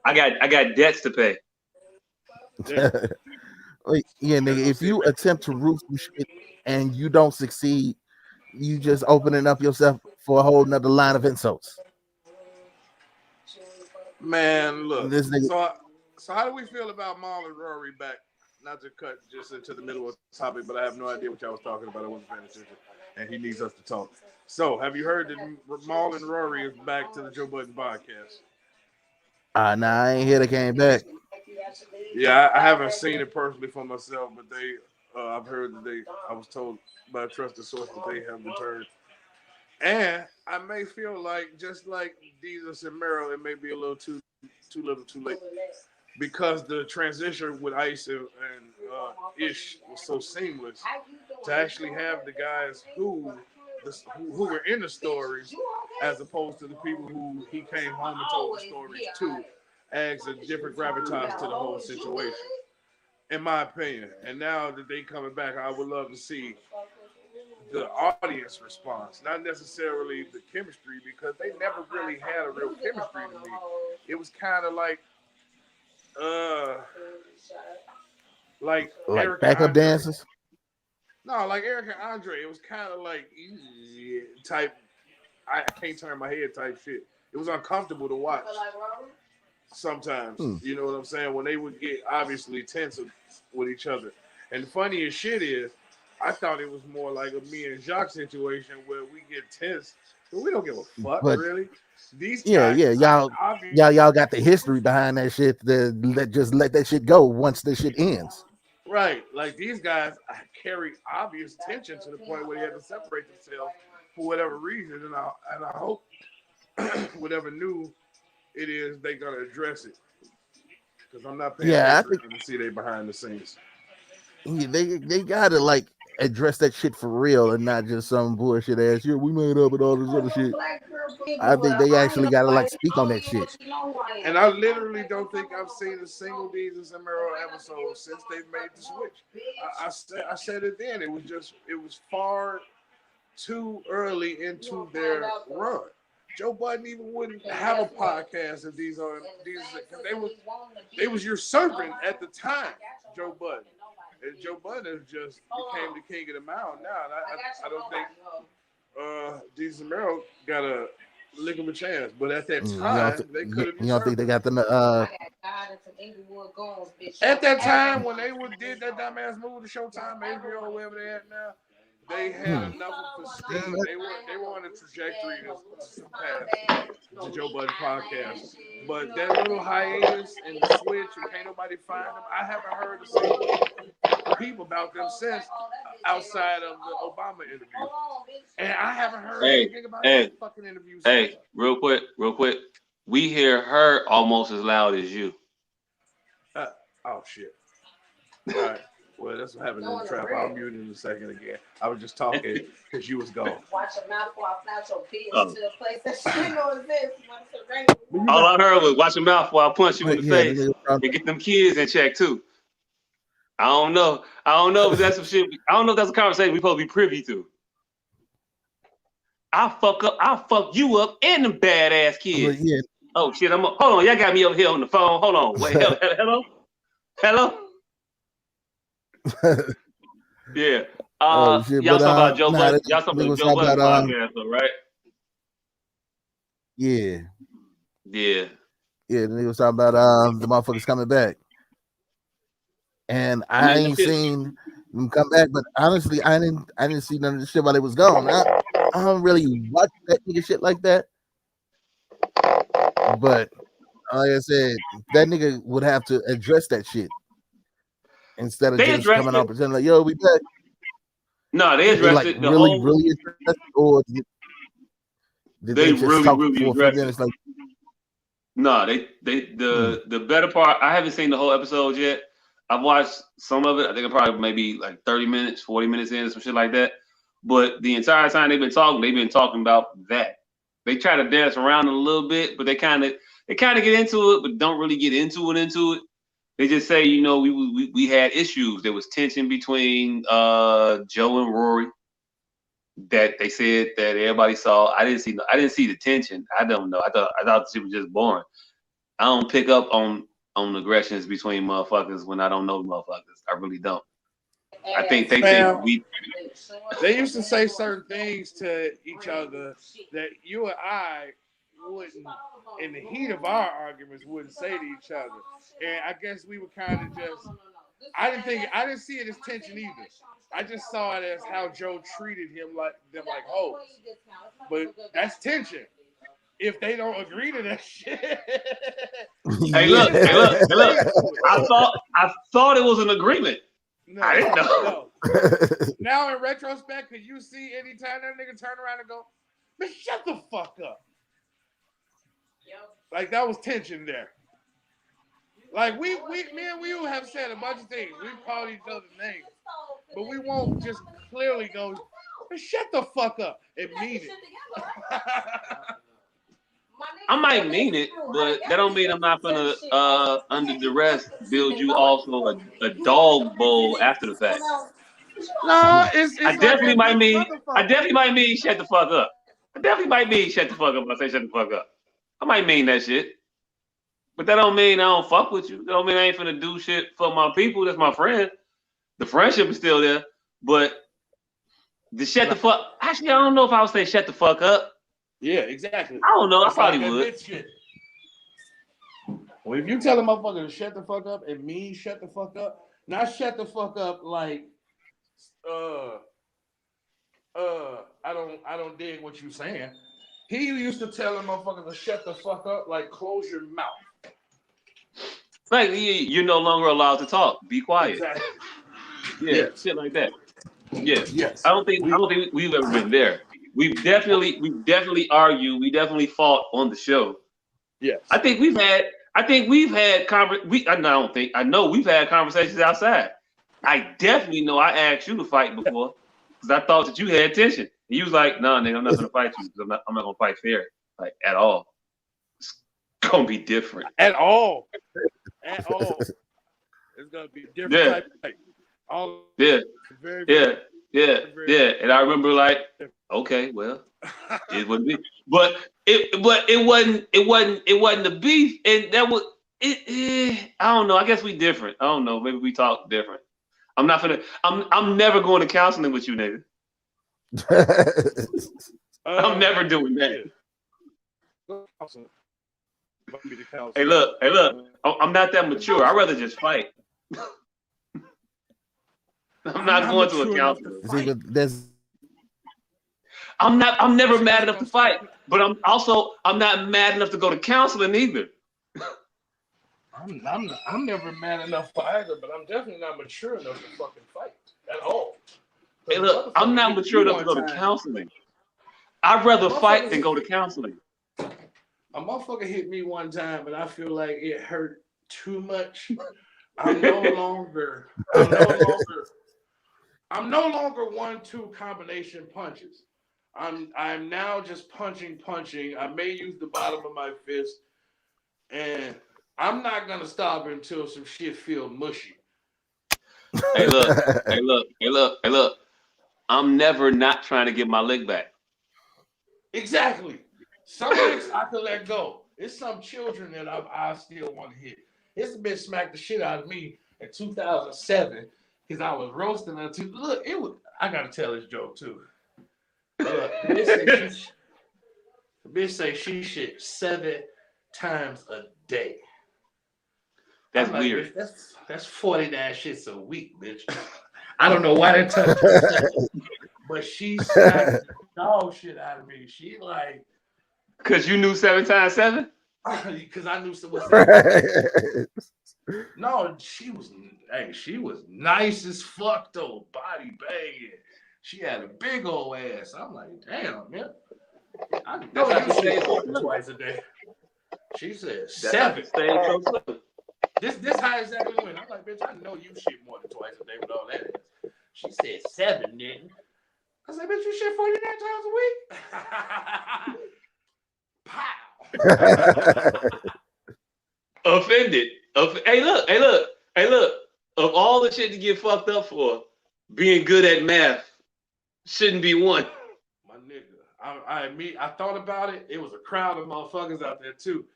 I got debts to pay. Yeah, nigga. If you attempt to roof some shit and you don't succeed, you just opening up yourself for a whole nother line of insults. Man, look. So how do we feel about Maul and Rory back? Not to cut just into the middle of the topic, but I have no idea what y'all was talking about. I wasn't paying attention, and he needs us to talk. So, have you heard that Maul and Rory is back to the Joe Budden podcast? Nah, I ain't hear they came back. Yeah, I haven't seen it personally for myself, but I've heard that I was told by a trusted source that they have returned. And I may feel like, just like Jesus and Meryl, it may be a little too little too late. Because the transition with Ice and Ish was so seamless, to actually have the guys who were in the stories, as opposed to the people who he came home and told the stories to, adds a different gravitas to the whole situation, in my opinion. And now that they coming back, I would love to see the audience response, not necessarily the chemistry, because they never really had a real chemistry to me. It was kind of like backup dancers. No, like Eric and Andre. It was kind of like type. I can't turn my head type shit. It was uncomfortable to watch. Sometimes, you know what I'm saying, when they would get obviously tense with each other. And the funniest shit is, I thought it was more like a me and Jacques situation where we get tense, but we don't give a fuck, really. These guys, y'all got the history behind that shit. Just let that shit go once the shit ends. Right, like these guys carry obvious tension to the point where they have to separate themselves for whatever reason, and I hope whatever new it is, they're gonna address it. Because I'm not paying attention to see they behind the scenes. Yeah, they gotta like address that shit for real and not just some bullshit ass. Yeah, we made up and all this other shit. I think they actually gotta like speak on that shit. And I literally don't think I've seen a single Jesus and Mero episode since they've made the switch. I said it then. It was far too early into their run. Joe Budden even wouldn't have a podcast if these they was usurping at the time. Joe Budden. And Joe Budden has just became the king of the mountain now. And I don't think Jesus and Mero got a lick of a chance. But at that time, they could have. You don't think they got them? At that time, when they did that dumbass move to Showtime, HBO, or wherever they at now, they had enough of prestige. They were on a trajectory to surpass the Joe Budden podcast. But that little hiatus and the switch, and can't nobody find them. I haven't heard a single peep about them since outside of the Obama interview. And I haven't heard anything about that fucking interview since. Hey, real quick. We hear her almost as loud as you. Oh, shit. All right. Well, that's what happened in the trap. I'll mute in a second again. I was just talking because you was gone. Watch your mouth while I flash your bitch to a place that she knows exists. All I heard was watch your mouth while I punch you in the face and get them kids in check too. I don't know if that's some shit. I don't know if that's a conversation we supposed to be privy to. I'll fuck you up and them badass kids. Yeah. Oh shit, hold on, y'all got me over here on the phone. Hold on. Wait, hello? Yeah. Y'all talking about Joe Budden. Y'all talking about Joe Budden podcast, though, right? Yeah. Yeah. Yeah, they was talking about the motherfuckers coming back. And I ain't seen them come back, but honestly, I didn't see none of the shit while they was gone. I don't really watch that nigga shit like that. But like I said, that nigga would have to address that shit instead of just coming out pretending like, yo, we back. No, they addressed it. Really addressed it, or did they just talk really addressed it? Like, no, the better part. I haven't seen the whole episode yet. I've watched some of it. I think I'm probably maybe like 30 minutes, 40 minutes in, or some shit like that. But the entire time they've been talking about that. They try to dance around it a little bit, but they kind of get into it, but don't really get into it. They just say, you know, we had issues. There was tension between Joe and Rory that they said that everybody saw. I didn't see the tension. I don't know. I thought the shit was just boring. I don't pick up on aggressions between motherfuckers when I don't know motherfuckers. I really don't. I think they used to say certain things to each other that you and I wouldn't, in the heat of our arguments, wouldn't say to each other. And I guess we were kind of just. I didn't see it as tension either. I just saw it as how Joe treated them like hoes. But that's tension. If they don't agree to that shit. Hey, look. I thought it was an agreement. No, I didn't know. No. Now in retrospect, could you see anytime that nigga turn around and go, man, shut the fuck up. Like that was tension there. Like me and you have said a bunch of things. We've called each other names. But we won't just clearly go, man, shut the fuck up and mean it. I might mean it, but that don't mean I'm not gonna under duress build you also a dog bowl after the fact. No, I definitely might mean shut the fuck up. I definitely might mean shut the fuck up when I say shut the fuck up. I might mean that shit. But that don't mean I don't fuck with you. That don't mean I ain't finna do shit for my people. That's my friend. The friendship is still there. But the shut the fuck. Actually, I don't know if I would say shut the fuck up. Yeah, exactly. I don't know. I probably would. Shit. Well, if you tell a motherfucker to shut the fuck up, it means shut the fuck up. Not shut the fuck up like, I don't dig what you saying. He used to tell a motherfucker to shut the fuck up, like close your mouth. Like you're no longer allowed to talk. Be quiet. Exactly. Yeah, shit like that. Yeah. Yes. I don't think we've ever been there. We've definitely argued. We definitely fought on the show. Yes. I think we've had I think we've had I know we've had conversations outside. I definitely know I asked you to fight before because I thought that you had tension. And you was like, "No, nigga, I'm not gonna fight you because I'm not gonna fight fair, like at all. It's gonna be different at all. At all. It's gonna be a different type of fight. Yeah. And I remember like, okay, well, it wouldn't be, but it wasn't the beef, and that was it. I don't know. I guess we different. I don't know. Maybe we talk different. I'm never going to counseling with you, nigga. I'm never doing that. Hey, look. I'm not that mature. I'd rather just fight. I'm not going to a counselor. I'm never mad enough to fight, but I'm not mad enough to go to counseling either. I'm never mad enough for either, but I'm definitely not mature enough to fucking fight at all. Hey, look, I'm not mature enough to go to counseling. I'd rather fight than go to counseling. A motherfucker hit me one time, and I feel like it hurt too much. I'm no longer 1-2 combination punches. I'm now just punching. I may use the bottom of my fist, and I'm not gonna stop until some shit feel mushy. Hey look. I'm never not trying to get my leg back. Exactly. Some things I can let go. It's some children that I still want to hit. This bitch smacked the shit out of me in 2007 because I was roasting her too. Look, I gotta tell this joke too. The bitch say she shit 7 times a day. That's like, weird. That's 49 shits a week, bitch. I don't know why that touched me, but she smacked the dog shit out of me. She like, cause you knew 7 times 7. Because I knew what's that. No, she was nice as fuck though, body banging. She had a big old ass. I'm like, damn, man. I know you shit more than twice a day. She said 7. This how exactly went. I'm like, bitch, I know you shit more than twice a day with all that ass. She said 7, nigga. I said, bitch, you shit 49 times a week? Pow. Offended. Hey, look. Of all the shit to get fucked up for, being good at math shouldn't be one. My nigga, I thought about it. It was a crowd of motherfuckers out there too.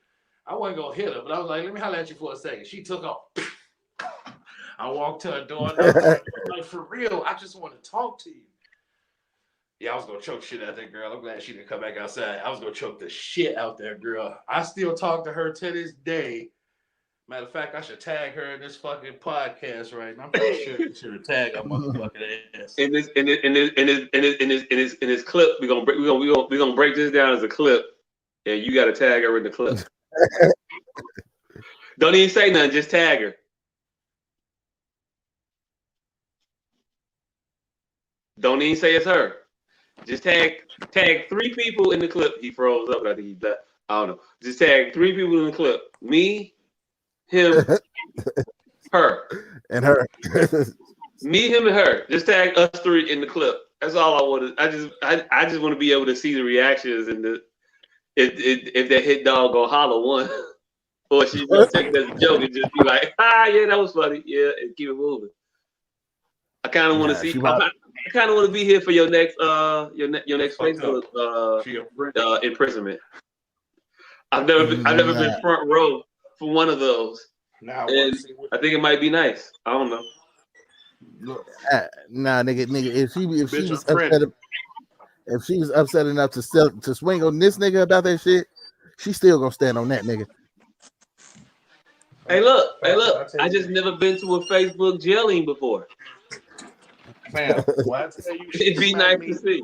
I wasn't gonna hit her, but I was like, let me holler at you for a second. She took off. I walked to her door and I was like, for real, I just want to talk to you. Yeah, I was gonna choke shit out that girl. I'm glad she didn't come back outside. I was gonna choke the shit out that girl. I still talk to her to this day. Matter of fact, I should tag her in this fucking podcast right now. I'm pretty sure you should tag her motherfucking ass. In this clip, we're gonna break this down as a clip, and you gotta tag her in the clip. Don't even say nothing, just tag her. Don't even say it's her. Just tag 3 people in the clip. He froze up. I think he left. I don't know. Just tag 3 people in the clip. Me, him, her, and her. Me, him, and her. Just tag us 3 in the clip. That's all I want to. I just want to be able to see the reactions and the if that hit dog gonna holler one, or she's gonna take it as a joke and just be like, yeah, that was funny, yeah, and keep it moving. I kind of want to see. I kind of want to be here for your next Facebook imprisonment. I've never been front row for one of those. And I think it might be nice. I don't know. Nah, nigga, if she was upset enough to swing on this nigga about that shit, she still gonna stand on that nigga. Hey, look! I just never been to a Facebook jailing before. Fam, when I tell you it'd be nice to see.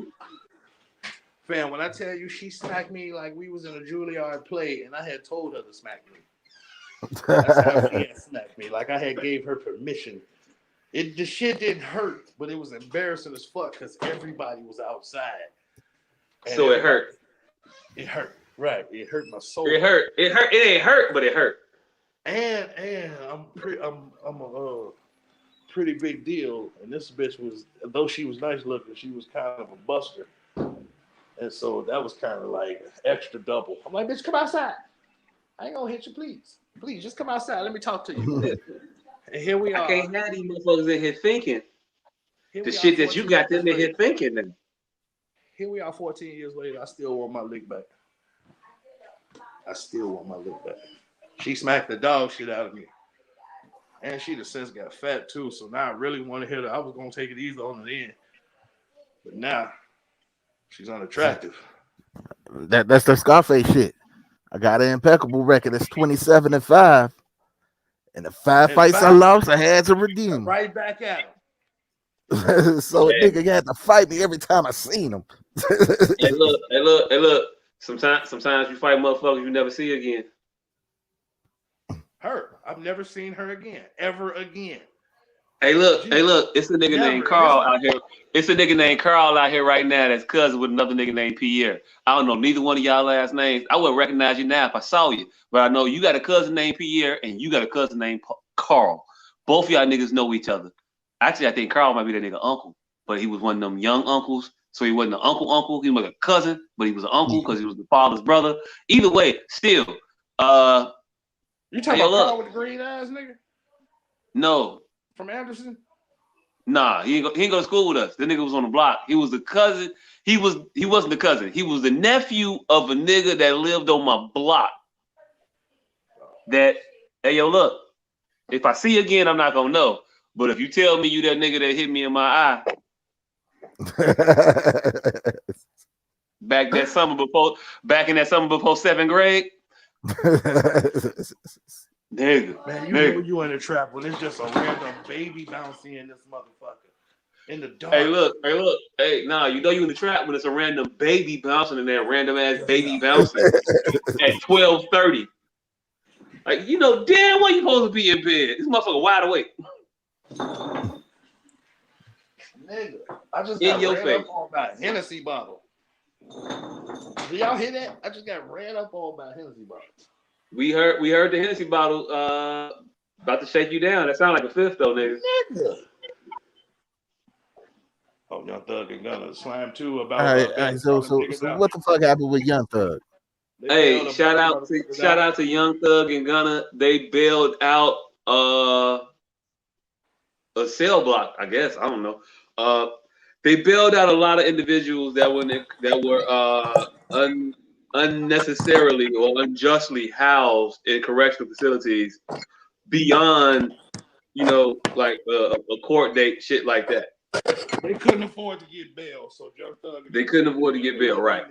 Fam, when I tell you she smacked me like we was in a Juilliard play, and I had told her to smack me. That's how she had smacked me. Like I had gave her permission. The shit didn't hurt, but it was embarrassing as fuck because everybody was outside. So it hurt. It hurt. Right. It hurt my soul. It hurt. It ain't hurt, but it hurt. And I'm a pretty big deal. And this bitch was, though she was nice looking, she was kind of a buster. And so that was kind of like extra double. I'm like, bitch, come outside. I ain't gonna hit you, please. Please, just come outside. Let me talk to you. And here we are. I can't have these motherfuckers in here thinking the shit that you got them in here thinking. Then. Here we are 14 years later. I still want my lick back. She smacked the dog shit out of me. And she the since got fat too. So now I really want to hit her. I was going to take it easy on the end. But now she's unattractive. That's the Scarface shit. I got an impeccable record. It's 27-5. And the 5 fights I lost, I had to redeem. Right back at him. So a nigga had to fight me every time I seen him. Hey, look. Sometimes you fight motherfuckers you never see again. Her. I've never seen her again. Ever again. Hey, look. It's a nigga named Carl out here. It's a nigga named Carl out here right now that's cousin with another nigga named Pierre. I don't know neither one of y'all last names. I wouldn't recognize you now if I saw you. But I know you got a cousin named Pierre and you got a cousin named Carl. Both of y'all niggas know each other. Actually, I think Carl might be that nigga uncle. But he was one of them young uncles. So he wasn't an uncle. He was a cousin, but he was an uncle because he was the father's brother. Either way, still. You talking about Carl with the green eyes, nigga? No. From Anderson? Nah, he ain't go to school with us. The nigga was on the block. He was the cousin. He wasn't the cousin. He was the nephew of a nigga that lived on my block. That, hey, yo, look. If I see you again, I'm not gonna know. But if you tell me you that nigga that hit me in my eye, back in that summer before 7th grade, nigga, man, you know you in a trap when it's just a random baby bouncing in this motherfucker in the dark. Hey, look, nah, you know you in the trap when it's a random baby bouncing in that random ass baby bouncing at 12:30. Like, you know damn well you supposed to be in bed. This motherfucker wide awake. Nigga, I just got ran up on by a Hennessy bottle. Do y'all hear that? I just got ran up on by a Hennessy bottle. We heard the Hennessy bottle about to shake you down. That sound like a fifth though, nigga. Oh, Young Thug and Gunna slam too about. All right, so what the fuck happened with Young Thug? Hey, shout out to Young Thug and Gunna. They bailed out a cell block, I guess. I don't know. They bailed out a lot of individuals that were unnecessarily or unjustly housed in correctional facilities beyond, like a court date, shit like that. They couldn't afford to get bail, so Young Thug. They couldn't afford to get bail, right?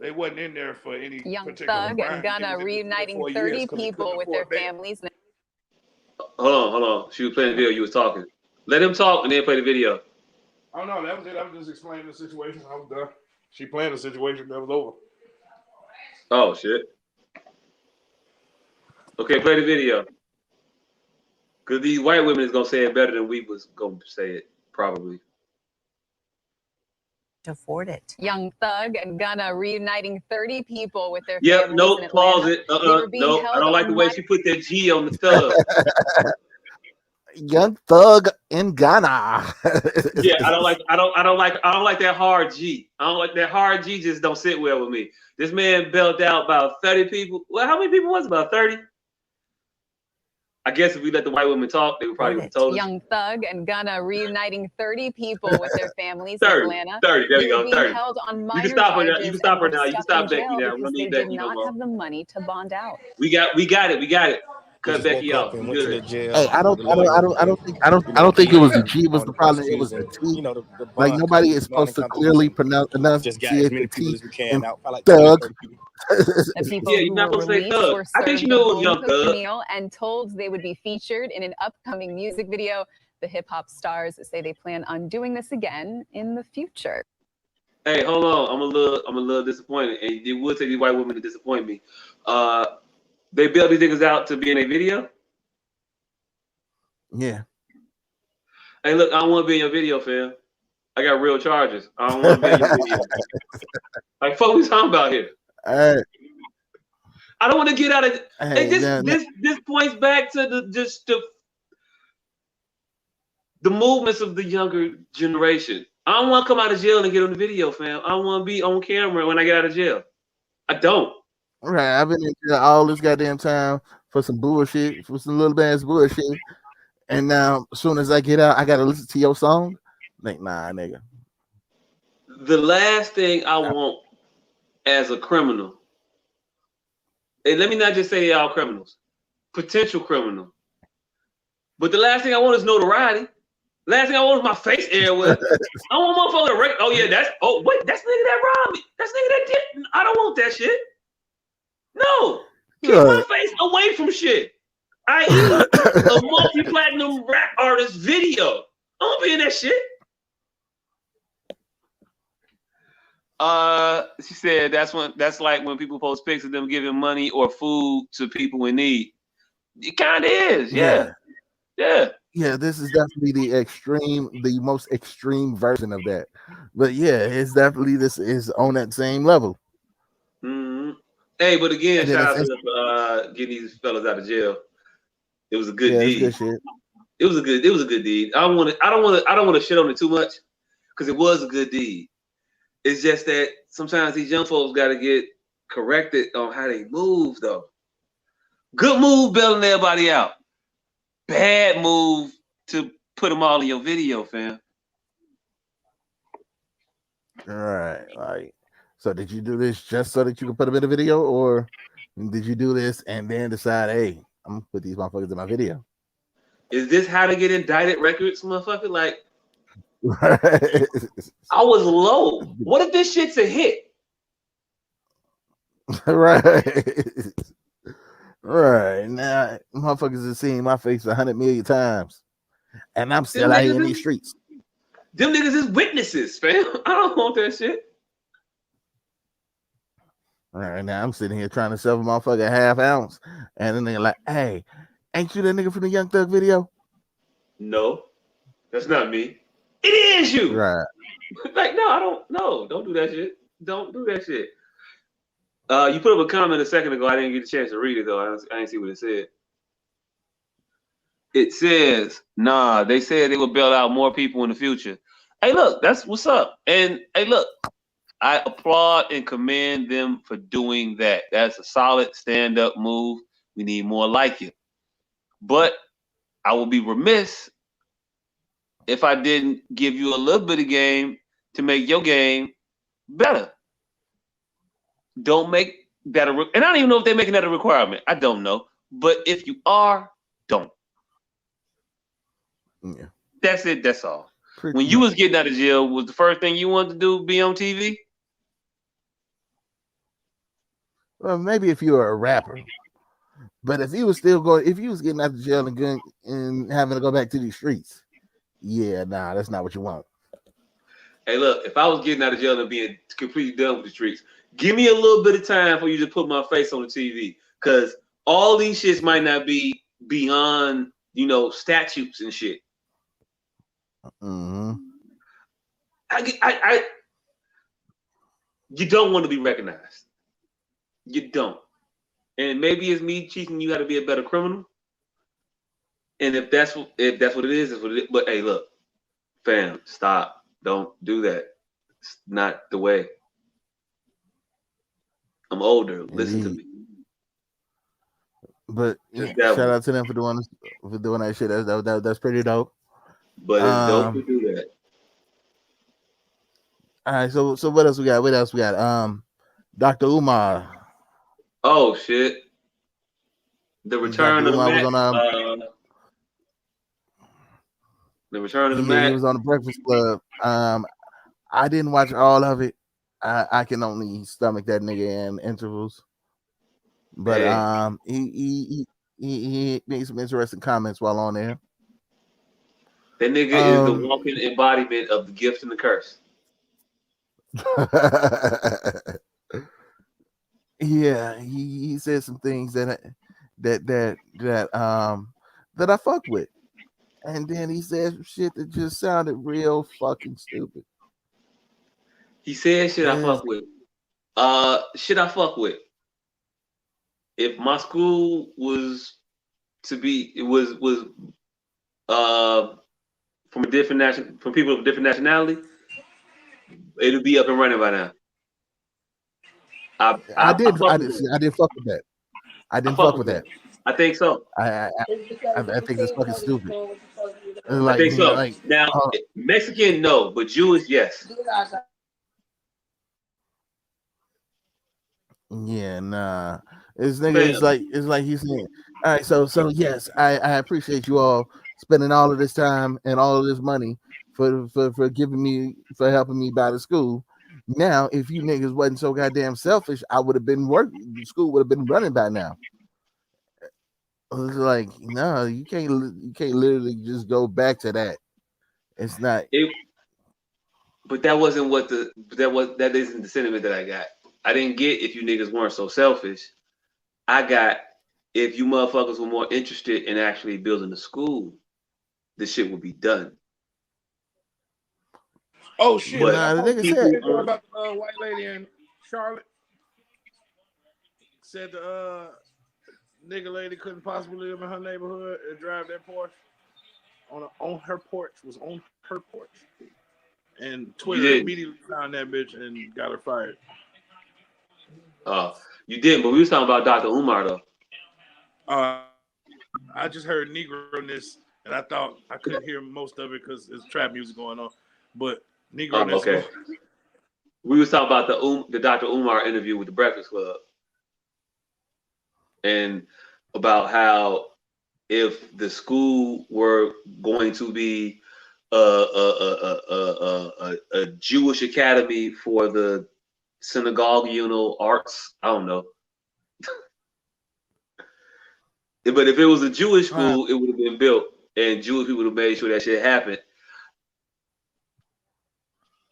They wasn't in there for any Young particular Thug crime. and Gunna reuniting 30 people with their families. Hold on. She was playing the video. You was talking. Let him talk and then play the video. Oh no, that was it. I was just explaining the situation. I was done. She playing the situation. That was over. Oh shit. Okay, play the video. Cause these white women is gonna say it better than we was gonna say it, probably. To afford it. Young Thug and Gunna reuniting 30 people with their families. Yep, nope, pause it. No, I don't like the way she put that G on the thug. Young Thug in Ghana. Yeah, I don't like that hard G. I don't like that hard G. Just don't sit well with me. This man bailed out about 30 people. Well, how many people was it? About 30? I guess if we let the white women talk, they would probably have told us. Young Thug and Gunna reuniting 30 people with their families 30, in Atlanta. 30, there we go, 30. Held on minor you can stop her now. charges You can stop her now. You can stop in Becky now. because they did not have the money to bond out. We got it. Cut Becky off. Hey, I don't think it was the G was the problem. It was the T. Like nobody is supposed to clearly enunciate the T and Thug. The people you're not supposed to say Thug. I think you know it was Young Thug. Meal and told they would be featured in an upcoming music video. The hip hop stars say they plan on doing this again in the future. Hey, hold on. I'm a little disappointed, and it would take these white women to disappoint me. They bailed these niggas out to be in a video. Yeah. Hey, look, I don't want to be in your video, fam. I got real charges. I don't want to be in your video. Like, fuck, we talking about here? All right. I don't want to get out of this points back to the movements of the younger generation. I don't want to come out of jail and get on the video, fam. I don't want to be on camera when I get out of jail. I don't. Right, I've been in jail all this goddamn time for some bullshit, for some little ass bullshit. And now, as soon as I get out, I gotta listen to your song. Like, nah, nigga. The last thing I want as a criminal, and let me not just say y'all criminals, potential criminal, but the last thing I want is notoriety. Last thing I want is my face everywhere. I don't want motherfucker to rate. Oh yeah, that's nigga that robbed me. That's nigga that did. I don't want that shit. No, keep my face away from shit. I.e. a multi-platinum rap artist video. I don't be in that shit. She said that's like when people post pics of them giving money or food to people in need. It kind of is, yeah. Yeah, this is definitely the most extreme version of that. But yeah, it's definitely this is on that same level. Mm-hmm. Hey, but again, shout out to getting these fellas out of jail. It was a good deed. Good shit. It was a good deed. I don't want to shit on it too much because it was a good deed. It's just that sometimes these young folks got to get corrected on how they move, though. Good move, bailing everybody out. Bad move to put them all in your video, fam. All right. Like, so did you do this just so that you could put them in a video, or did you do this and then decide, hey, I'm gonna put these motherfuckers in my video? Is this how to get indicted records, motherfucker? Like, I was low. What if this shit's a hit? Right now, motherfuckers have seen my face 100 million times, and I'm still out here in these streets. Them niggas is witnesses, fam. I don't want that shit. Right now, I'm sitting here trying to sell a motherfucker half ounce, and then they're like, "Hey, ain't you that nigga from the Young Thug video?" No, that's not me. It is you. Right. Like, no, I don't. No, don't do that shit. Don't do that shit. You put up a comment a second ago. I didn't get a chance to read it though. I didn't see what it said. It says, "Nah, they said they would bail out more people in the future." Hey, look, that's what's up. And hey, look, I applaud and commend them for doing that. That's a solid stand-up move. We need more like it. But I will be remiss if I didn't give you a little bit of game to make your game better. Don't make that and I don't even know if they're making that a requirement. I don't know. But if you are, don't. Yeah. That's it. That's all. When you was getting out of jail, was the first thing you wanted to do be on TV? Well, maybe if you were a rapper. But if you was getting out of jail and having to go back to these streets, yeah, nah, that's not what you want. Hey, look, if I was getting out of jail and being completely done with the streets, give me a little bit of time for you to put my face on the TV, because all these shits might not be beyond, statutes and shit. Mm-hmm. You don't want to be recognized. You don't. And maybe it's me teaching you how to be a better criminal. And if that's what it is, that's what it is. But hey, look, fam, stop. Don't do that. It's not the way. I'm older. Listen to me. But shout out to them for doing that shit. That's pretty dope. But don't do that. All right, so what else we got? Dr. Umar. Oh shit! The return of the Mac. The return of the Mac. He was on the Breakfast Club. I didn't watch all of it. I can only stomach that nigga in intervals. But he made some interesting comments while on there. That nigga is the walking embodiment of the gift and the curse. Yeah, he said some things that I fuck with, and then he said some shit that just sounded real fucking stupid. He said shit I fuck with. Shit I fuck with if my school was to be, it was from a different from people of a different nationality, it'll be up and running by now. I did fuck I with did that. see, I didn't fuck with that. I I didn't fuck fuck with with that. that. I think so. I think it's fucking stupid. I Like think so. like Now, Mexican, no, but Jewish, yes. yeah, nah. This nigga is Fam. it's like he's saying, all right, so yes, I appreciate you all spending all of this time and all of this money for giving me for helping me buy the school. Now, if you niggas wasn't so goddamn selfish, I would have been working. The school would have been running by now. It was like, no, you can't literally just go back to that. It's not. But that wasn't what that isn't the sentiment that I got. I didn't get if you niggas weren't so selfish. I got if you motherfuckers were more interested in actually building the school, this shit would be done. Oh shit! But nah, the nigga people, said about the white lady in Charlotte said the nigga lady couldn't possibly live in her neighborhood and drive that Porsche on her porch and Twitter immediately found that bitch and got her fired. You didn't, but we was talking about Dr. Umar though. I just heard Negro-ness and I thought I couldn't hear most of it because there's trap music going on, but Negro-ness. Okay. We was talking about the Dr. Umar interview with the Breakfast Club, and about how if the school were going to be a Jewish academy for the synagogual arts, I don't know. But if it was a Jewish school, it would have been built, and Jewish people would have made sure that shit happened.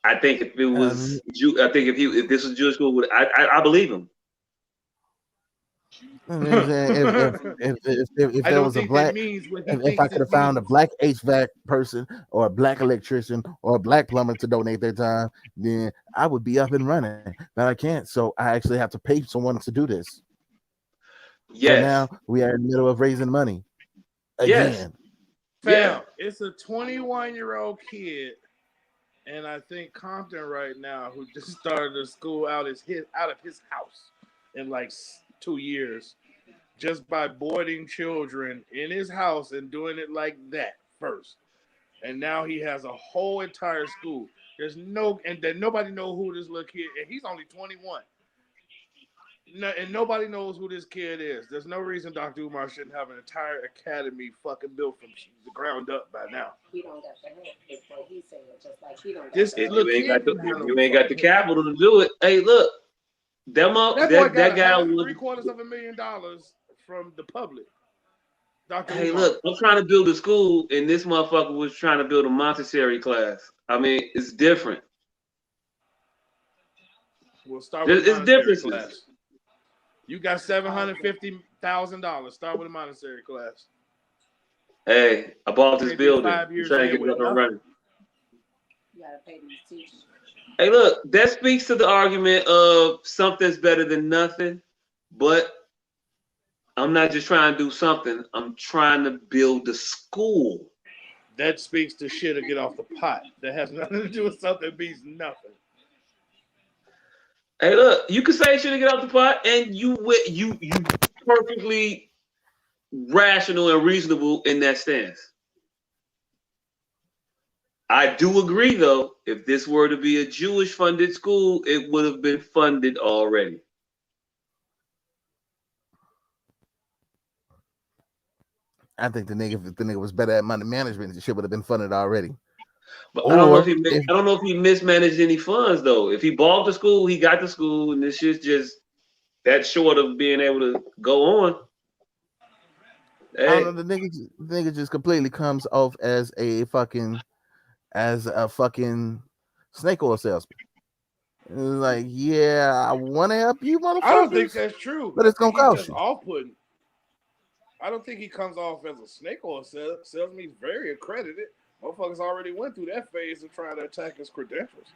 I think if it was, I think if this was Jewish school, I believe him. If there was a black, if I could have found a black HVAC person or a black electrician or a black plumber to donate their time, then I would be up and running. But I can't, so I actually have to pay someone to do this. Yes. So now we are in the middle of raising money again. Yes. It's a 21-year-old kid, and I think Compton right now, who just started a school out of his house in like 2 years, just by boarding children in his house and doing it like that first. And now he has a whole entire school. And then nobody knows who this little kid is. He's only 21. No, and nobody knows who this kid is. There's no reason Dr. Umar shouldn't have an entire academy fucking built from the ground up by now. He don't got the help. Is what he's saying. Just like he don't. If you ain't got the capital to do it, hey, look, that guy was $750,000 from the public. Dr. Hey, Umar. look, I'm trying to build a school, and this motherfucker was trying to build a Montessori class. I mean, it's different. We'll start with it's differences. Class. You got $750,000. Start with a Montessori class. Hey, I bought this building. I'm trying to get it up and running. You gotta pay these teachers. Hey, look, that speaks to the argument of something's better than nothing, but I'm not just trying to do something. I'm trying to build a school. That speaks to shit or get off the pot. That has nothing to do with something beats nothing. Hey, look, you can say shit to get off the pot, and you perfectly rational and reasonable in that stance. I do agree, though, if this were to be a Jewish-funded school, it would have been funded already. I think if the nigga was better at money management, the shit would have been funded already. But I don't know if he mismanaged any funds though. If he bought the school, he got the school, and this shit's just that short of being able to go on. Hey. I don't know, the nigga just completely comes off as a fucking snake oil salesman. Like, yeah, I want to help you, motherfuckers. I don't think that's true. But it's gonna cost you. Off-putting. I don't think he comes off as a snake oil salesman. He's very accredited. Motherfuckers already went through that phase of trying to attack his credentials.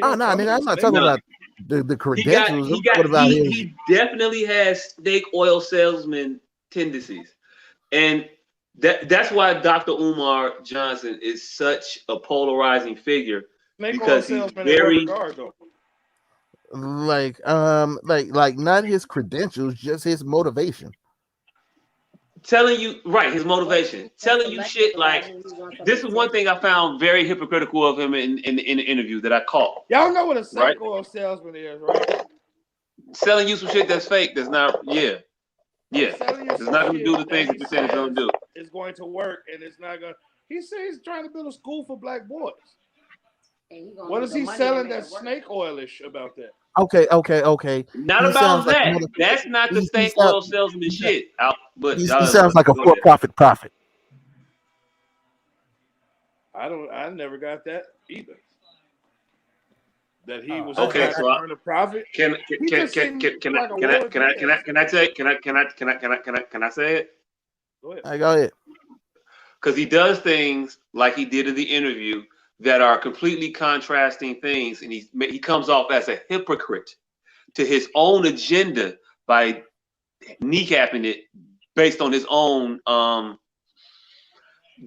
Oh no, nigga, I'm not talking about the credentials. I'm talking about he definitely has snake oil salesman tendencies, and that's why Dr. Umar Johnson is such a polarizing figure, because he's very like not his credentials, just his motivation. Telling you his motivation, telling you shit like this is one thing I found very hypocritical of him in the interview that I caught. Y'all know what a snake oil salesman is, right? Selling you some shit that's fake. That's not. Yeah. It's not going to do the things that you said it's going to do. It's going to work, and it's not going to. He says he's trying to build a school for black boys. What is he selling that's snake oilish about that? Okay. Not about that. That's not the snake oil salesman shit. But he sounds like a for-profit prophet. I never got that either. That he was okay. So earn a profit. Can I say it? Go ahead. I got it. Because he does things like he did in the interview that are completely contrasting things, and he comes off as a hypocrite to his own agenda by kneecapping it based on his own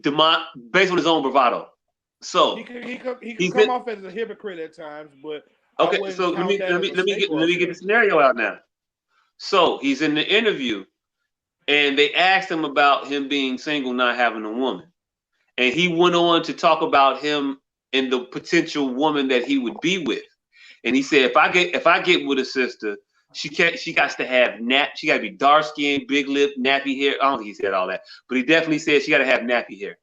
bravado. So he can come off as a hypocrite at times, but okay. So let me get the scenario out now. So he's in the interview, and they asked him about him being single, not having a woman, and he went on to talk about him and the potential woman that he would be with, and he said, if I get with a sister, she got to have she got to be dark skinned, big lip, nappy hair. I don't think he said all that, but he definitely said she got to have nappy hair.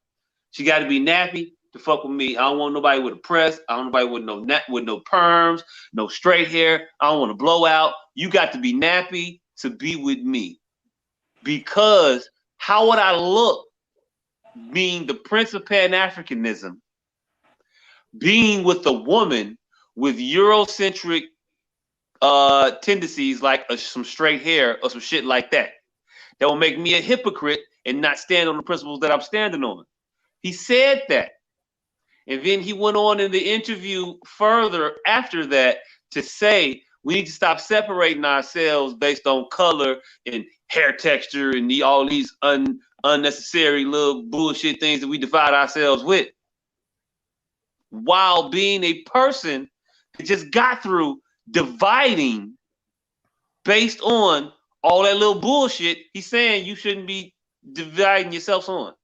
She got to be nappy to fuck with me. I don't want nobody with a press. I don't want nobody with no perms, no straight hair. I don't want to blow out. You got to be nappy to be with me. Because how would I look being the Prince of Pan-Africanism, being with a woman with Eurocentric tendencies like some straight hair or some shit like that? That will make me a hypocrite and not stand on the principles that I'm standing on. He said that. And then he went on in the interview further after that to say we need to stop separating ourselves based on color and hair texture and all these unnecessary little bullshit things that we divide ourselves with. While being a person that just got through dividing based on all that little bullshit, he's saying you shouldn't be dividing yourselves on.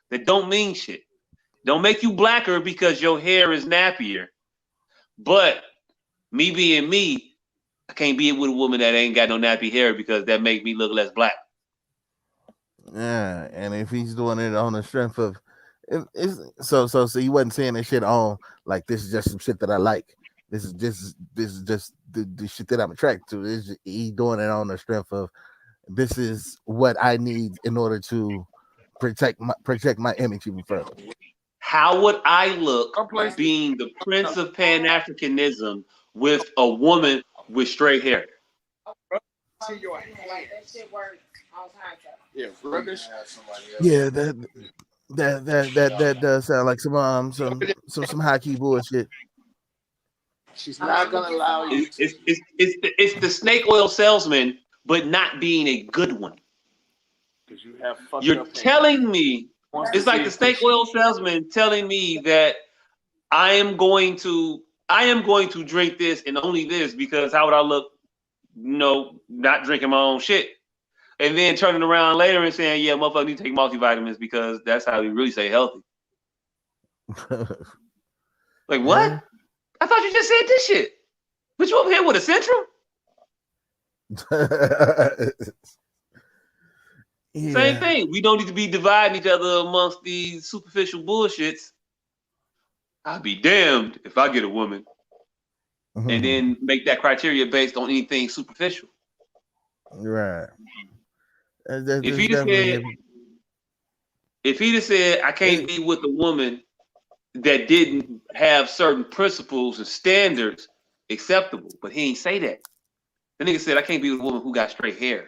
That don't mean shit. Don't make you blacker because your hair is nappier. But me being me, I can't be with a woman that ain't got no nappy hair because that make me look less black. Yeah, and if he's doing it on the strength of, so he wasn't saying this shit on like this is just some shit that I like. This is just the shit that I'm attracted to. He doing it on the strength of this is what I need in order to protect my image even further. How would I look being the Prince of Pan-Africanism with a woman with straight hair? Yeah, that does sound like some high key bullshit. She's not gonna allow you. It's the snake oil salesman, but not being a good one. Because you have fucked You're telling me. It's like the snake oil salesman telling me that I am going to drink this and only this because how would I look, not drinking my own shit. And then turning around later and saying, yeah, motherfucker need to take multivitamins because that's how we really stay healthy. Like what? Yeah. I thought you just said this shit. But you over here with a Centrum? Yeah. Same thing. We don't need to be dividing each other amongst these superficial bullshits. I'll be damned if I get a woman and then make that criteria based on anything superficial. Right. If he'd have said I can't be with a woman that didn't have certain principles and standards acceptable, but he ain't say that. The nigga said I can't be with a woman who got straight hair.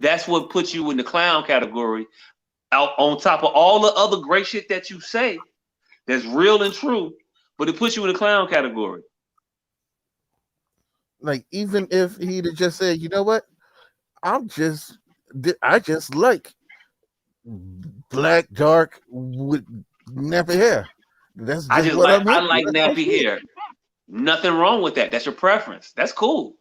That's what puts you in the clown category, out on top of all the other great shit that you say that's real and true, but it puts you in the clown category. Like, even if he'd have just said, you know what, I just like black, dark with nappy hair. That's just what I'm I into. like That's my nappy shit. hair. Nothing wrong with that. That's your preference. That's cool.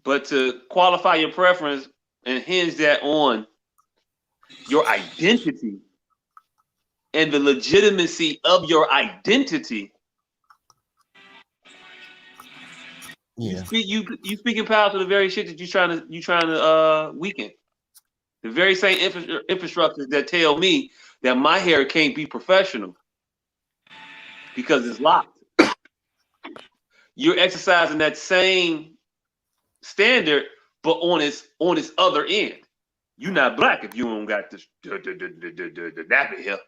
But to qualify your preference and hinge that on your identity and the legitimacy of your identity, Yeah. you speaking power to the very shit that you trying to weaken. The very same infrastructures that tell me that my hair can't be professional because it's locked. You're exercising that same standard, but on its other end. You're not black if you don't got the nappy hair.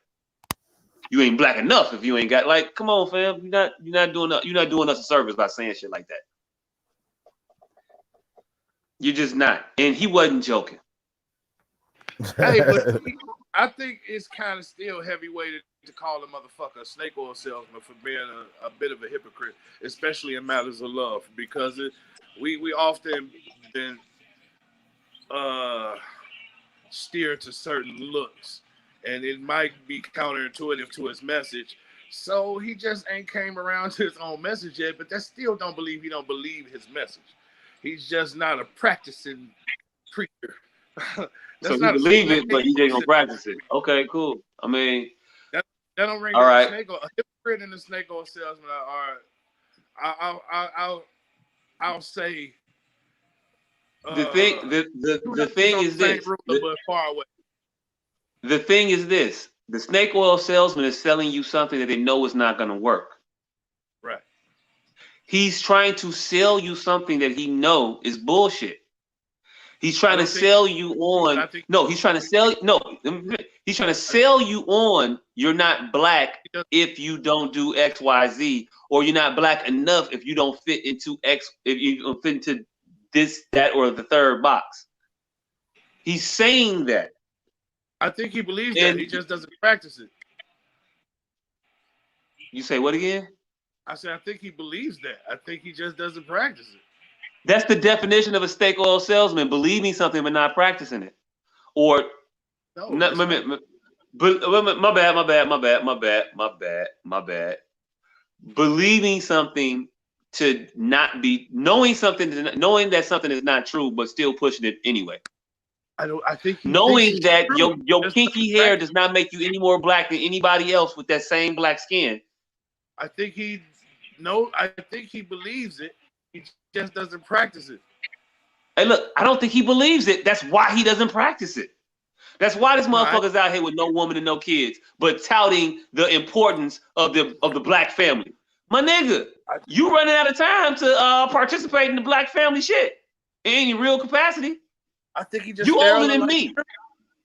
You ain't black enough if you ain't got, like, come on, fam. You're not doing us a service by saying shit like that. You're just not. And he wasn't joking. Hey, but I think it's kind of still heavyweighted to call a motherfucker a snake oil salesman for being a bit of a hypocrite, especially in matters of love, because we often been steered to certain looks, and it might be counterintuitive to his message. So he just ain't came around to his own message yet, but that still don't believe he don't believe his message. He's just not a practicing preacher. So he believe it, but he ain't gonna practice it. Okay, cool. I mean, that don't ring all right. Snake oil. A hypocrite and a snake oil salesman are. I'll say. The thing is this. But far away. The thing is this: the snake oil salesman is selling you something that they know is not going to work. Right. He's trying to sell you something that he know is bullshit. He's trying to sell you on. No, he's trying to sell. No, he's trying to sell you on. You're not black if you don't do X, Y, Z, or you're not black enough if you don't fit into X. If you don't fit into this, that, or the third box. He's saying that. I think he believes that. He just doesn't practice it. You say what again? I said I think he believes that. I think he just doesn't practice it. That's the definition of a snake oil salesman: believing something but not practicing it. Or my bad. Believing something to not be, knowing that something is not true, but still pushing it anyway. I think knowing that your kinky hair does not make you any more black than anybody else with that same black skin. I think he believes it. He just doesn't practice it. Hey, look, I don't think he believes it. That's why he doesn't practice it. That's why this motherfucker's out here with no woman and no kids, but touting the importance of the black family. My nigga, you running out of time to participate in the black family shit in any real capacity. I think he just. You older than me.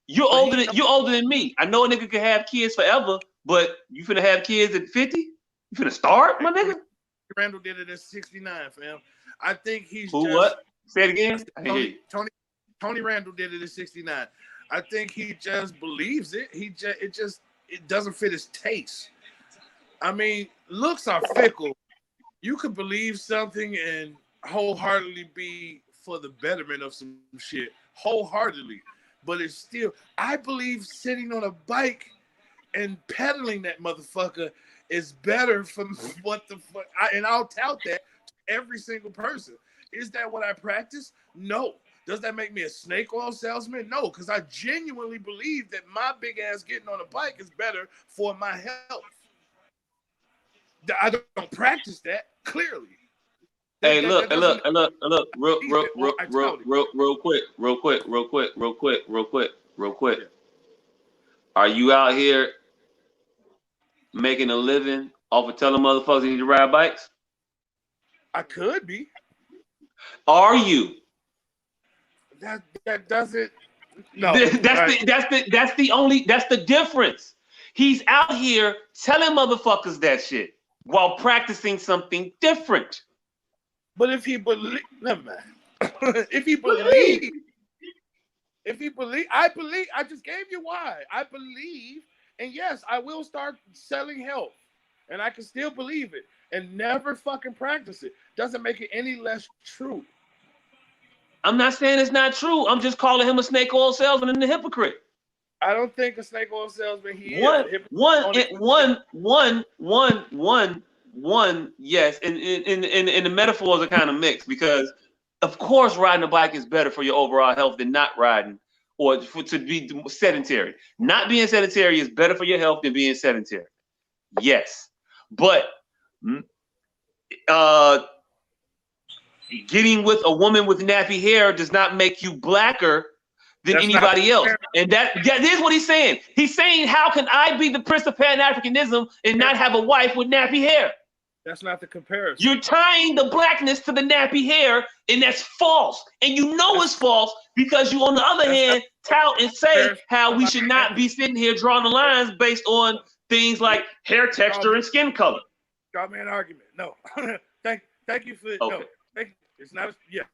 You're older than me. I know a nigga can have kids forever, but you finna have kids at 50? You finna start, my nigga? Randall did it at 69, fam. I think he's what? Say it again. Tony Randall did it at 69. I think he just believes it. It doesn't fit his taste. I mean, looks are fickle. You could believe something and wholeheartedly be for the betterment of some shit, wholeheartedly. But it's still, I believe sitting on a bike and pedaling that motherfucker is better from what the fuck. And I'll tout that to every single person. Is that what I practice? No. Does that make me a snake oil salesman? No, because I genuinely believe that my big ass getting on a bike is better for my health. I don't practice that, clearly. Hey, look, real quick. Are you out here making a living off of telling motherfuckers they need to ride bikes? I could be. Are you? That doesn't. No. That's the difference. He's out here telling motherfuckers that shit while practicing something different. But if he believe, never mind. If he believe, I just gave you why. I believe, and yes, I will start selling health, and I can still believe it. and never fucking practice it doesn't make it any less true. I'm not saying it's not true. I'm just calling him a snake oil salesman and a hypocrite. I don't think a snake oil salesman One, yes, and the metaphors are kind of mixed because, of course, riding a bike is better for your overall health than not riding or to be sedentary. Not being sedentary is better for your health than being sedentary. Yes, but getting with a woman with nappy hair does not make you blacker than anybody else. And here's what he's saying. He's saying, how can I be the prince of Pan-Africanism and not have a wife with nappy hair? That's not the comparison. You're tying the blackness to the nappy hair, and that's false. And you know it's false because you, on the other hand, tout and say how we should not be sitting here drawing the lines based on things like hair texture and skin color. Got me an argument. No. Thank you for no. It's not. Yes,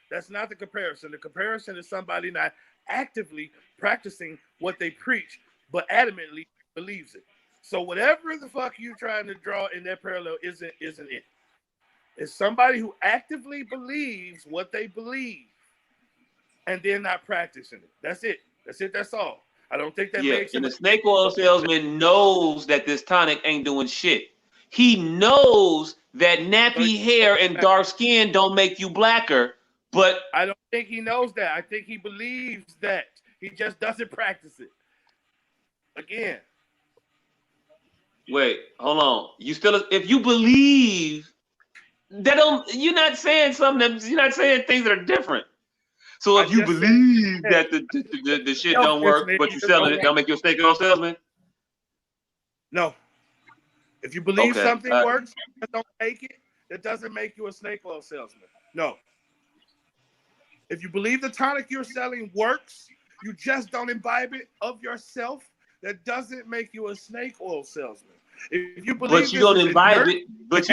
that's not the comparison. The comparison is somebody not actively practicing what they preach, but adamantly believes it. So whatever the fuck you trying to draw in that parallel isn't it. It's somebody who actively believes what they believe, and they're not practicing it. That's it. That's all. I don't think that makes. And the snake oil salesman knows that this tonic ain't doing shit. He knows that nappy hair and dark skin don't make you blacker, but I don't think he knows that. I think he believes that. He just doesn't practice it. Again. Wait, hold on. You still, if you believe that, you're not saying something that, you're not saying things that are different. So if you believe that the shit don't work, but you're selling it, don't make you a snake oil salesman? No. If you believe something works, but don't make it, that doesn't make you a snake oil salesman. No. If you believe the tonic you're selling works, you just don't imbibe it of yourself, that doesn't make you a snake oil salesman. If you believe, but you don't imbibe it, but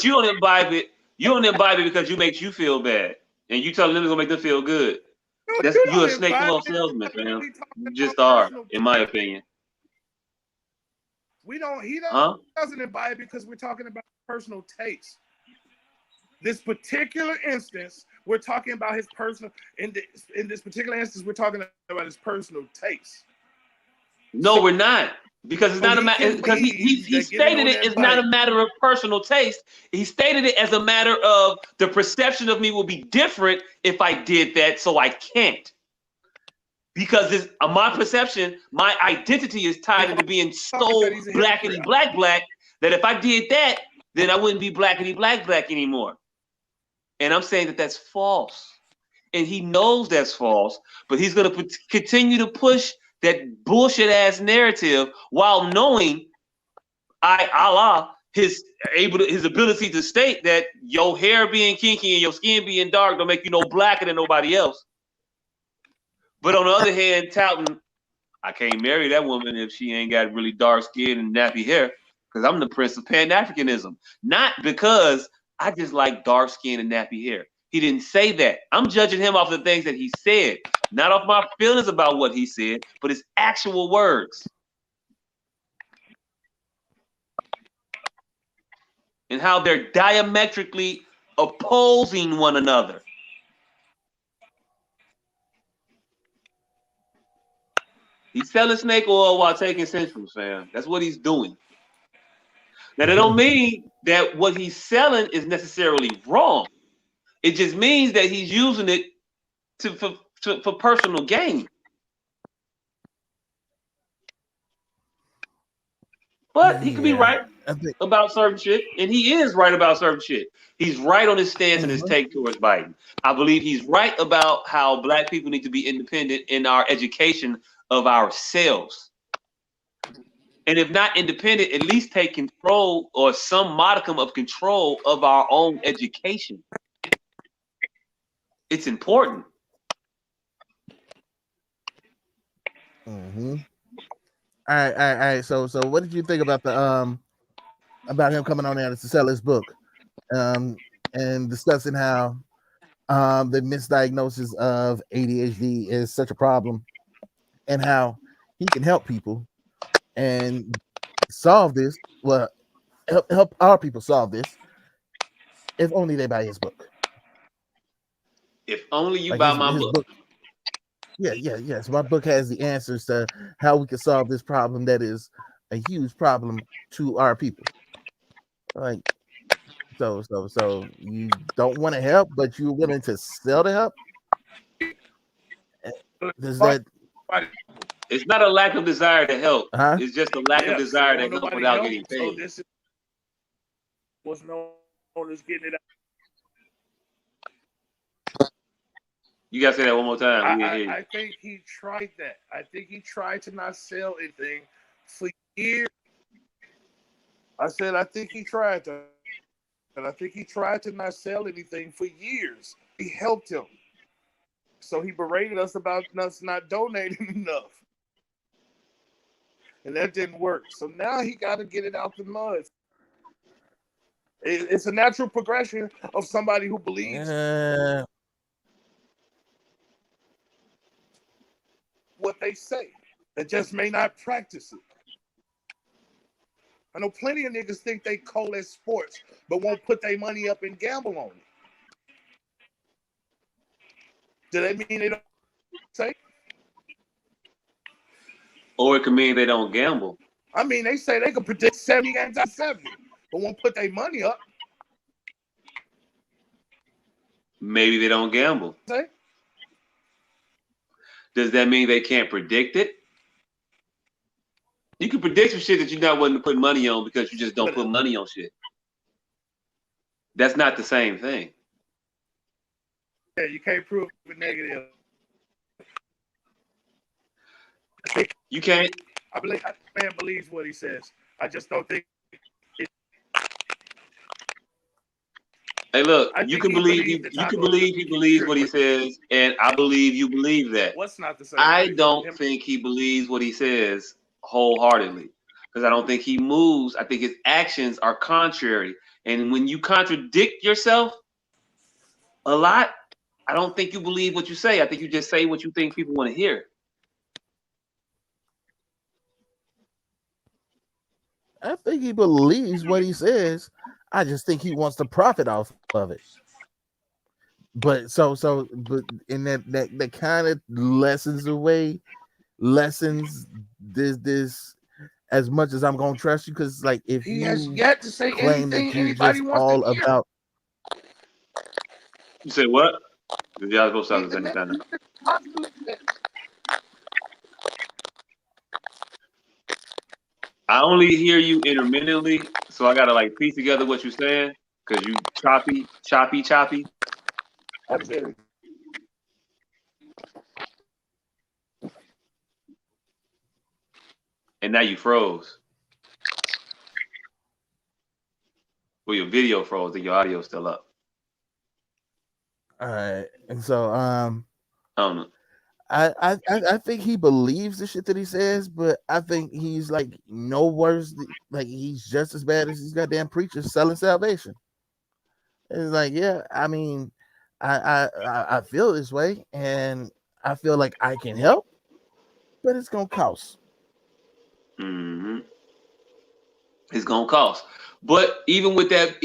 you don't imbibe it. You don't imbibe it because you makes you feel bad, and you telling them it's gonna make them feel good. No, you're a snake oil salesman, fam. You just are, in my opinion. He doesn't imbibe because we're talking about personal taste. This particular instance, we're talking about his personal. In this particular instance, we're talking about his personal taste. No, we're not, because it's not a matter. Because he stated it is not a matter of personal taste. He stated it as a matter of the perception of me will be different if I did that, so I can't. Because it's my perception, my identity is tied into being so blackity black that if I did that, then I wouldn't be blackity black anymore. And I'm saying that that's false, and he knows that's false, but he's gonna continue to push that bullshit ass narrative while knowing his ability to state that your hair being kinky and your skin being dark don't make you no blacker than nobody else. But on the other hand, touting, I can't marry that woman if she ain't got really dark skin and nappy hair, because I'm the prince of Pan-Africanism. Not because I just like dark skin and nappy hair. He didn't say that. I'm judging him off the things that he said, not off my feelings about what he said, but his actual words. And how they're diametrically opposing one another. He's selling snake oil while taking centrals, fam. That's what he's doing. Now, that don't mean that what he's selling is necessarily wrong. It just means that he's using it for personal gain. But he could be right about certain shit, and he is right about certain shit. He's right on his stance and his take towards Biden. I believe he's right about how Black people need to be independent in our education of ourselves. And if not independent, at least take control or some modicum of control of our own education. It's important. Mm-hmm. All right. So what did you think about about him coming on there to sell his book, and discussing how the misdiagnosis of ADHD is such a problem, and how he can help people and solve this? Well, help our people solve this. If only they buy his book. If only you Like buy my book. Yes. My book has the answers to how we can solve this problem that is a huge problem to our people. Like, so you don't want to help, but you're willing to sell the help. Does that? It's not a lack of desire to help. Huh? It's just a lack of desire to help without getting paid. So this is what's known as getting it out. You gotta say that one more time. I think he tried that. I think he tried to not sell anything for years. I said I think he tried that. And I think he tried to not sell anything for years. He helped him. So he berated us about us not donating enough. And that didn't work. So now he got to get it out the mud. It's a natural progression of somebody who believes what they say. They just may not practice it. I know plenty of niggas think they call it sports, but won't put their money up and gamble on it. Do that mean they don't say? Or it could mean they don't gamble. I mean, they say they can predict 70 games out of 70, but won't put their money up. Maybe they don't gamble. Say? Does that mean they can't predict it? You can predict some shit that you're not willing to put money on because you just don't put money on shit. That's not the same thing. Yeah, you can't prove it negative. You can't. I believe man believes what he says. I just don't think. Hey, look, you can believe he believes what he says, and I believe you believe that. What's not the same? I don't think he believes what he says wholeheartedly, because I don't think he moves. I think his actions are contrary, and when you contradict yourself a lot, I don't think you believe what you say. I think you just say what you think people want to hear. I think he believes what he says. I just think he wants to profit off of it. But but in that kind of lessens this as much as I'm gonna trust you, because like if he you has yet to say claim anything that you anybody just wants all to hear. about. You say what? Y'all supposed to talk at the same time. I only hear you intermittently, so I gotta like piece together what you're saying because you choppy. And now you froze. Well, your video froze and your audio's still up. All right, and so I don't know. I think he believes the shit that he says, but I think he's like no worse. Like he's just as bad as these goddamn preachers selling salvation. It's like, yeah, I mean, I feel this way, and I feel like I can help, but it's gonna cost. Mm-hmm. It's gonna cost. But even with that,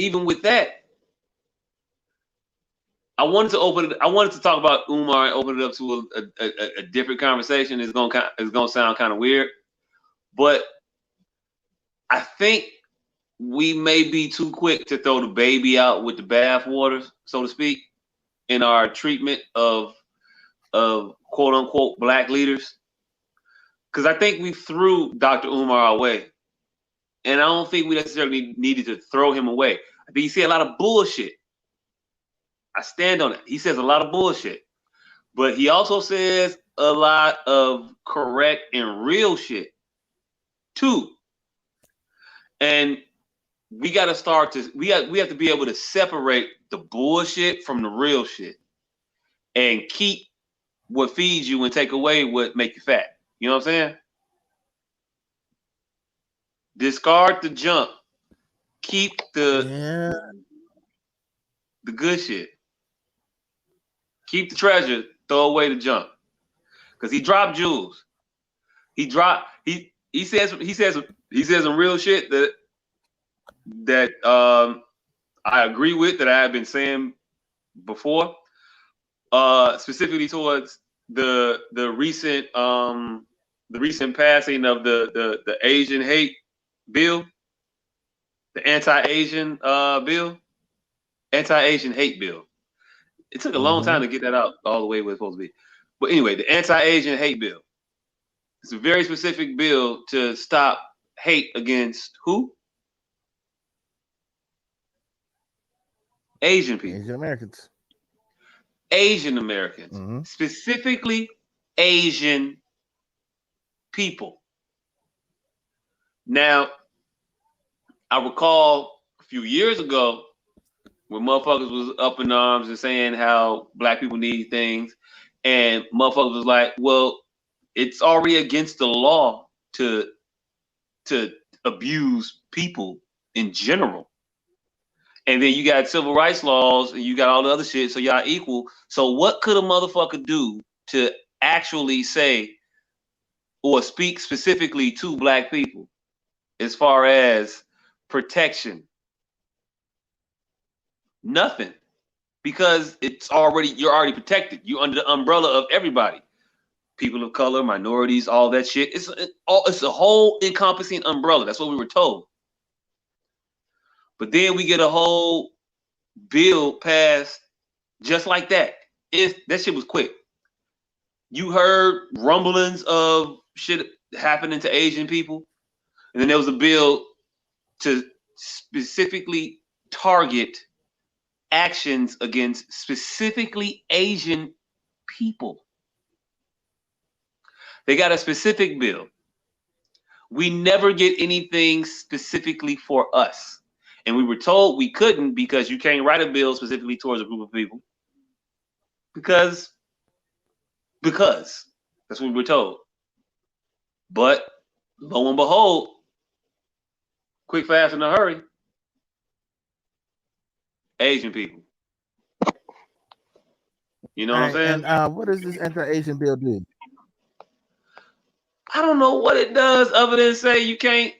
I wanted to talk about Umar and open it up to a different conversation. It's gonna sound kind of weird, but I think we may be too quick to throw the baby out with the bathwater, so to speak, in our treatment of quote unquote black leaders. Because I think we threw Dr. Umar away, and I don't think we necessarily needed to throw him away. I think he said a lot of bullshit. I stand on it. He says a lot of bullshit, but he also says a lot of correct and real shit too. And we got to start to we have to be able to separate the bullshit from the real shit, and keep what feeds you and take away what make you fat. You know what I'm saying? Discard the junk. Keep the good shit. Keep the treasure. Throw away the junk. Because he dropped jewels. He says some real shit that that I agree with, that I have been saying before, specifically towards the recent passing of the Asian hate bill, the anti-Asian bill, anti-Asian hate bill. It took a long time to get that out all the way where it's supposed to be. But anyway, the anti-Asian hate bill. It's a very specific bill to stop hate against who? Asian people. Asian Americans. Asian Americans. Specifically Asian people. Now, I recall a few years ago when motherfuckers was up in arms and saying how black people need things, and motherfuckers was like, well, it's already against the law to abuse people in general. And then you got civil rights laws and you got all the other shit, so y'all equal. So what could a motherfucker do to actually say or speak specifically to black people as far as protection? Nothing. Because you're already protected. You're under the umbrella of everybody. People of color, minorities, all that shit. It's a whole encompassing umbrella. That's what we were told. But then we get a whole bill passed just like that. That shit was quick. You heard rumblings of shit happening to Asian people. And then there was a bill to specifically target actions against specifically Asian people. They got a specific bill. We never get anything specifically for us. And we were told we couldn't because you can't write a bill specifically towards a group of people. Because that's what we were told. But lo and behold, quick, fast, in a hurry, Asian people. You know what I'm saying? And what does this anti-Asian bill do? I don't know what it does other than say you can't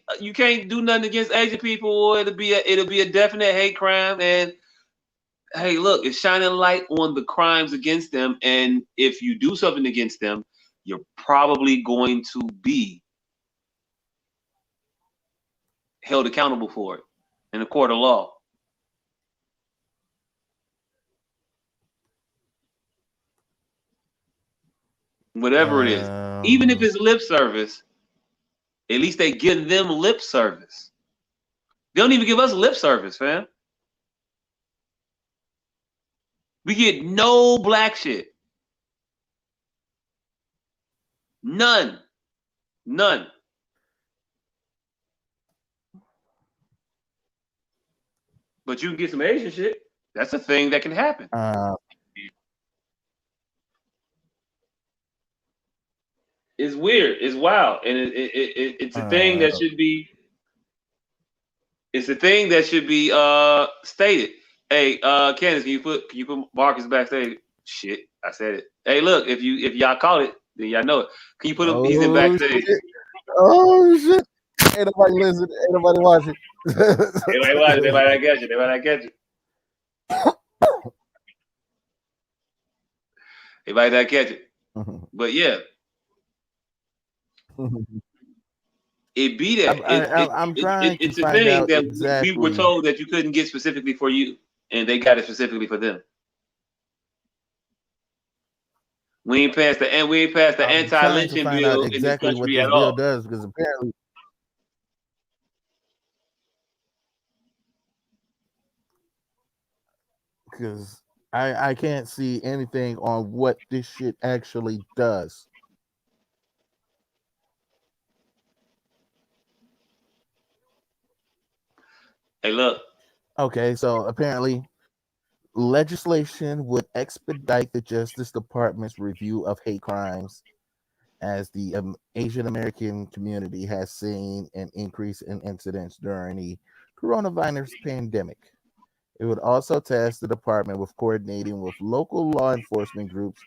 do nothing against Asian people, or it'll be a definite hate crime. And hey, look, it's shining light on the crimes against them. And if you do something against them, you're probably going to be held accountable for it in a court of law. Whatever it is, even if it's lip service, at least they give them lip service. They don't even give us lip service, fam. We get no black shit. None. But you can get some Asian shit. That's a thing that can happen. It's weird. It's wild, and it's a thing that should be. It's a thing that should be stated. Hey, Candace, can you put Marcus backstage? Shit, I said it. Hey, look, if y'all call it, then y'all know it. Can you put him? He's in backstage. Shit. Oh shit! Ain't nobody listen. Ain't nobody watching. Everybody watch it. Everybody catch it. Everybody catch it. Everybody that catch it. But yeah. It be that. I'm trying it's to a find thing out that exactly. we were told that you couldn't get specifically for you, and they got it specifically for them. We ain't passed the anti-lynching bill exactly in this country what this at bill all. does, because apparently, because I can't see anything on what this shit actually does. Hey, look. Okay, so apparently, legislation would expedite the Justice Department's review of hate crimes, as the Asian American community has seen an increase in incidents during the coronavirus pandemic. It would also task the department with coordinating with local law enforcement groups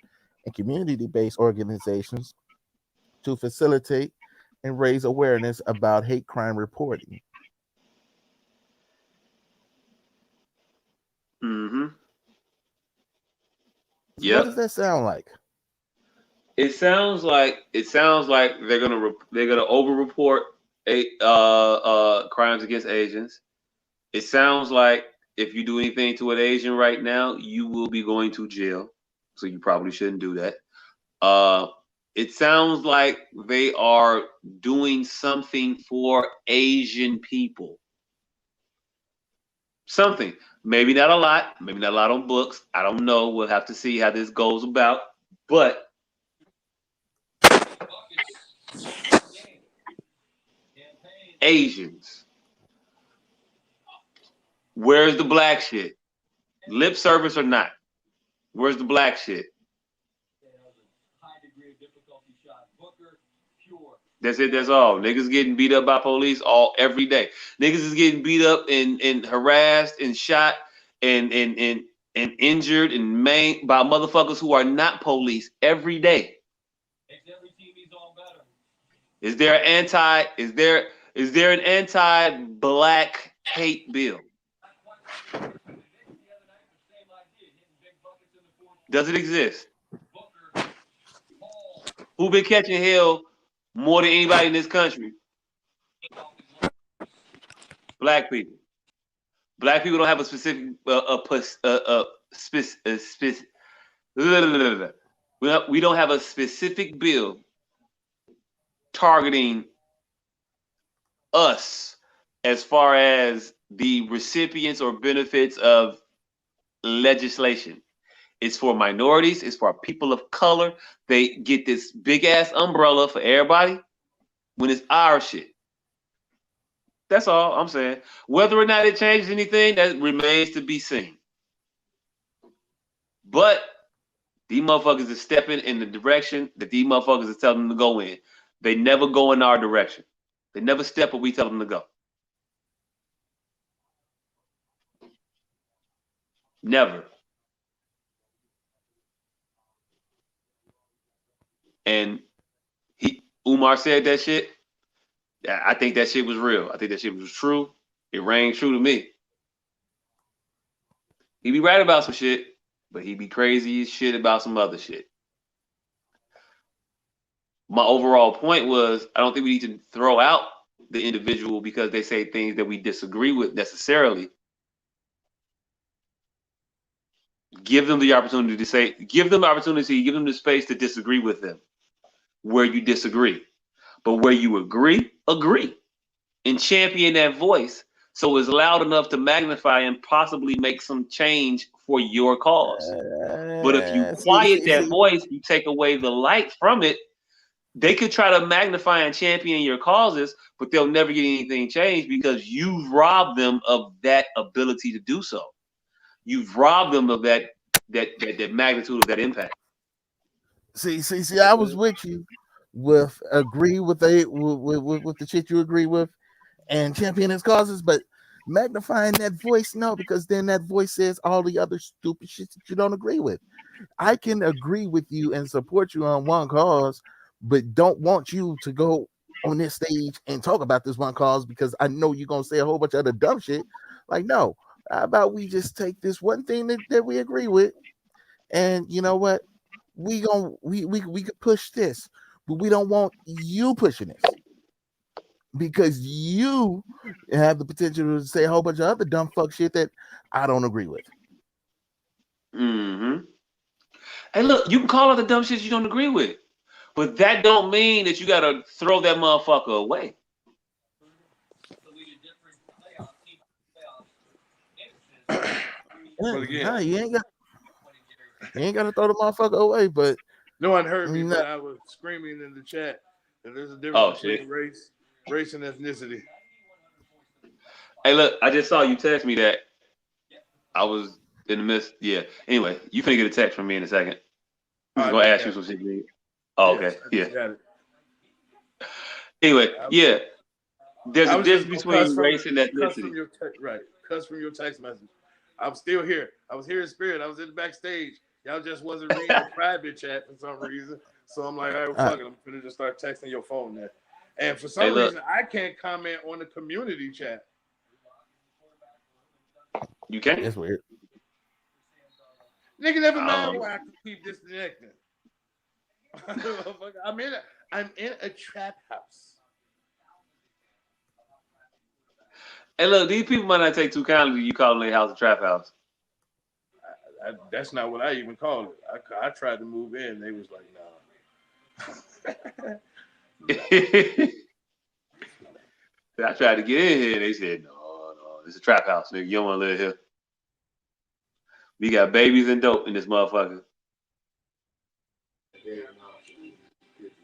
and community-based organizations to facilitate and raise awareness about hate crime reporting. Mm-hmm. Yep. What does that sound like? It sounds like they're gonna over-report crimes against Asians. It sounds like if you do anything to an Asian right now, you will be going to jail. So you probably shouldn't do that. It sounds like they are doing something for Asian people. Something. Maybe not a lot. Maybe not a lot on books. I don't know. We'll have to see how this goes about. But Asians. Where's the black shit? Lip service or not? Where's the black shit? That's it. That's all. Niggas getting beat up by police every day. Niggas is getting beat up and harassed and shot and injured and maimed by motherfuckers who are not police every day. Is there an anti-black hate bill? Does it exist? Who been catching hell more than anybody in this country? Black people. Black people don't have a specific we don't have a specific bill targeting us as far as the recipients or benefits of legislation. It's for minorities. It's for people of color. They get this big ass umbrella for everybody when it's our shit. That's all I'm saying. Whether or not it changes anything, that remains to be seen. But these motherfuckers are stepping in the direction that these motherfuckers are telling them to go in. They never go in our direction. They never step where we tell them to go. Never. And Umar said that shit. I think that shit was real. I think that shit was true. It rang true to me. He be right about some shit, but he be crazy as shit about some other shit. My overall point was, I don't think we need to throw out the individual because they say things that we disagree with necessarily. Give them the opportunity to say, give them the space to disagree with them where you disagree. But where you agree, and champion that voice so it's loud enough to magnify and possibly make some change for your cause. But if you quiet that voice, you take away the light from it, they could try to magnify and champion your causes, but they'll never get anything changed because you've robbed them of that ability to do so. You've robbed them of that magnitude of that impact. See, I was with you with agree with the shit you agree with and champion his causes, but magnifying that voice, no, because then that voice says all the other stupid shit that you don't agree with. I can agree with you and support you on one cause, but don't want you to go on this stage and talk about this one cause because I know you're gonna say a whole bunch of other dumb shit. Like, no, how about we just take this one thing that we agree with, and you know what? We could push this, but we don't want you pushing this because you have the potential to say a whole bunch of other dumb fuck shit that I don't agree with. Mm-hmm. Hey, look, you can call out the dumb shit you don't agree with, but that don't mean that you gotta throw that motherfucker away. But again, nah, you ain't got to throw the motherfucker away, but no one heard me, but I was screaming in the chat that there's a difference between race and ethnicity. Hey, look, I just saw you text me that. I was in the midst. Yeah. Anyway, you finna get a text from me in a second. I'm just gonna ask you some shit. Oh, okay. Yeah. Anyway, yeah. There's a difference between race and ethnicity. Cuss from your text message. I'm still here. I was here in spirit. I was in the backstage. Y'all just wasn't reading the private chat for some reason. So I'm like, all right, fuck it. I'm gonna just start texting your phone there. And for some reason, I can't comment on the community chat. You can't? That's weird. Nigga never mind why I keep disconnecting. I'm in a trap house. Hey, look, these people might not take too kindly to you calling their house a trap house. That's not what I even called it. I tried to move in. They was like, nah. I tried to get in here. They said, no, this is a trap house, nigga. You don't want to live here. We got babies and dope in this motherfucker.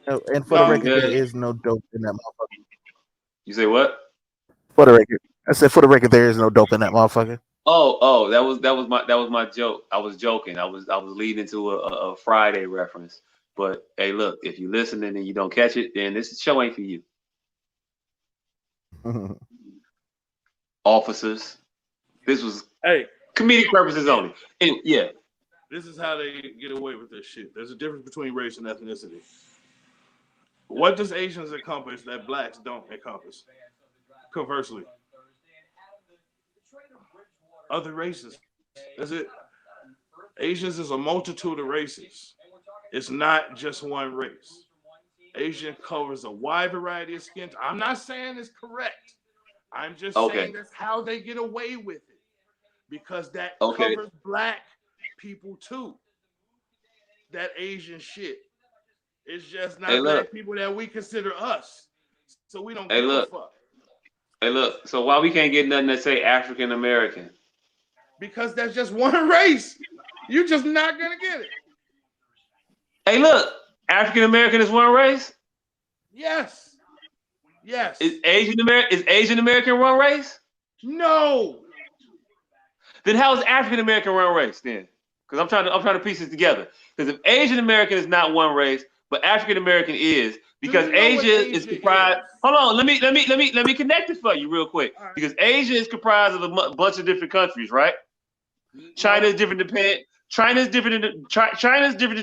And for the record, there is no dope in that motherfucker. You say what? For the record, I said for the record, there is no dope in that motherfucker. Oh, that was my joke. I was joking. I was leading to a Friday reference. But hey, look, if you're listening and you don't catch it, then this show ain't for you. Officers, this was comedic purposes only. Anyway, yeah. This is how they get away with this shit. There's a difference between race and ethnicity. What does Asians encompass that blacks don't encompass? Conversely, other races. That's it. Asians is a multitude of races. It's not just one race. Asian covers a wide variety of skin. I'm not saying it's correct. I'm just saying that's how they get away with it. Because that covers black people too. That Asian shit. It's just not black people that we consider us. So we don't give a fuck. Hey, look. So why we can't get nothing that say African American? Because that's just one race. You're just not gonna get it. Hey, look. African American is one race. Yes. Yes. Is Asian American one race? No. Then how is African American one race then? Because I'm trying to piece it together. Because if Asian American is not one race, but African American is, because Asia is comprised. Hold on, let me connect it for you real quick. Right. Because Asia is comprised of a bunch of different countries, right? China is different than Japan. China's different than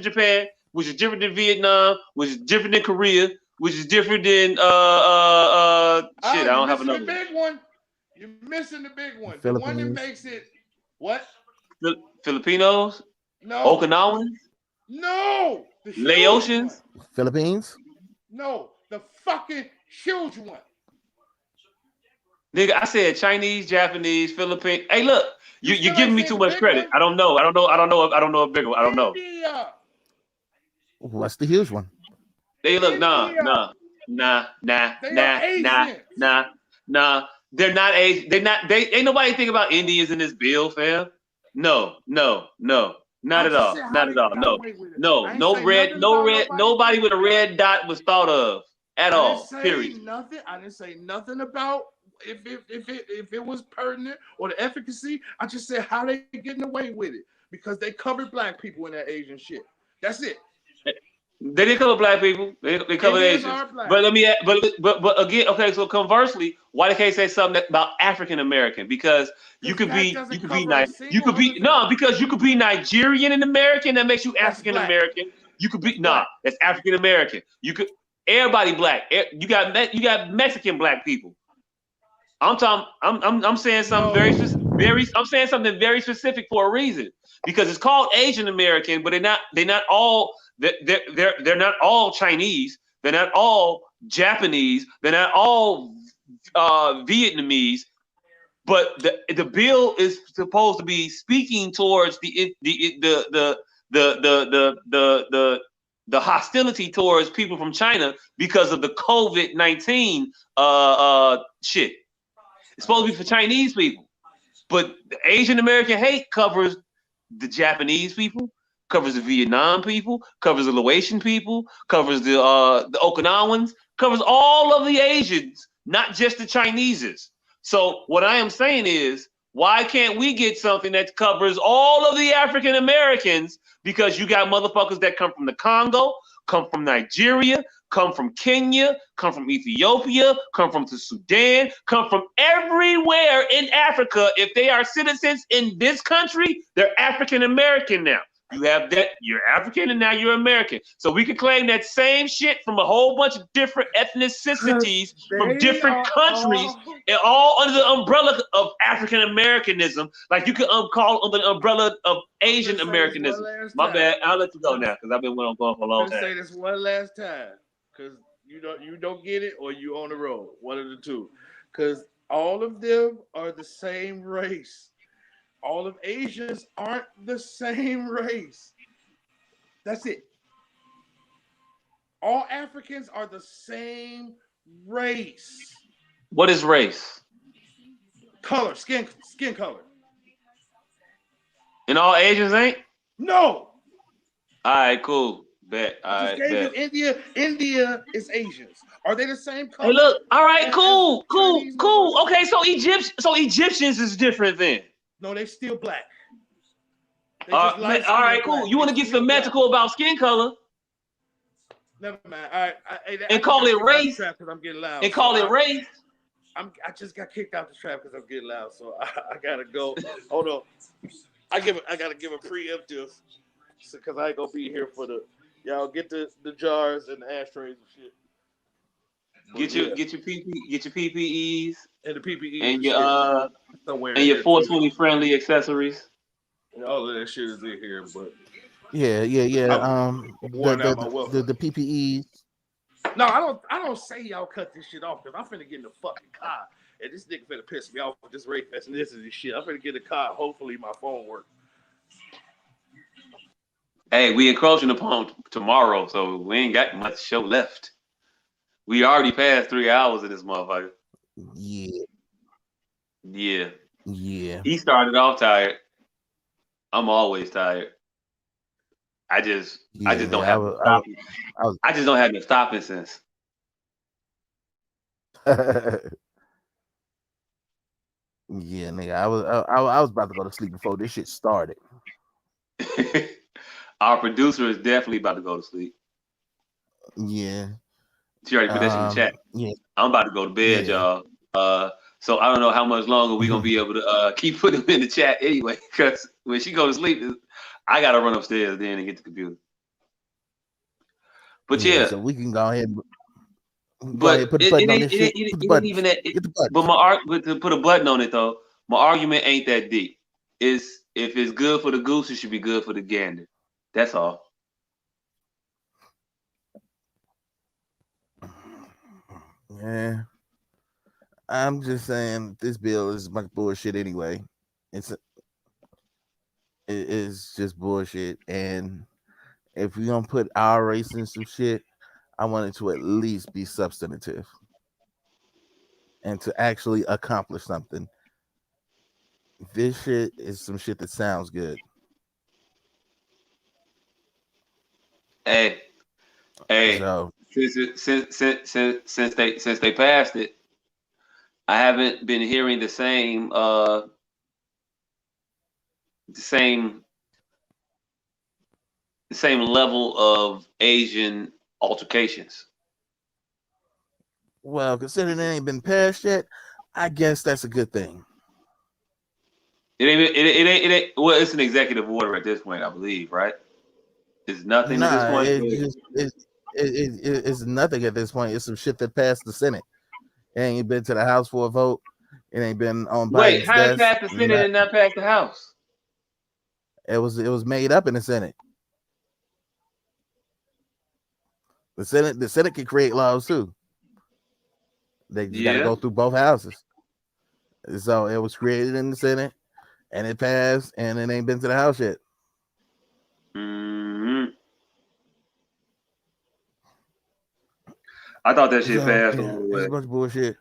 Japan, which is different than Vietnam, which is different than Korea, which is different than I don't have another. The big one. You're missing the big one. The one that makes it what? Filipinos? No. Okinawans? No. Laotians? Philippines? No. The fucking huge one. Nigga, I said Chinese, Japanese, Philippines. Hey, look, you're giving me too much credit. I don't know a bigger one. I don't know. What's the huge one? They look, nah. They're not Asian. They ain't nobody think about Indians in this bill, fam. No. Not at all. Not at all. No red. Nobody with a red dot was thought of at all. Period. I didn't say nothing about if it was pertinent or the efficacy. I just said how they getting away with it because they covered black people in that Asian shit. That's it. They didn't cover black people. They covered Asians. But but again, okay. So conversely, why they can't say something because you could be Nigerian and American. That makes you African American. You could be that's African American. You could everybody black. You got Mexican black people. I'm saying something I'm saying something very specific for a reason because it's called Asian American, but they're not all. They're not all Chinese. They're not all Japanese. They're not all Vietnamese. But the bill is supposed to be speaking towards the hostility towards people from China because of the COVID-19 shit. It's supposed to be for Chinese people, but the Asian American hate covers the Japanese people. Covers the Vietnam people, covers the Laotian people, covers the Okinawans, covers all of the Asians, not just the Chineses. So what I am saying is, why can't we get something that covers all of the African Americans? Because you got motherfuckers that come from the Congo, come from Nigeria, come from Kenya, come from Ethiopia, come from the Sudan, come from everywhere in Africa. If they are citizens in this country, they're African American now. You have that. You're African, and now you're American. So we can claim that same shit from a whole bunch of different ethnicities from different countries, and all under the umbrella of African Americanism. Like you could call under the umbrella of Asian Americanism. My bad. I'll let you go now because I've been going for a long time. Say this one last time because you don't get it or you on the road. One of the two. Because all of them are the same race. All of Asians aren't the same race. That's it. All Africans are the same race. What is race? Color, skin color. And all Asians ain't? No. All right, cool. Bet. All right, bet. India is Asians. Are they the same color? Hey, look. All right, cool. Okay, so Egyptians is different then. No, they still black. All right, cool. You want to get symmetrical about skin color? Never mind. All right, and call it race. Because I'm getting loud. And call it race. I just got kicked out the trap because I'm getting loud, so I gotta go. Hold on. I gotta give a preemptive because I ain't gonna be here for the y'all get the jars and the ashtrays and shit. Get your PPEs and the PPEs and your somewhere and your 420 friendly accessories. And all of that shit is in here, but yeah. The PPEs. No, I don't say y'all cut this shit off because I'm finna get in the fucking car and this nigga finna piss me off with this rape fest and this shit. I'm finna get in the car. Hopefully my phone works. Hey, we encroaching upon tomorrow, so we ain't got much show left. We already passed 3 hours of this motherfucker. Yeah. He started off tired. I'm always tired. I just don't have no stopping. I just don't have no stopping sense. Yeah, nigga. I was about to go to sleep before this shit started. Our producer is definitely about to go to sleep. Yeah. She already put that shit in the chat. Yeah. I'm about to go to bed, y'all. So I don't know how much longer we're gonna be able to keep putting them in the chat anyway. Because when she goes to sleep, I gotta run upstairs then and get the computer. But yeah, so we can go ahead. But to put a button on it though, my argument ain't that deep. If it's good for the goose, it should be good for the gander. That's all. Yeah, I'm just saying this bill is much bullshit anyway. It's just bullshit, and if we're gonna put our race in some shit, I want it to at least be substantive and to actually accomplish something. This shit is some shit that sounds good. Hey, so, since they passed it, I haven't been hearing the same level of Asian altercations. Well, considering it ain't been passed yet, I guess that's a good thing. It ain't. Well, it's an executive order at this point, I believe, right? It's nothing at this point. It's nothing at this point. It's some shit that passed the Senate. It ain't been to the House for a vote. It ain't been on Biden's Wait, how it desk. passed the Senate and not passed the House? It was made up in the Senate. The Senate can create laws too. They just got to go through both houses. So it was created in the Senate, and it passed, and it ain't been to the House yet. Mm-hmm. I thought that shit passed all the way. It's a bunch of bullshit.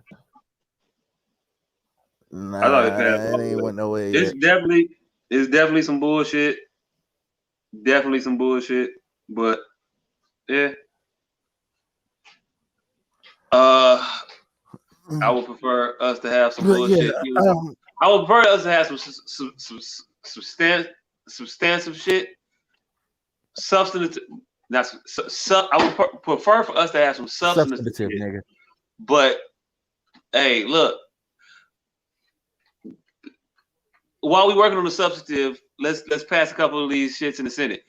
Nah, I thought it passed all the way. Went nowhere yet. It's definitely some bullshit. Definitely some bullshit. But yeah. I would prefer us to have some bullshit. I would prefer us to have some substantive shit. Substantive. I would prefer for us to have some substantive shit. Nigga. But hey, look. While we working on the substantive, let's pass a couple of these shits in the Senate.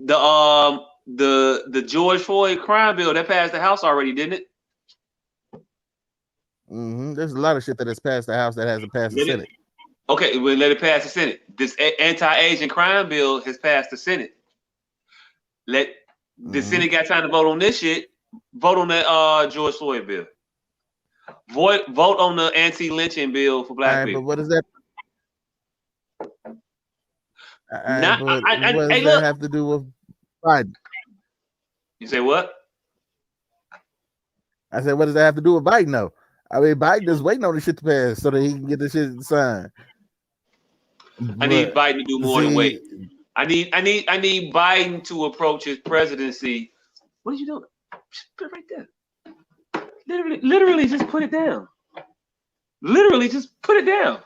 The George Floyd crime bill that passed the House already, didn't it? There's a lot of shit that has passed the House that hasn't passed the Senate. Okay, we'll let it pass the Senate. This anti-Asian crime bill has passed the Senate. Let the Senate got time to vote on this shit. Vote on that George Floyd bill. Vote on the anti-lynching bill for black people. But what is that? What does that have to do with Biden? You say what? I said, what does that have to do with Biden? No, I mean Biden is waiting on the shit to pass so that he can get the shit signed. I need Biden to do more than wait. I need Biden to approach his presidency. What are you doing? Just put it right there. Literally, just put it down. Literally, just put it down.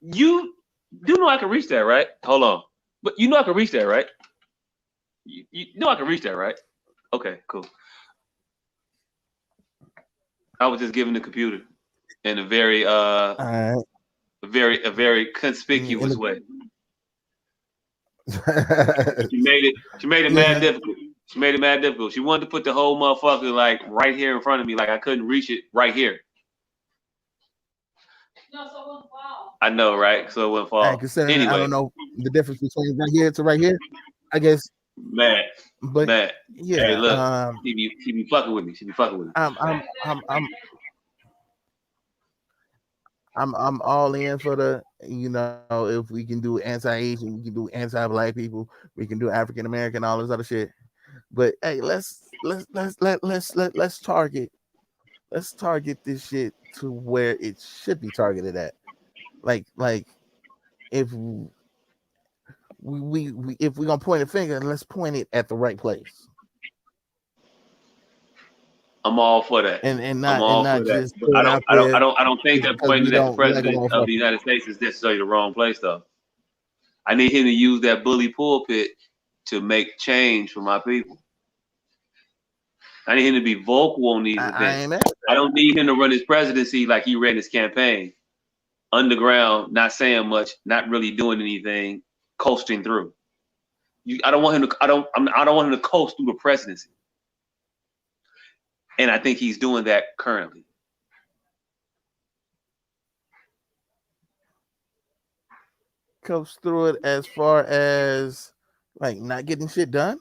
You know I can reach that, right? Hold on. But you know I can reach that, right? You know I can reach that, right? Okay, cool. I was just giving the computer in a very a very conspicuous way. She made it mad difficult. She made it mad difficult. She wanted to put the whole motherfucker like right here in front of me, like I couldn't reach it right here. No, so it wouldn't fall. I know, right? So it wouldn't fall. Anyway, I don't know the difference between right here to right here. I guess. Matt. Yeah. Hey, look, she be fucking with me. She be fucking with me. I'm all in for the, if we can do anti-Asian, we can do anti-black people, we can do African American, all this other shit. But hey, let's target this shit to where it should be targeted at. Like if we if we're gonna point a finger, let's point it at the right place. I'm all for that. And not just I don't think that pointing at the president of the United States is necessarily the wrong place though. I need him to use that bully pulpit to make change for my people. I need him to be vocal on these events. I don't need him to run his presidency like he ran his campaign. Underground, not saying much, not really doing anything, coasting through. I don't want him to coast through the presidency. And I think he's doing that currently. Coast through it as far as like not getting shit done?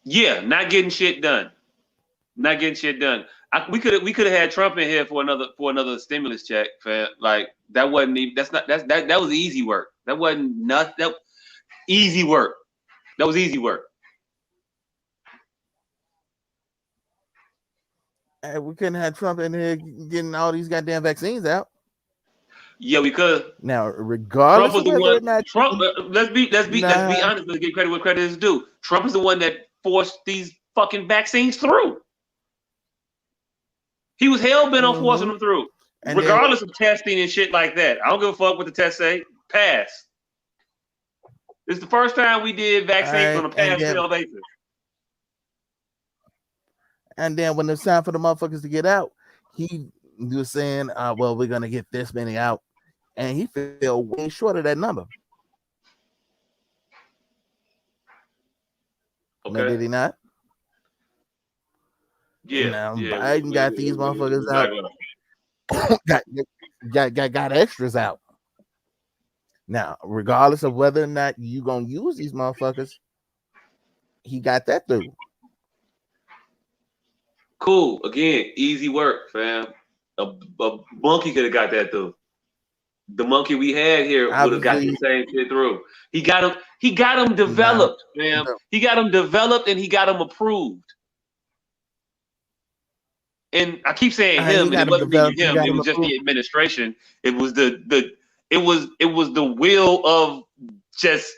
Yeah, not getting shit done. Not getting shit done. We could have had Trump in here for another stimulus check, fam. Like that wasn't even that was easy work. That wasn't nothing. That easy work. That was easy work. We couldn't have Trump in here getting all these goddamn vaccines out. Yeah, we could. Now, regardless of whether or not Trump, let's be honest. Let's get credit where credit is due. Trump is the one that forced these fucking vaccines through. He was hell bent on forcing them through, and regardless of testing and shit like that. I don't give a fuck what the tests say. Pass. This is the first time we did vaccines on a pass-fail basis. And then when it's time for the motherfuckers to get out, he was saying, well, we're going to get this many out. And he fell way short of that number. Okay. No, did he not? Yeah. Biden got these motherfuckers out. got extras out. Now, regardless of whether or not you going to use these motherfuckers, he got that through. Cool. Again, easy work, fam. A monkey could have got that through. The monkey we had here would have got the same shit through. He got them developed, fam. He got them developed and he got them approved. And I keep saying him, and it wasn't really him. It was just the administration. It was the will of just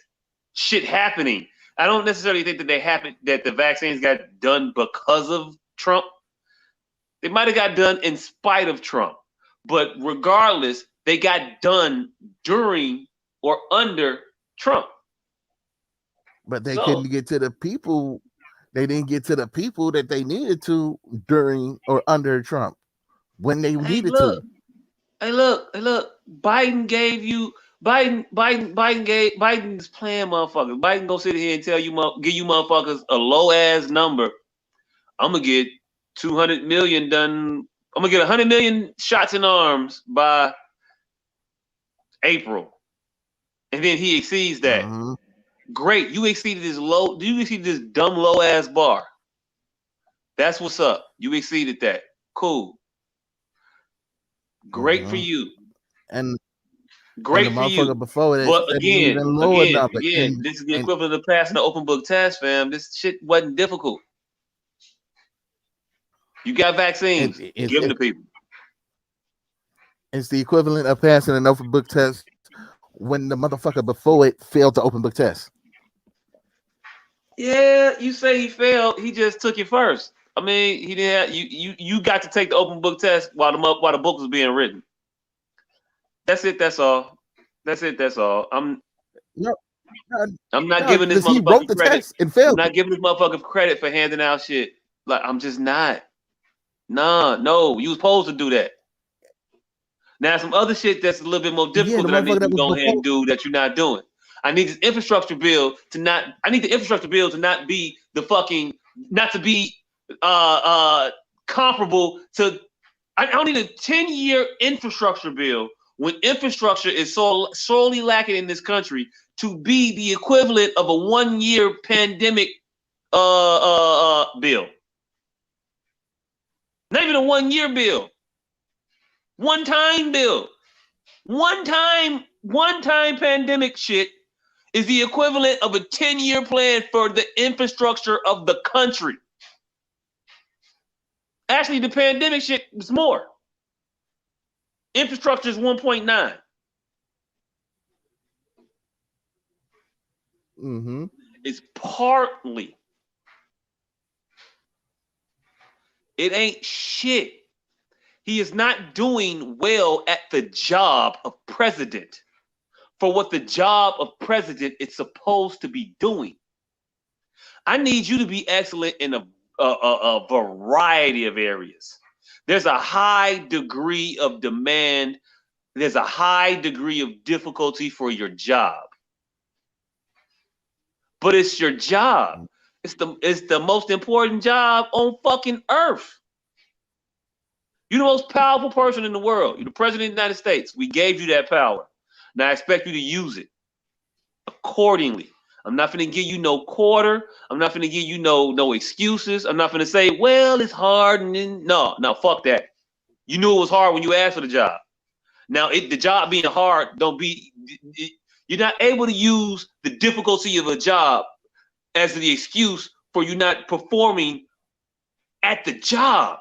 shit happening. I don't necessarily think that the vaccines got done because of Trump. They might have got done in spite of Trump, but regardless, they got done during or under Trump. But they couldn't get to the people. They didn't get to the people that they needed to during or under Trump when they needed to. Hey, look. Biden's playing motherfuckers. Biden go sit here and give you motherfuckers a low ass number. I'm gonna get 200 million done. I'm gonna get 100 million shots in arms by April, and then he exceeds that. Great, you exceeded this dumb low ass bar. That's what's up. You exceeded that. Cool. Great for you. And great and the for you. motherfucker before it But said again, even lower number. this is the equivalent of passing the open book test, fam. This shit wasn't difficult. You got vaccines. Give them to people. It's the equivalent of passing an open book test when the motherfucker before it failed the open book test. Yeah, you say he failed. He just took it first. I mean, he didn't have, you got to take the open book test while the book was being written. That's it. That's all. I'm not giving this motherfucker credit. I'm not giving this motherfucker credit for handing out shit. Like, I'm just not. No, you was supposed to do that. Now, some other shit that's a little bit more difficult that I need you to go ahead and do that you're not doing. I need this infrastructure bill to not. I need the infrastructure bill to not be not to be comparable to. I don't need a 10-year infrastructure bill when infrastructure is so sorely lacking in this country to be the equivalent of a 1-year pandemic bill. Not even a 1-year bill. One-time bill. One-time pandemic shit is the equivalent of a 10-year plan for the infrastructure of the country. Actually, the pandemic shit was more. Infrastructure is 1.9. It's partly. It ain't shit. He is not doing well at the job of president for what the job of president is supposed to be doing. I need you to be excellent in a variety of areas. There's a high degree of demand. There's a high degree of difficulty for your job. But it's your job. It's the most important job on fucking earth. You're the most powerful person in the world. You're the president of the United States. We gave you that power. Now I expect you to use it accordingly. I'm not going to give you no quarter. I'm not going to give you no excuses. I'm not going to say, well, it's hard. And then, no, fuck that. You knew it was hard when you asked for the job. Now, the job being hard, you're not able to use the difficulty of a job as the excuse for you not performing at the job.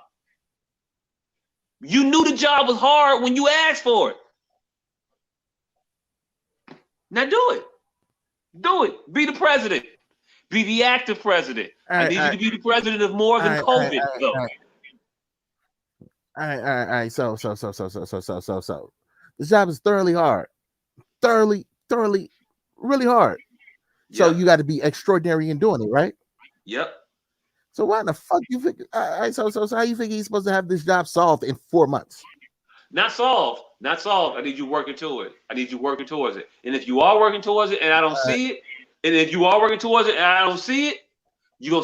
You knew the job was hard when you asked for it. Now do it. Do it. Be the president. Be the active president. I need you to be the president of more than COVID. All right. So. This job is thoroughly hard. Thoroughly, really hard. So you got to be extraordinary in doing it, right? Yep. So why the fuck you think? So how you think he's supposed to have this job solved in 4 months? Not solved. I need you working towards it. And if you are working towards it and I don't see it, you're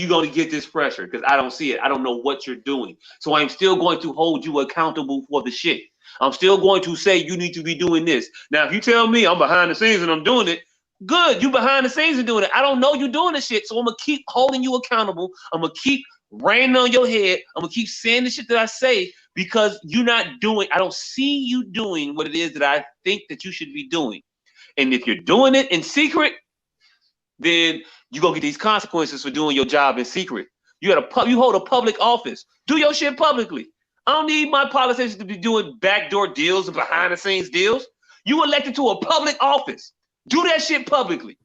gonna get this pressure because I don't see it. I don't know what you're doing. So I'm still going to hold you accountable for the shit. I'm still going to say you need to be doing this. Now, if you tell me I'm behind the scenes and I'm doing it, good, you behind the scenes and doing it. I don't know you doing the shit, so I'm gonna keep holding you accountable. I'm gonna keep raining on your head. I'm gonna keep saying the shit that I say because you're not doing. I don't see you doing what it is that I think that you should be doing. And if you're doing it in secret, then you're gonna get these consequences for doing your job in secret. You hold a public office. Do your shit publicly. I don't need my politicians to be doing backdoor deals and behind the scenes deals. You elected to a public office. Do that shit publicly.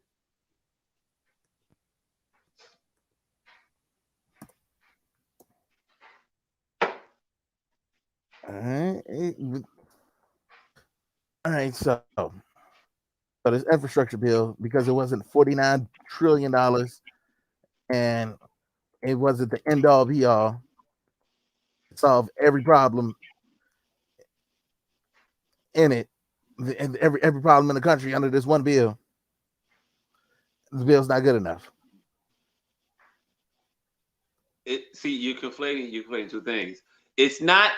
All right. So this infrastructure bill, because it wasn't $49 trillion and it wasn't the end all be all, solve every problem in it, and every problem in the country under this one bill. The bill's not good enough. See, you're conflating two things. It's not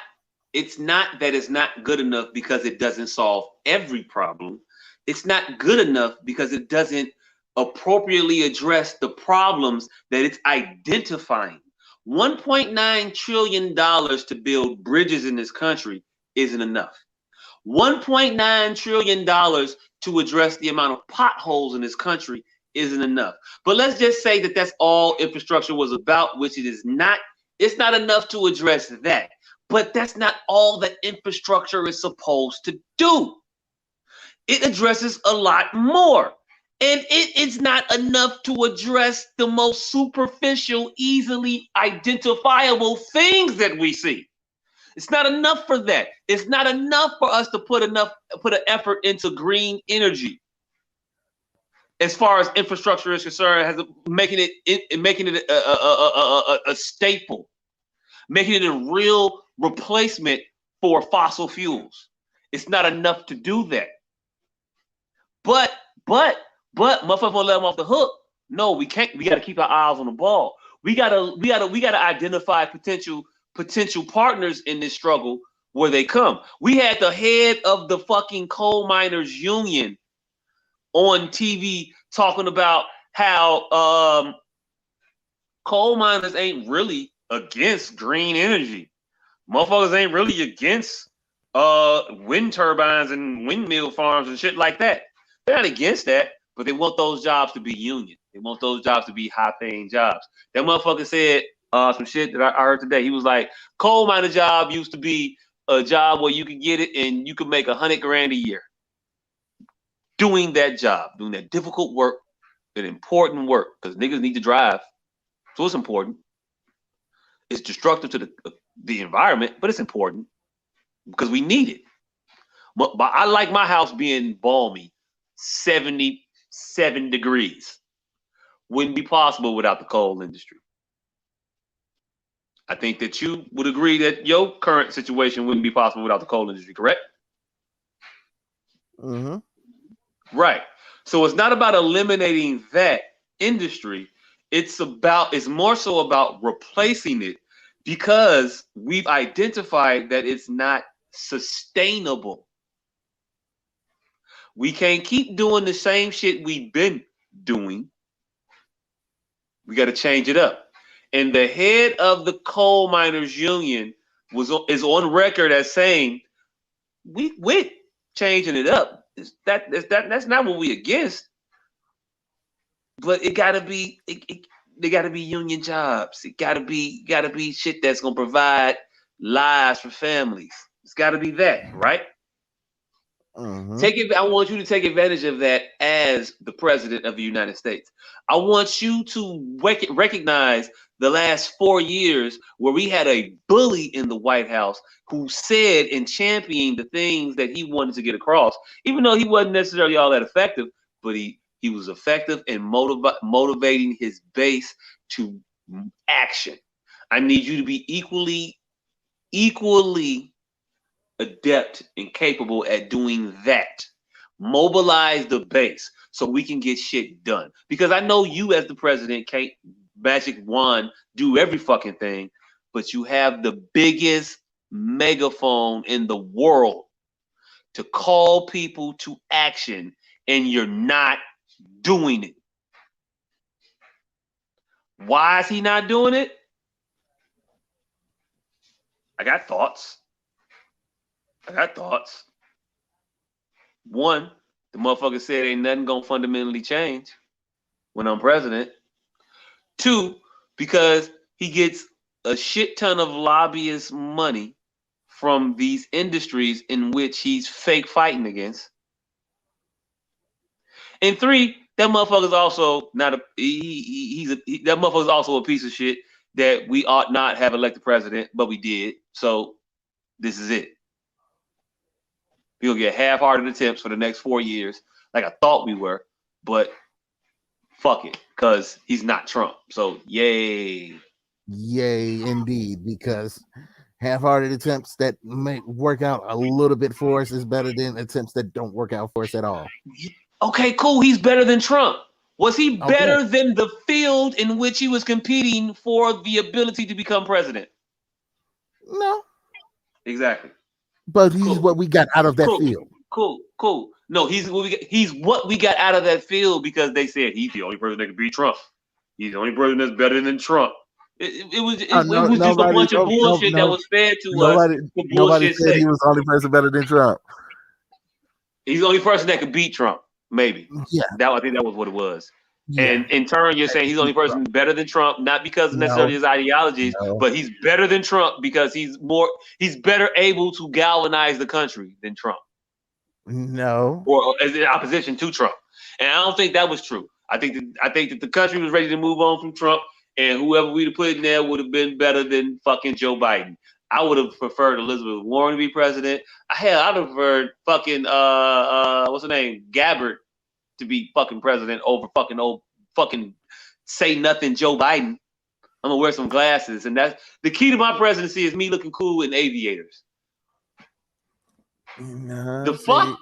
that it's not good enough because it doesn't solve every problem. It's not good enough because it doesn't appropriately address the problems that it's identifying. $1.9 trillion to build bridges in this country isn't enough. $1.9 trillion to address the amount of potholes in this country isn't enough. But let's just say that that's all infrastructure was about, which it is not. It's not enough to address that. But that's not all that infrastructure is supposed to do. It addresses a lot more. And it's not enough to address the most superficial, easily identifiable things that we see. It's not enough for that. It's not enough for us to put an effort into green energy. As far as infrastructure is concerned, making it a staple, making it a real replacement for fossil fuels. It's not enough to do that. But motherfuckers won't let them off the hook. No, we can't. We got to keep our eyes on the ball. We gotta identify potential partners in this struggle where they come. We had the head of the fucking coal miners union on TV talking about how coal miners ain't really against green energy. Motherfuckers ain't really against wind turbines and windmill farms and shit like that. They're not against that, but they want those jobs to be union. They want those jobs to be high-paying jobs. That motherfucker said some shit that I heard today. He was like, coal miner job used to be a job where you could get it and you could make $100,000 a year. Doing that job, doing that difficult work, that important work, because niggas need to drive. So it's important. It's destructive to the environment, but it's important because we need it. But I like my house being balmy, 77 degrees. Wouldn't be possible without the coal industry. I think that you would agree that your current situation wouldn't be possible without the coal industry, correct? Mm-hmm. Right. So it's not about eliminating that industry. It's more so about replacing it because we've identified that it's not sustainable. We can't keep doing the same shit we've been doing. We got to change it up. And the head of the coal miners union is on record as saying, we're changing it up. That's not what we against. But it gotta be they gotta be union jobs. It gotta be shit that's gonna provide lives for families. It's gotta be that, right? Mm-hmm. I want you to take advantage of that as the president of the United States. I want you to recognize the last 4 years where we had a bully in the White House who said and championed the things that he wanted to get across, even though he wasn't necessarily all that effective, but he was effective in motivating his base to action. I need you to be equally adept and capable at doing that. Mobilize the base so we can get shit done. Because I know you as the president can't magic wand do every fucking thing, but you have the biggest megaphone in the world to call people to action, and you're not doing it. Why is he not doing it? I got thoughts. One, the motherfucker said ain't nothing gonna fundamentally change when I'm president. Two, because he gets a shit ton of lobbyist money from these industries in which he's fake fighting against. And three, that motherfucker's also not a that motherfucker's also a piece of shit that we ought not have elected president, but we did. So this is it. We'll get half-hearted attempts for the next 4 years, like I thought we were, but fuck it, because he's not Trump. So yay. Yay, indeed, because half-hearted attempts that may work out a little bit for us is better than attempts that don't work out for us at all. Okay, cool. He's better than Trump. Was he better than the field in which he was competing for the ability to become president? No. Exactly. But he's what we got out of that field. Cool. No, he's what we got out of that field because they said he's the only person that can beat Trump. He's the only person that's better than Trump. It was just a bunch of bullshit that was fed to us. Nobody said he was the only person better than Trump. He's the only person that could beat Trump, maybe. Yeah. I think that was what it was. Yeah. And in turn, you're saying he's the only person better than Trump, not because of necessarily his ideologies, but he's better than Trump because he's better able to galvanize the country than Trump. No. Or as in opposition to Trump. And I don't think that was true. I think that the country was ready to move on from Trump, and whoever we'd have put in there would have been better than fucking Joe Biden. I would have preferred Elizabeth Warren to be president. Hell, I'd have preferred fucking what's her name? Gabbard to be fucking president over fucking old fucking say nothing Joe Biden. I'm gonna wear some glasses, and that's the key to my presidency is me looking cool in aviators. The fuck?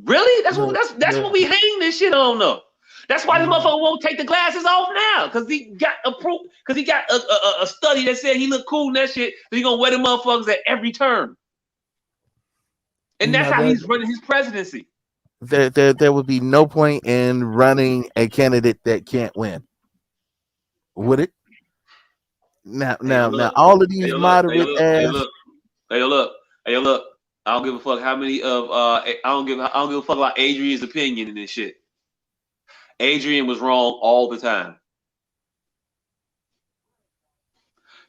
Really? That's what we hang this shit on though. That's why this motherfucker won't take the glasses off now, because he got approved, because he got a study that said he looked cool in that shit, so he gonna wear them motherfuckers at every turn. And that's how he's running his presidency. There would be no point in running a candidate that can't win. Would it? Now, all of these moderate ass. Hey, look. I don't give a fuck how many of I don't give a fuck about Adrian's opinion in this shit. Adrian was wrong all the time.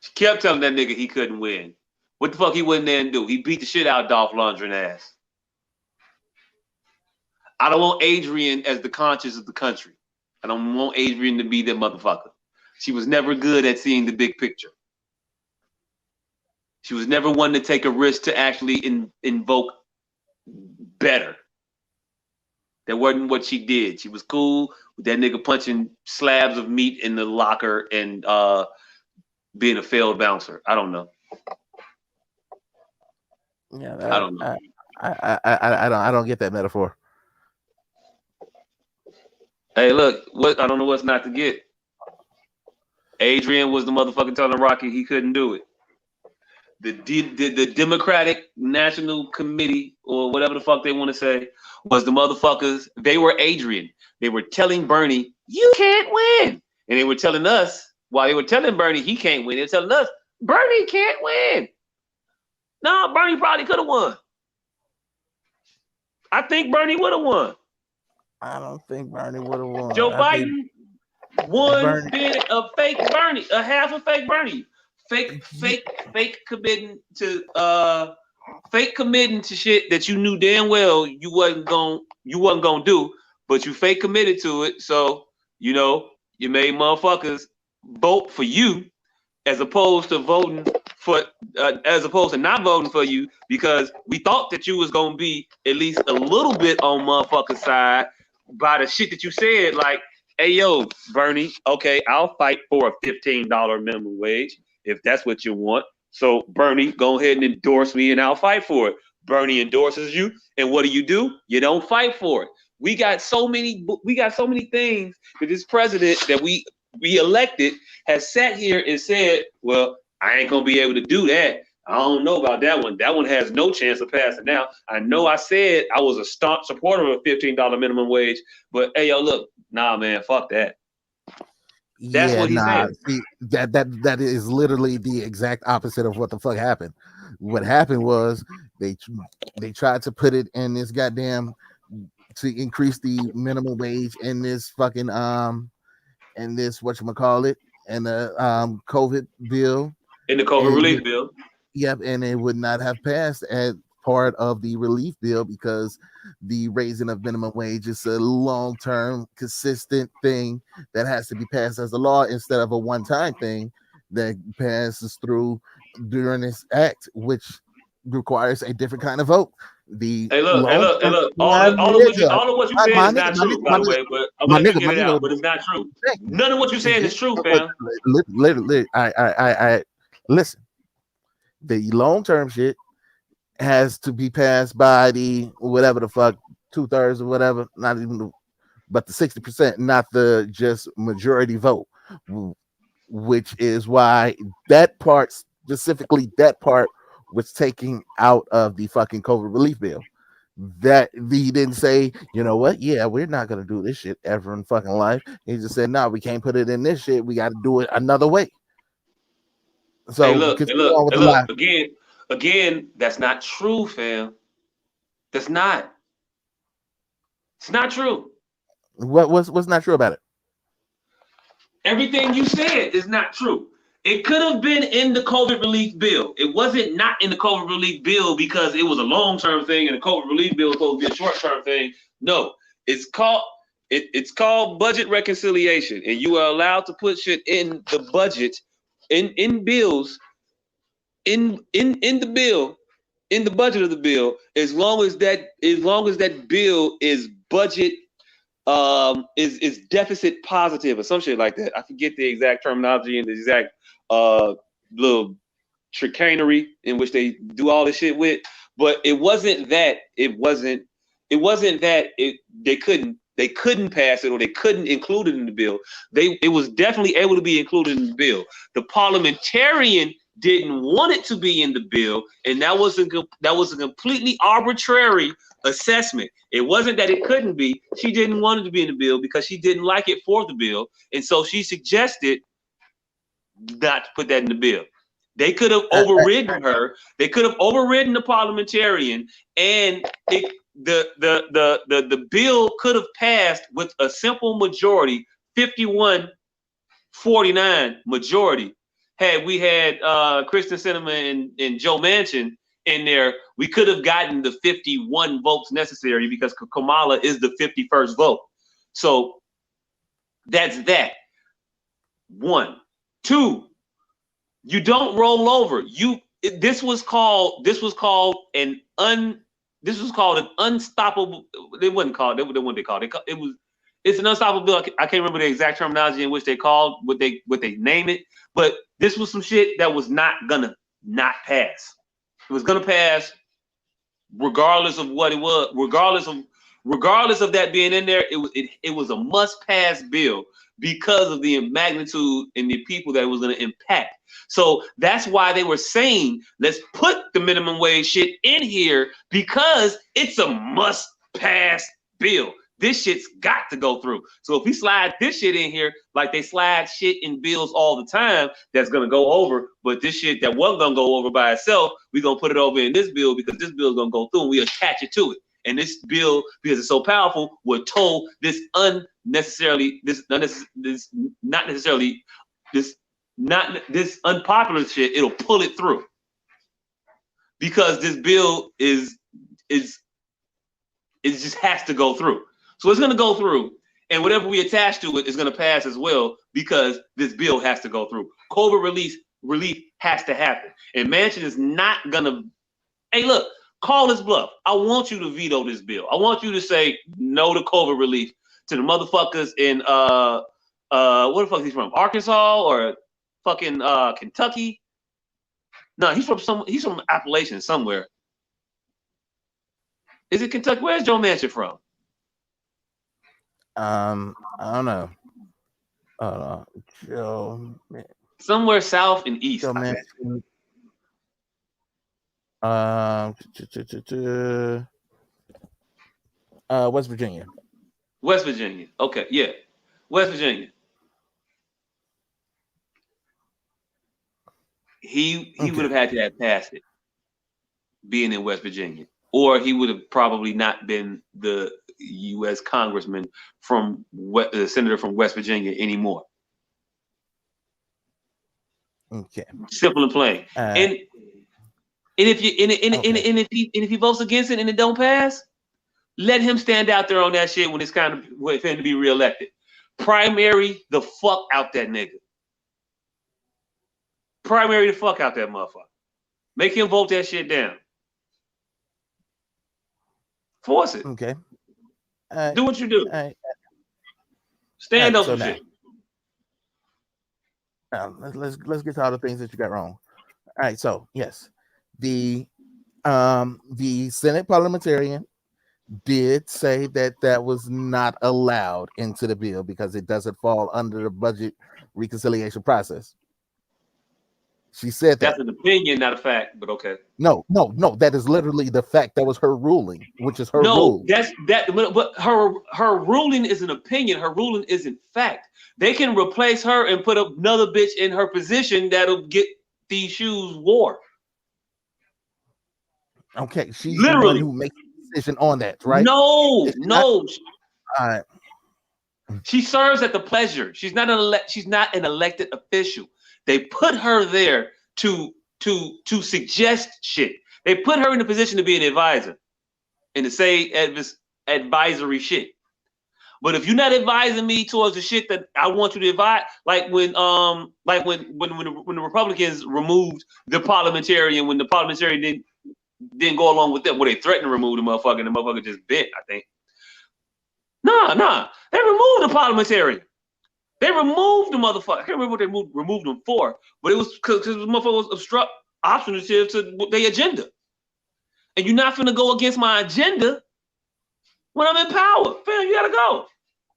She kept telling that nigga he couldn't win. What the fuck he went in there and do? He beat the shit out of Dolph Lundgren ass. I don't want Adrian as the conscience of the country. I don't want Adrian to be that motherfucker. She was never good at seeing the big picture. She was never one to take a risk to actually invoke better. That wasn't what she did. She was cool with that nigga punching slabs of meat in the locker and being a failed bouncer. I don't know. Yeah, I don't know. I don't get that metaphor. Hey, look, I don't know what's not to get. Adrian was the motherfucker telling Rocky he couldn't do it. The Democratic National Committee, or whatever the fuck they want to say, was the motherfuckers. They were Adrian. They were telling Bernie, you can't win. And they were telling us, while they were telling Bernie he can't win, they were telling us, Bernie can't win. No, Bernie probably could have won. I think Bernie would have won. I don't think Bernie would have won. Joe Biden won being a fake Bernie, a half a fake Bernie. Fake committing to shit that you knew damn well you wasn't gonna do, but you fake committed to it. So you know you made motherfuckers vote for you as opposed to not voting for you because we thought that you was gonna be at least a little bit on motherfucker's side by the shit that you said. Like, hey yo, Bernie, okay, I'll fight for a $15 minimum wage if that's what you want. So Bernie, go ahead and endorse me and I'll fight for it. Bernie endorses you, and what do? You don't fight for it. We got so many things that this president that we elected has sat here and said, well, I ain't gonna be able to do that. I don't know about that one. That one has no chance of passing now. I know I said I was a staunch supporter of a $15 minimum wage, but hey, yo, look, nah, man, fuck that. That's what he said. See, that is literally the exact opposite of what the fuck happened. What happened was they tried to put it in this goddamn to increase the minimum wage in this fucking in this whatchamacallit and the COVID bill. In the COVID relief bill. Yep, and it would not have passed as part of the relief bill because the raising of minimum wage is a long-term, consistent thing that has to be passed as a law instead of a one-time thing that passes through during this act, which requires a different kind of vote. Hey, look. All of what you said is not true, by the way. But I'm gonna get it out. But it's not true. None of what you're saying is true, fam. Literally, I listen. The long-term shit has to be passed by the whatever the fuck 2/3 or whatever, not even but the 60%, not the just majority vote, which is why that part, specifically that part, was taken out of the fucking COVID relief bill. That he didn't say, you know what, yeah, we're not gonna do this shit ever in fucking life. He just said, no, we can't put it in this shit. We got to do it another way. So look, again, that's not true, fam. That's not. It's not true. What's not true about it? Everything you said is not true. It could have been in the COVID relief bill. It wasn't not in the COVID relief bill because it was a long-term thing and the COVID relief bill was supposed to be a short-term thing. No, it's called budget reconciliation, and you are allowed to put shit in the budget, in bills, in the bill, in the budget of the bill, as long as that bill is budget is deficit positive or some shit like that. I forget the exact terminology and the exact little chicanery in which they do all this shit with, but it wasn't that they couldn't pass it or they couldn't include it in the bill. It was definitely able to be included in the bill. The parliamentarian didn't want it to be in the bill, and that was a completely arbitrary assessment. It wasn't that it couldn't be. She didn't want it to be in the bill because she didn't like it for the bill, and so she suggested not to put that in the bill. They could have overridden her. They could have overridden the parliamentarian, and the bill could have passed with a simple majority, 51-49 majority. Had we had Kristen Sinema and Joe Manchin in there, we could have gotten the 51 votes necessary because Kamala is the 51st vote. So that's that. 1, 2. You don't roll over. This was called an unstoppable. They wasn't called. What they called it. It's an unstoppable bill. I can't remember the exact terminology in which they called what they name it. But this was some shit that was not gonna not pass. It was gonna pass regardless of what it was. Regardless of that being in there, it was a must-pass bill because of the magnitude and the people that it was gonna impact. So that's why they were saying, let's put the minimum wage shit in here because it's a must-pass bill. This shit's got to go through. So if we slide this shit in here, like they slide shit in bills all the time, that's gonna go over. But this shit that wasn't gonna go over by itself, we're gonna put it over in this bill because this bill is gonna go through and we attach it to it. And this bill, because it's so powerful, will toll this unpopular shit. It'll pull it through because this bill it just has to go through. So it's going to go through, and whatever we attach to it is going to pass as well because this bill has to go through. COVID relief has to happen, and Manchin is not going to. Hey, look, call this bluff. I want you to veto this bill. I want you to say no to COVID relief to the motherfuckers in what the fuck is he from? Arkansas or fucking Kentucky? No, he's from Appalachian somewhere. Is it Kentucky? Where's Joe Manchin from? I don't know. Joe. Somewhere south and east. Joe Manchin. West Virginia. West Virginia. Okay, yeah. West Virginia. He would have had to have passed it, being in West Virginia. Or he would have probably not been the U.S. congressman from the senator from West Virginia anymore. Okay. Simple and plain. And if he votes against it and it don't pass, let him stand out there on that shit when it's kind of for him to be reelected. Primary the fuck out that nigga. Primary the fuck out that motherfucker. Make him vote that shit down. Force it. Okay. Do what you do. Stand up for shit. Now let's get to all the things that you got wrong. right, so yes, the Senate parliamentarian did say that that was not allowed into the bill because it doesn't fall under the budget reconciliation process. She said that. That's an opinion, not a fact, but okay. No, that is literally the fact. That was her ruling, which is her No, rule. that's that. But her ruling is an opinion. Her ruling isn't fact. They can replace her and put another bitch in her position that'll get these shoes wore. Okay, she's the one Literally. who makes the decision on that, right? No. All right. She serves at the pleasure. She's not an elected official. They put her there to suggest shit. They put her in a position to be an advisor and to say advisory shit. But if you're not advising me towards the shit that I want you to advise, like when the Republicans removed the parliamentarian, when the parliamentarian didn't go along with them, where they threatened to remove the motherfucker, and the motherfucker just bit, I think. Nah. They removed the parliamentarian. They removed the motherfucker. I can't remember what they removed them for, but it was because the motherfucker was obstruct obstructive to their agenda. And you're not finna go against my agenda when I'm in power. Fam, you gotta go.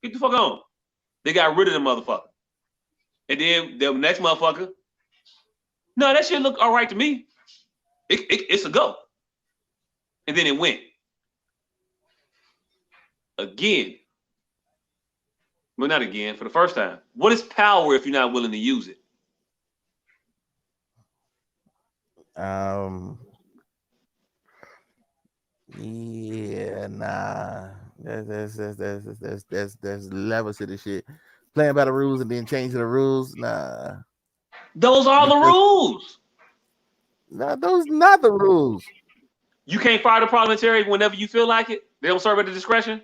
Get the fuck on. They got rid of the motherfucker. And then the next motherfucker, no, that shit look all right to me. It's a go. And then it went. Again. Well, not again, for the first time. What is power if you're not willing to use it? Yeah, nah. There's levels to this shit. Playing by the rules and then changing the rules, nah. Those are the rules. Nah, those not the rules. You can't fire the parliamentarian whenever you feel like it. They don't serve at the discretion.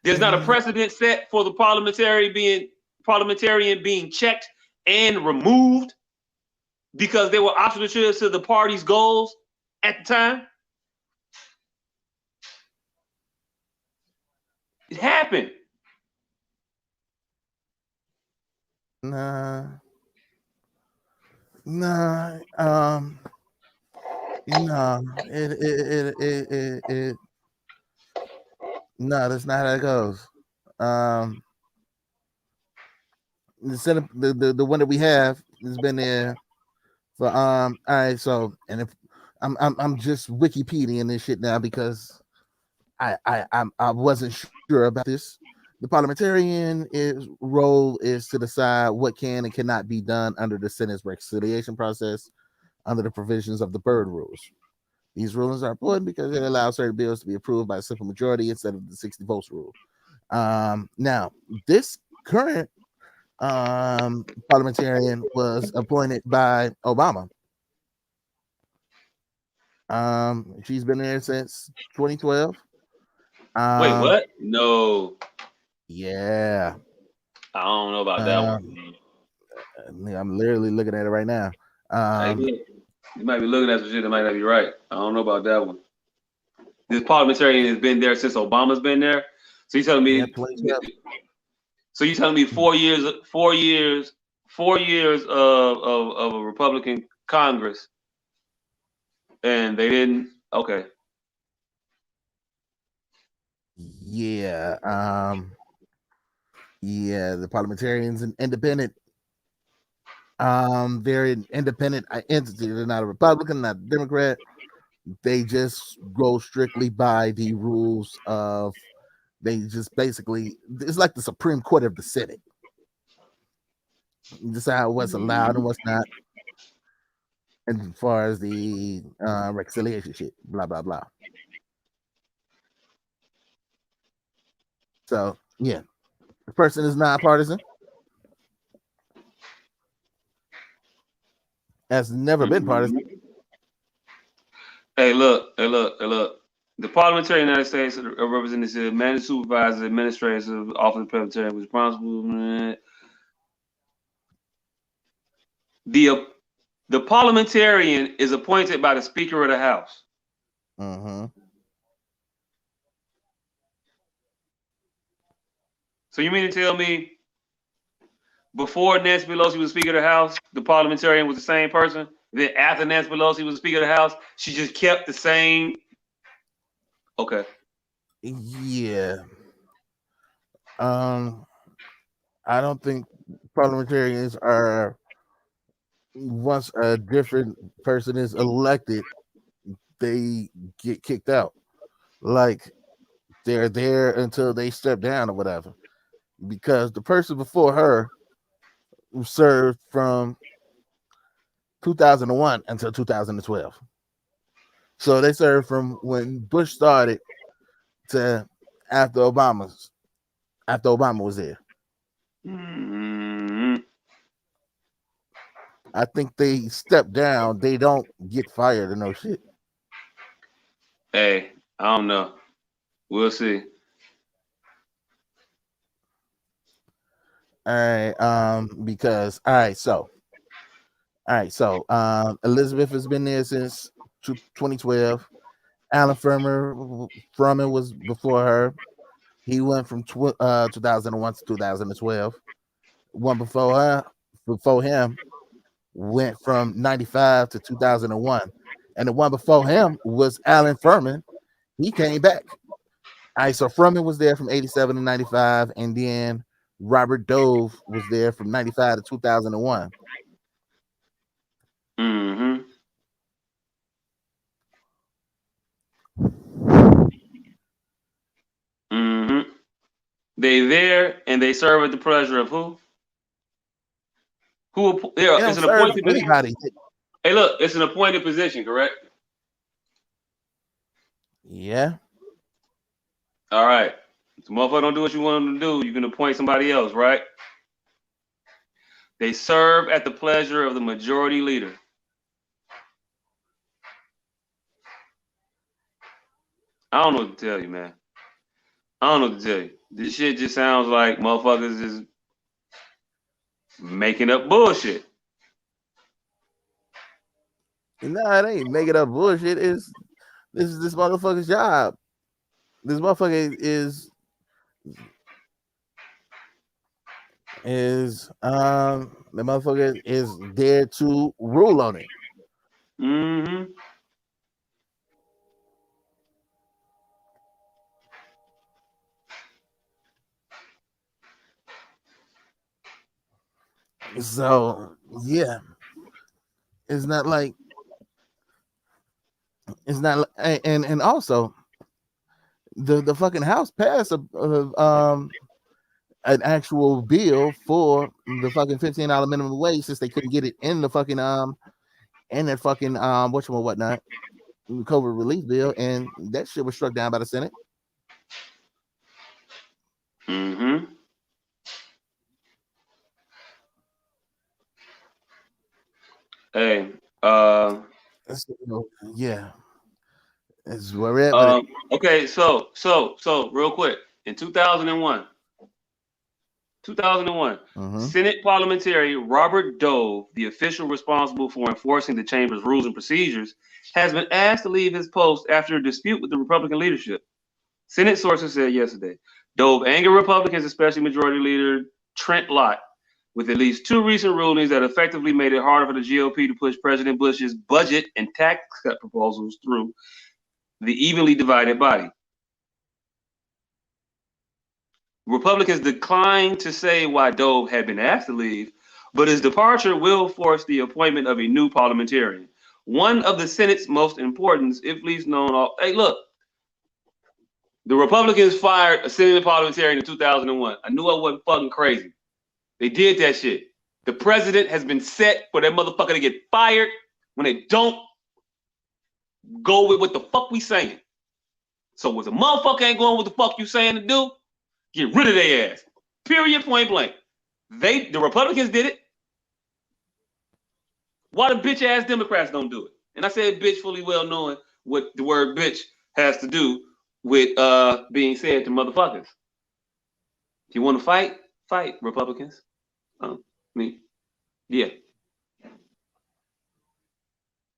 There's not a precedent set for the parliamentarian being checked and removed because they were obstructive to the party's goals at the time. It happened. Nah. No, that's not how it goes. The Senate, the one that we have has been there for all right. So, and if I'm just Wikipediaing this shit now because I wasn't sure about this. The parliamentarian role is to decide what can and cannot be done under the Senate's reconciliation process under the provisions of the Byrd rules. These rulings are important because it allows certain bills to be approved by a simple majority instead of the 60 votes rule. Now, this current parliamentarian was appointed by Obama. She's been there since 2012. Wait, what? No. Yeah. I don't know about that one. I'm literally looking at it right now. You might be looking at some shit that might not be right. I don't know about that one. This parliamentarian has been there since Obama's been there. So you telling me? Yeah, so you telling me 4 years of a Republican Congress, and they didn't? Okay. Yeah. Yeah, the parliamentarians and independent. Very independent entity. They're not a Republican, not a Democrat. They just go strictly by the rules of. They just basically, it's like the Supreme Court of the Senate. Decide what's allowed and what's not. And as far as the reconciliation shit, blah blah blah. So yeah, the person is nonpartisan. Has never been partisan. Hey, look. The parliamentarian United States representative, manager, supervisor, administrator, office of parliamentarian was responsible. The parliamentarian is appointed by the Speaker of the House. Mm-hmm. So you mean to tell me before Nancy Pelosi was Speaker of the House, the parliamentarian was the same person Then after Nancy Pelosi was Speaker of the House, she just kept the same. Okay. Yeah. I don't think parliamentarians are, once a different person is elected, they get kicked out. Like they're there until they step down or whatever. Because the person before her served from 2001 until 2012. So they served from when Bush started to after Obama was there. Mm-hmm. I think they step down. They don't get fired or no shit. Hey, I don't know. We'll see. All right. Because so Elizabeth has been there since 2012. Alan Furman was before her. He went from 2001 to 2012. One before him went from 95 to 2001. And the one before him was Alan Furman. He came back. All right, so Furman was there from 87 to 95, and then Robert Dove was there from 95 to 2001. Mm-hmm. Mm-hmm. They there and they serve at the pleasure of who? Who? Yeah, it's an appointed position. Hey, look, it's an appointed position, correct? Yeah. All right. If the motherfucker don't do what you want them to do, you can appoint somebody else, right? They serve at the pleasure of the majority leader. I don't know what to tell you, man. I don't know what to tell you. This shit just sounds like motherfuckers is making up bullshit. No, it ain't making up bullshit. This is this motherfucker's job. This motherfucker is the motherfucker is there to rule on it. Mm-hmm. So yeah, it's not like and also the fucking House passed an actual bill for the fucking $15 minimum wage, since they couldn't get it in the fucking in that fucking whatnot COVID relief bill, and that shit was struck down by the Senate. Mm-hmm. Hey, yeah, it's where we're at. Okay, so real quick, in 2001, Senate parliamentary Robert Dove, the official responsible for enforcing the chamber's rules and procedures, has been asked to leave his post after a dispute with the Republican leadership. Senate sources said yesterday, Dove angered Republicans, especially Majority Leader Trent Lott, with at least two recent rulings that effectively made it harder for the GOP to push President Bush's budget and tax cut proposals through the evenly divided body. Republicans declined to say why Dove had been asked to leave, but his departure will force the appointment of a new parliamentarian. One of the Senate's most important, if least known. Hey, look, the Republicans fired a Senate parliamentarian in 2001. I knew I wasn't fucking crazy. They did that shit. The president has been set for that motherfucker to get fired when they don't go with what the fuck we saying. So when the motherfucker ain't going with the fuck you saying to do, get rid of their ass. Period, point blank. The Republicans did it. Why the bitch ass Democrats don't do it? And I said bitch fully well knowing what the word bitch has to do with being said to motherfuckers. If you want to fight, Republicans. Yeah.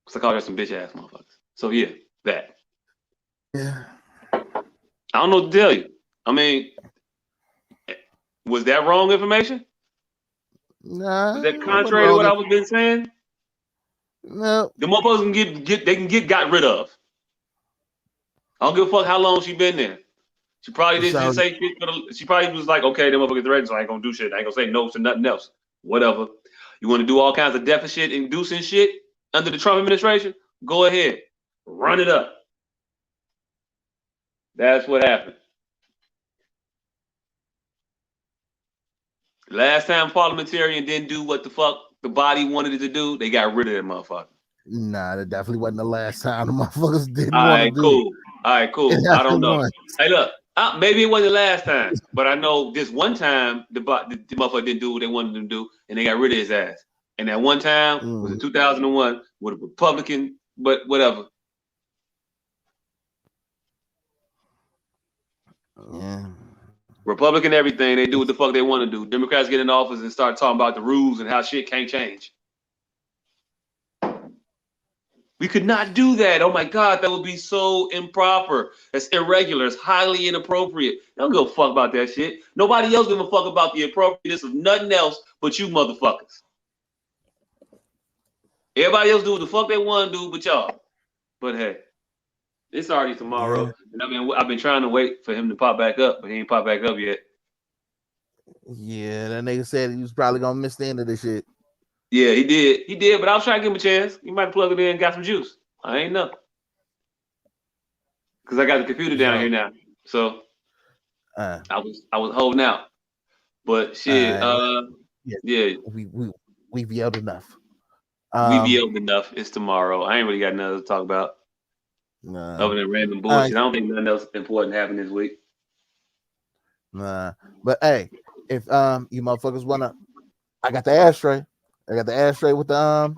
Because I call you some bitch ass motherfuckers. So yeah, that. Yeah. I don't know what to tell you. I mean, was that wrong information? Nah. Was that contrary to what I was been saying? No. The motherfuckers can get got rid of. I don't give a fuck how long she been there. She probably didn't say shit. She probably was like, okay, them motherfuckers ready, so I ain't gonna do shit. I ain't gonna say no to nothing else. Whatever. You want to do all kinds of deficit inducing shit under the Trump administration? Go ahead. Run it up. That's what happened. Last time parliamentarian didn't do what the fuck the body wanted it to do, they got rid of that motherfucker. Nah, that definitely wasn't the last time the motherfuckers didn't want to do. Cool. All right, cool. I don't know. Hey, look, maybe it wasn't the last time, but I know this one time the motherfucker didn't do what they wanted him to do, and they got rid of his ass. And that one time was in 2001 with a Republican, but whatever. Yeah. Republican everything, they do what the fuck they want to do. Democrats get in office and start talking about the rules and how shit can't change. We could not do that. Oh my God, that would be so improper. That's irregular. It's highly inappropriate. They don't give a fuck about that shit. Nobody else give a fuck about the appropriateness of nothing else but you motherfuckers. Everybody else do what the fuck they want to do but y'all. But hey, it's already tomorrow. Yeah. And I've been trying to wait for him to pop back up, but he ain't popped back up yet. Yeah, that nigga said he was probably gonna miss the end of this shit. Yeah, he did, but I was trying to give him a chance. He might have plugged it in and got some juice. I ain't know. Because I got the computer down here now. So I was holding out. But shit, yeah. We've yelled enough. We've yelled enough. It's tomorrow. I ain't really got nothing to talk about. Nah. Other than random bullshit. I don't think nothing else important happened this week. Nah. But hey, if you motherfuckers wanna, I got the ashtray. I got the ashtray with the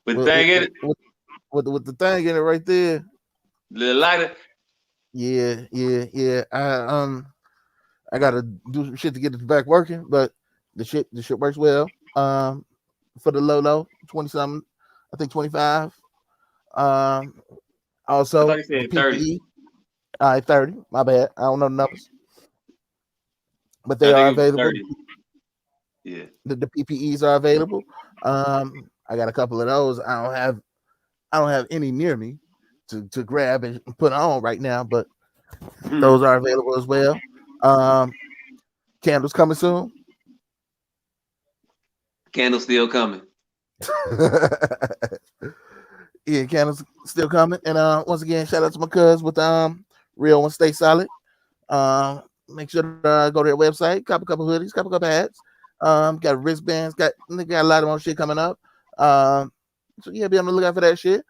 with the thing in it. With the thing in it right there. Little lighter. Yeah. I gotta do some shit to get it back working, but the shit works well. For the low 20-something, I think 25. Also I thought you said 30. 30. My bad. I don't know the numbers, but they are available. 30. Yeah, the PPEs are available. I got a couple of those. I don't have any near me to grab and put on right now, but those are available as well. Candles coming soon. Candles still coming. Yeah, candles still coming. And once again, shout out to my cuz with Real One Stay Solid. Make sure to go to their website, cop a couple hoodies, cop a couple hats. Got wristbands, got a lot of more shit coming up. So yeah, be on the lookout for that shit.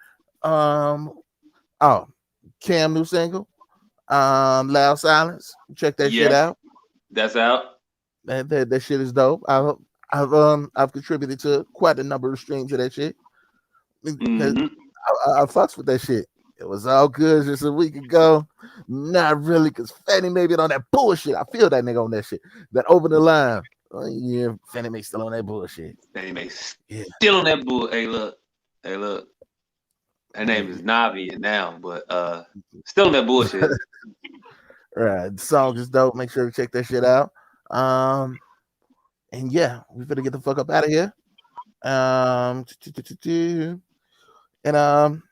Cam new single, Loud Silence. Check that shit out. That's out. That shit is dope. I've contributed to quite a number of streams of that shit. I fucks with that shit. It was all good just a week ago. Not really, because Fannie Mae been on that bullshit. I feel that nigga on that shit. That over the line. Oh, yeah, Fannie Mae still on that bullshit. Fannie Mae still on that bull. Hey, look. Her name is Navi now, but still on that bullshit. Right. The song is dope. Make sure to check that shit out. And yeah, we better get the fuck up out of here.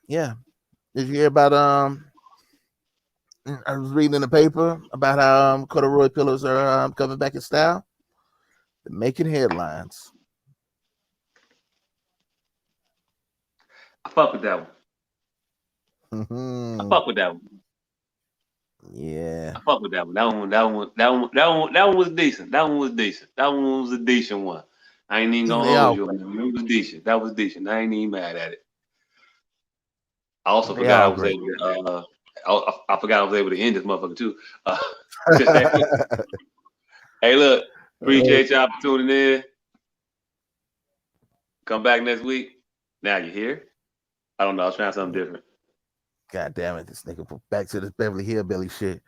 Yeah. Did you hear about I was reading in the paper about how corduroy pillows are coming back in style. They're making headlines. I fuck with that one. Mm-hmm. I fuck with that one. Yeah. I fuck with that one. That one was decent. That one was decent. That one was a decent one. I ain't even gonna hold you. It was decent. That was decent. I ain't even mad at it. I also forgot I was able to. I forgot I was able to end this motherfucker too. Hey, look, appreciate y'all for tuning in. Come back next week. Now you here? I don't know. I was trying something different. God damn it, this nigga back to this Beverly Hillbilly shit.